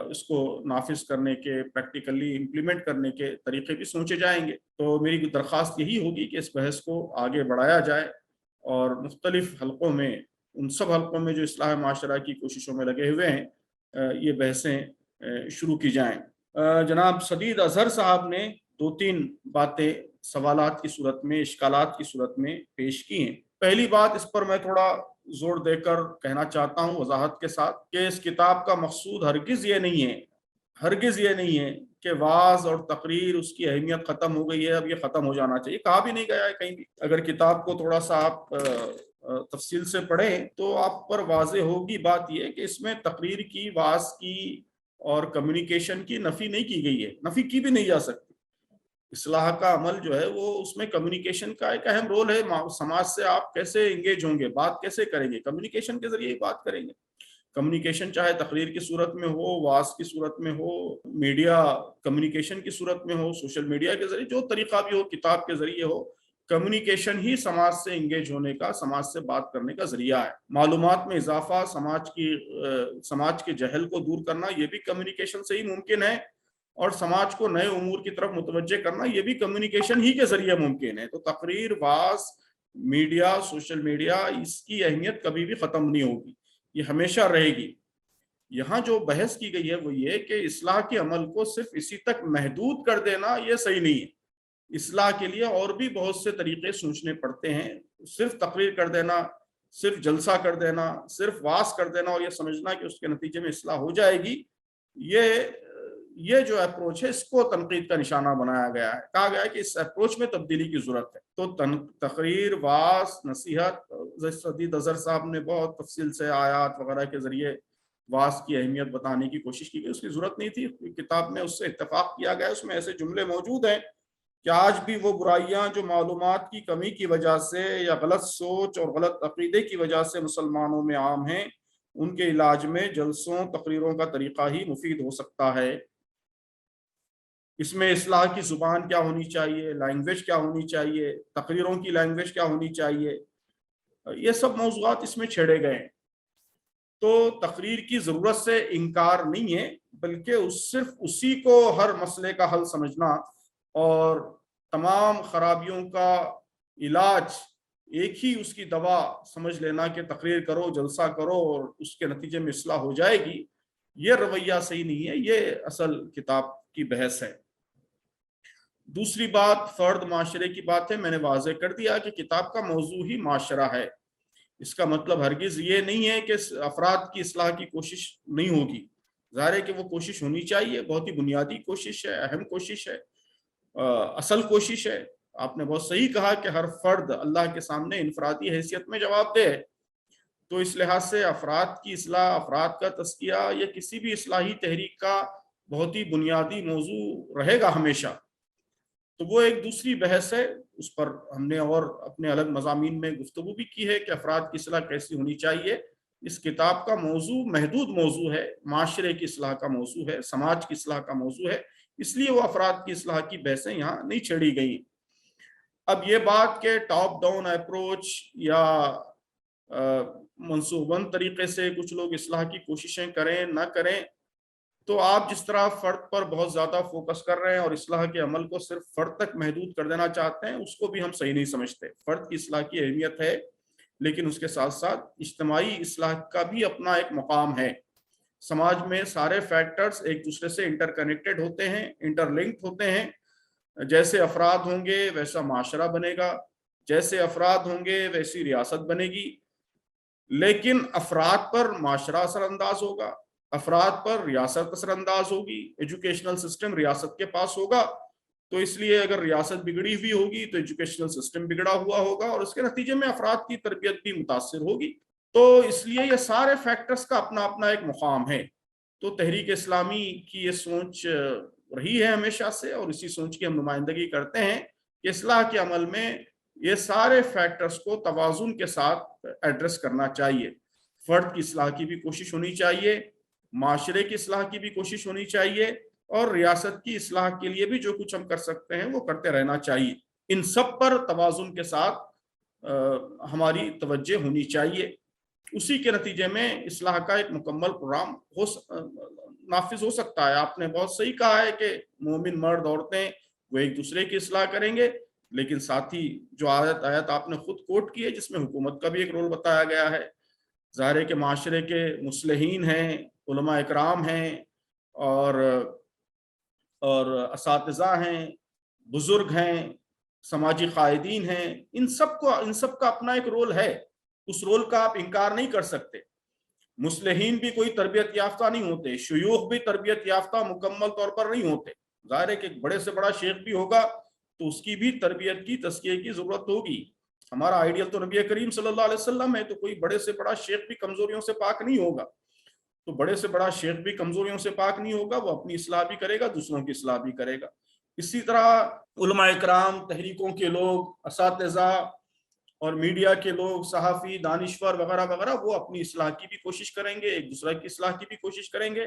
اس کو نافذ کرنے کے، پریکٹیکلی امپلیمنٹ کرنے کے طریقے بھی سوچے جائیں گے۔ تو میری درخواست یہی ہوگی کہ اس بحث کو آگے بڑھایا جائے اور مختلف حلقوں میں، ان سب حلقوں میں جو اصلاح معاشرہ کی کوششوں میں لگے ہوئے ہیں، یہ بحثیں شروع کی جائیں۔ جناب سدید اظہر صاحب نے 2-3 باتیں سوالات کی صورت میں، اشکالات کی صورت میں پیش کی ہیں۔ پہلی بات، اس پر میں تھوڑا زور دے کر کہنا چاہتا ہوں وضاحت کے ساتھ، کہ اس کتاب کا مقصود ہرگز یہ نہیں ہے کہ وعظ اور تقریر اس کی اہمیت ختم ہو گئی ہے، اب یہ ختم ہو جانا چاہیے، کہا بھی نہیں گیا ہے کہیں بھی۔ اگر کتاب کو تھوڑا سا آپ تفصیل سے پڑھیں تو آپ پر واضح ہوگی بات یہ کہ اس میں تقریر کی، وعظ کی اور کمیونیکیشن کی نفی نہیں کی گئی ہے، نفی کی بھی نہیں جا سکتی۔ اصلاح کا عمل جو ہے وہ، اس میں کمیونیکیشن کا ایک اہم رول ہے۔ سماج سے آپ کیسے انگیج ہوں گے، بات کیسے کریں گے، کمیونیکیشن کے ذریعے ہی بات کریں گے۔ کمیونیکیشن چاہے تقریر کی صورت میں ہو، وعظ کی صورت میں ہو، میڈیا کمیونیکیشن کی صورت میں ہو، سوشل میڈیا کے ذریعے، جو طریقہ بھی ہو، کتاب کے ذریعے ہو، کمیونیکیشن ہی سماج سے انگیج ہونے کا، سماج سے بات کرنے کا ذریعہ ہے۔ معلومات میں اضافہ، سماج کے جہل کو دور کرنا، یہ بھی کمیونیکیشن سے ہی ممکن ہے، اور سماج کو نئے امور کی طرف متوجہ کرنا، یہ بھی کمیونیکیشن ہی کے ذریعے ممکن ہے۔ تو تقریر، وعظ، میڈیا، سوشل میڈیا، اس کی اہمیت کبھی بھی ختم نہیں ہوگی، یہ ہمیشہ رہے گی۔ یہاں جو بحث کی گئی ہے وہ یہ کہ اصلاح کے عمل کو صرف اسی تک محدود کر دینا یہ صحیح نہیں ہے۔ اصلاح کے لیے اور بھی بہت سے طریقے سوچنے پڑتے ہیں۔ صرف تقریر کر دینا، صرف جلسہ کر دینا، صرف وعظ کر دینا اور یہ سمجھنا کہ اس کے نتیجے میں اصلاح ہو جائے گی، یہ جو اپروچ ہے اس کو تنقید کا نشانہ بنایا گیا ہے۔ کہا گیا ہے کہ اس اپروچ میں تبدیلی کی ضرورت ہے۔ تو تقریر، وعظ، نصیحت، سدید اظہر صاحب نے بہت تفصیل سے آیات وغیرہ کے ذریعے وعظ کی اہمیت بتانے کی کوشش کی گئی، اس کی ضرورت نہیں تھی۔ کتاب میں اس سے اتفاق کیا گیا، اس میں ایسے جملے موجود ہیں کہ آج بھی وہ برائیاں جو معلومات کی کمی کی وجہ سے یا غلط سوچ اور غلط عقیدے کی وجہ سے مسلمانوں میں عام ہیں، ان کے علاج میں جلسوں، تقریروں کا طریقہ ہی مفید ہو سکتا ہے۔ اس میں اصلاح کی زبان کیا ہونی چاہیے، لینگویج کیا ہونی چاہیے، تقریروں کی لینگویج کیا ہونی چاہیے، یہ سب موضوعات اس میں چھیڑے گئے ہیں۔ تو تقریر کی ضرورت سے انکار نہیں ہے، بلکہ صرف اسی کو ہر مسئلے کا حل سمجھنا اور تمام خرابیوں کا علاج ایک ہی اس کی دوا سمجھ لینا کہ تقریر کرو، جلسہ کرو اور اس کے نتیجے میں اصلاح ہو جائے گی، یہ رویہ صحیح نہیں ہے۔ یہ اصل کتاب کی بحث ہے۔ دوسری بات فرد معاشرے کی بات ہے۔ میں نے واضح کر دیا کہ کتاب کا موضوع ہی معاشرہ ہے۔ اس کا مطلب ہرگز یہ نہیں ہے کہ افراد کی اصلاح کی کوشش نہیں ہوگی، ظاہر ہے کہ وہ کوشش ہونی چاہیے، بہت ہی بنیادی کوشش ہے، اہم کوشش ہے، اصل کوشش ہے۔ آپ نے بہت صحیح کہا کہ ہر فرد اللہ کے سامنے انفرادی حیثیت میں جواب دہ ہے، تو اس لحاظ سے افراد کی اصلاح، افراد کا تزکیہ یا کسی بھی اصلاحی تحریک کا بہت ہی بنیادی موضوع رہے گا ہمیشہ۔ تو وہ ایک دوسری بحث ہے، اس پر ہم نے اور اپنے الگ مضامین میں گفتگو بھی کی ہے کہ افراد کی اصلاح کیسی ہونی چاہیے۔ اس کتاب کا موضوع محدود موضوع ہے، معاشرے کی اصلاح کا موضوع ہے، سماج کی اصلاح کا موضوع ہے، اس لیے وہ افراد کی اصلاح کی بحثیں یہاں نہیں چھیڑی گئیں۔ اب یہ بات کہ ٹاپ ڈاؤن اپروچ یا منصوبند طریقے سے کچھ لوگ اصلاح کی کوششیں کریں نہ کریں، تو آپ جس طرح فرد پر بہت زیادہ فوکس کر رہے ہیں اور اصلاح کے عمل کو صرف فرد تک محدود کر دینا چاہتے ہیں، اس کو بھی ہم صحیح نہیں سمجھتے۔ فرد کی اصلاح کی اہمیت ہے، لیکن اس کے ساتھ ساتھ اجتماعی اصلاح کا بھی اپنا ایک مقام ہے۔ سماج میں سارے فیکٹرز ایک دوسرے سے انٹر کنیکٹڈ ہوتے ہیں، انٹر لنکڈ ہوتے ہیں۔ جیسے افراد ہوں گے ویسا معاشرہ بنے گا، جیسے افراد ہوں گے ویسی ریاست بنے گی، لیکن افراد پر معاشرہ اثر انداز ہوگا، افراد پر ریاست اثر انداز ہوگی، ایجوکیشنل سسٹم ریاست کے پاس ہوگا، تو اس لیے اگر ریاست بگڑی ہوئی ہوگی تو ایجوکیشنل سسٹم بگڑا ہوا ہوگا، اور اس کے نتیجے میں افراد کی تربیت بھی متاثر ہوگی۔ تو اس لیے یہ سارے فیکٹرز کا اپنا اپنا ایک مقام ہے۔ تو تحریک اسلامی کی یہ سوچ رہی ہے ہمیشہ سے، اور اسی سوچ کی ہم نمائندگی کرتے ہیں کہ اصلاح کے عمل میں یہ سارے فیکٹرز کو توازن کے ساتھ ایڈریس کرنا چاہیے۔ فرد کی اصلاح کی بھی کوشش ہونی چاہیے، معاشرے کی اصلاح کی بھی کوشش ہونی چاہیے، اور ریاست کی اصلاح کے لیے بھی جو کچھ ہم کر سکتے ہیں وہ کرتے رہنا چاہیے۔ ان سب پر توازن کے ساتھ ہماری توجہ ہونی چاہیے۔ اسی کے نتیجے میں اصلاح کا ایک مکمل پروگرام نافذ ہو سکتا ہے۔ آپ نے بہت صحیح کہا ہے کہ مومن مرد عورتیں وہ ایک دوسرے کی اصلاح کریں گے، لیکن ساتھ ہی جو آیت آپ نے خود کوٹ کی ہے جس میں حکومت کا بھی ایک رول بتایا گیا ہے، ظاہر ہے کہ معاشرے کے مصلحین ہیں، علماء اکرام ہیں، اور اساتذہ ہیں، بزرگ ہیں، سماجی قائدین ہیں، ان سب کا اپنا ایک رول ہے، اس رول کا آپ انکار نہیں کر سکتے۔ مصلحین بھی کوئی تربیت یافتہ نہیں ہوتے، شیوخ بھی تربیت یافتہ مکمل طور پر نہیں ہوتے، ظاہر ہے کہ ایک بڑے سے بڑا شیخ بھی ہوگا تو اس کی بھی تربیت کی تزکیے کی ضرورت ہوگی۔ ہمارا آئیڈیل تو نبی کریم صلی اللہ علیہ وسلم ہے، تو کوئی بڑے سے بڑا شیخ بھی کمزوریوں سے پاک نہیں ہوگا، تو بڑے سے بڑا شیخ بھی کمزوریوں سے پاک نہیں ہوگا، وہ اپنی اصلاح بھی کرے گا، دوسروں کی اصلاح بھی کرے گا۔ اسی طرح علماء اکرام، تحریکوں کے لوگ، اساتذہ اور میڈیا کے لوگ، صحافی، دانشور وغیرہ وغیرہ، وہ اپنی اصلاح کی بھی کوشش کریں گے، ایک دوسرے کی اصلاح کی بھی کوشش کریں گے،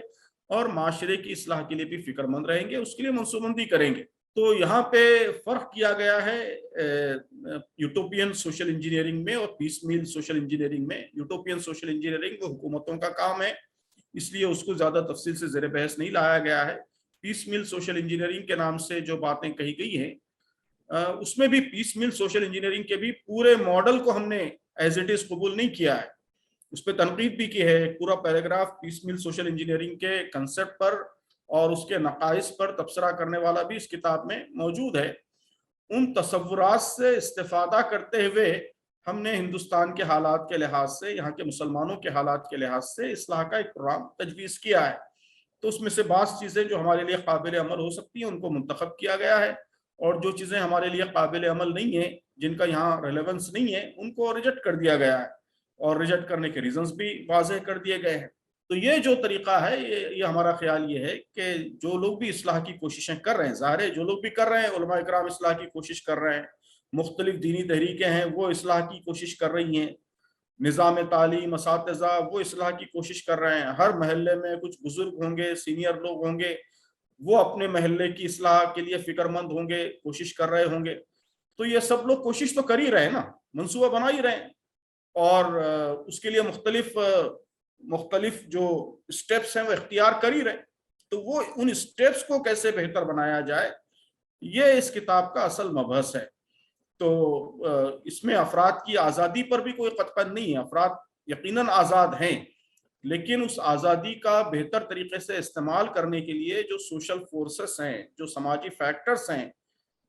اور معاشرے کی اصلاح کے لیے بھی فکر مند رہیں گے، اس کے لیے منصوبہ بندی کریں گے۔ تو یہاں پہ فرق کیا گیا ہے یوٹوپین سوشل انجینئرنگ میں اور پیس میل سوشل انجینئرنگ میں۔ یوٹوپین سوشل انجینئرنگ وہ حکومتوں کا کام ہے، اس لیے اس کو زیادہ تفصیل سے زیر بحث نہیں لایا گیا ہے۔ پیس میل سوشل انجینئرنگ کے نام سے جو باتیں کہی گئی ہیں، اس میں بھی پیس میل سوشل انجینئرنگ کے بھی پورے ماڈل کو ہم نے ایز اٹ از قبول نہیں کیا ہے، اس پہ تنقید بھی کی ہے۔ ایک پورا پیراگراف پیس میل سوشل انجینئرنگ کے کنسپٹ پر اور اس کے نقائص پر تبصرہ کرنے والا بھی اس کتاب میں موجود ہے۔ ان تصورات سے استفادہ کرتے ہوئے ہم نے ہندوستان کے حالات کے لحاظ سے، یہاں کے مسلمانوں کے حالات کے لحاظ سے اصلاح کا ایک پروگرام تجویز کیا ہے۔ تو اس میں سے بعض چیزیں جو ہمارے لیے قابل عمل ہو سکتی ہیں ان کو منتخب کیا گیا ہے، اور جو چیزیں ہمارے لیے قابل عمل نہیں ہیں، جن کا یہاں ریلیونس نہیں ہے، ان کو ریجیکٹ کر دیا گیا ہے، اور ریجیکٹ کرنے کے ریزنز بھی واضح کر دیے گئے ہیں۔ تو یہ جو طریقہ ہے، یہ ہمارا خیال یہ ہے کہ جو لوگ بھی اصلاح کی کوششیں کر رہے ہیں، ظاہر ہے جو لوگ بھی کر رہے ہیں، علماء اکرام اصلاح کی کوشش کر رہے ہیں، مختلف دینی تحریکیں ہیں وہ اصلاح کی کوشش کر رہی ہیں، نظام تعلیم، اساتذہ وہ اصلاح کی کوشش کر رہے ہیں، ہر محلے میں کچھ بزرگ ہوں گے، سینئر لوگ ہوں گے، وہ اپنے محلے کی اصلاح کے لیے فکر مند ہوں گے، کوشش کر رہے ہوں گے۔ تو یہ سب لوگ کوشش تو کر ہی رہے ہیں نا، منصوبہ بنا ہی رہے ہیں، اور اس کے لیے مختلف جو سٹیپس ہیں وہ اختیار کر ہی رہے۔ تو وہ ان سٹیپس کو کیسے بہتر بنایا جائے، یہ اس کتاب کا اصل مبحث ہے۔ تو اس میں افراد کی آزادی پر بھی کوئی قطع نہیں ہے، افراد یقیناً آزاد ہیں، لیکن اس آزادی کا بہتر طریقے سے استعمال کرنے کے لیے جو سوشل فورسز ہیں، جو سماجی فیکٹرز ہیں،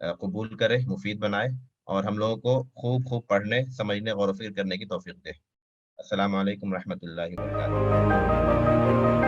قبول کرے، مفید بنائے، اور ہم لوگوں کو خوب خوب پڑھنے، سمجھنے، غور و فکر کرنے کی توفیق دے۔ السلام علیکم ورحمۃ اللہ وبرکاتہ۔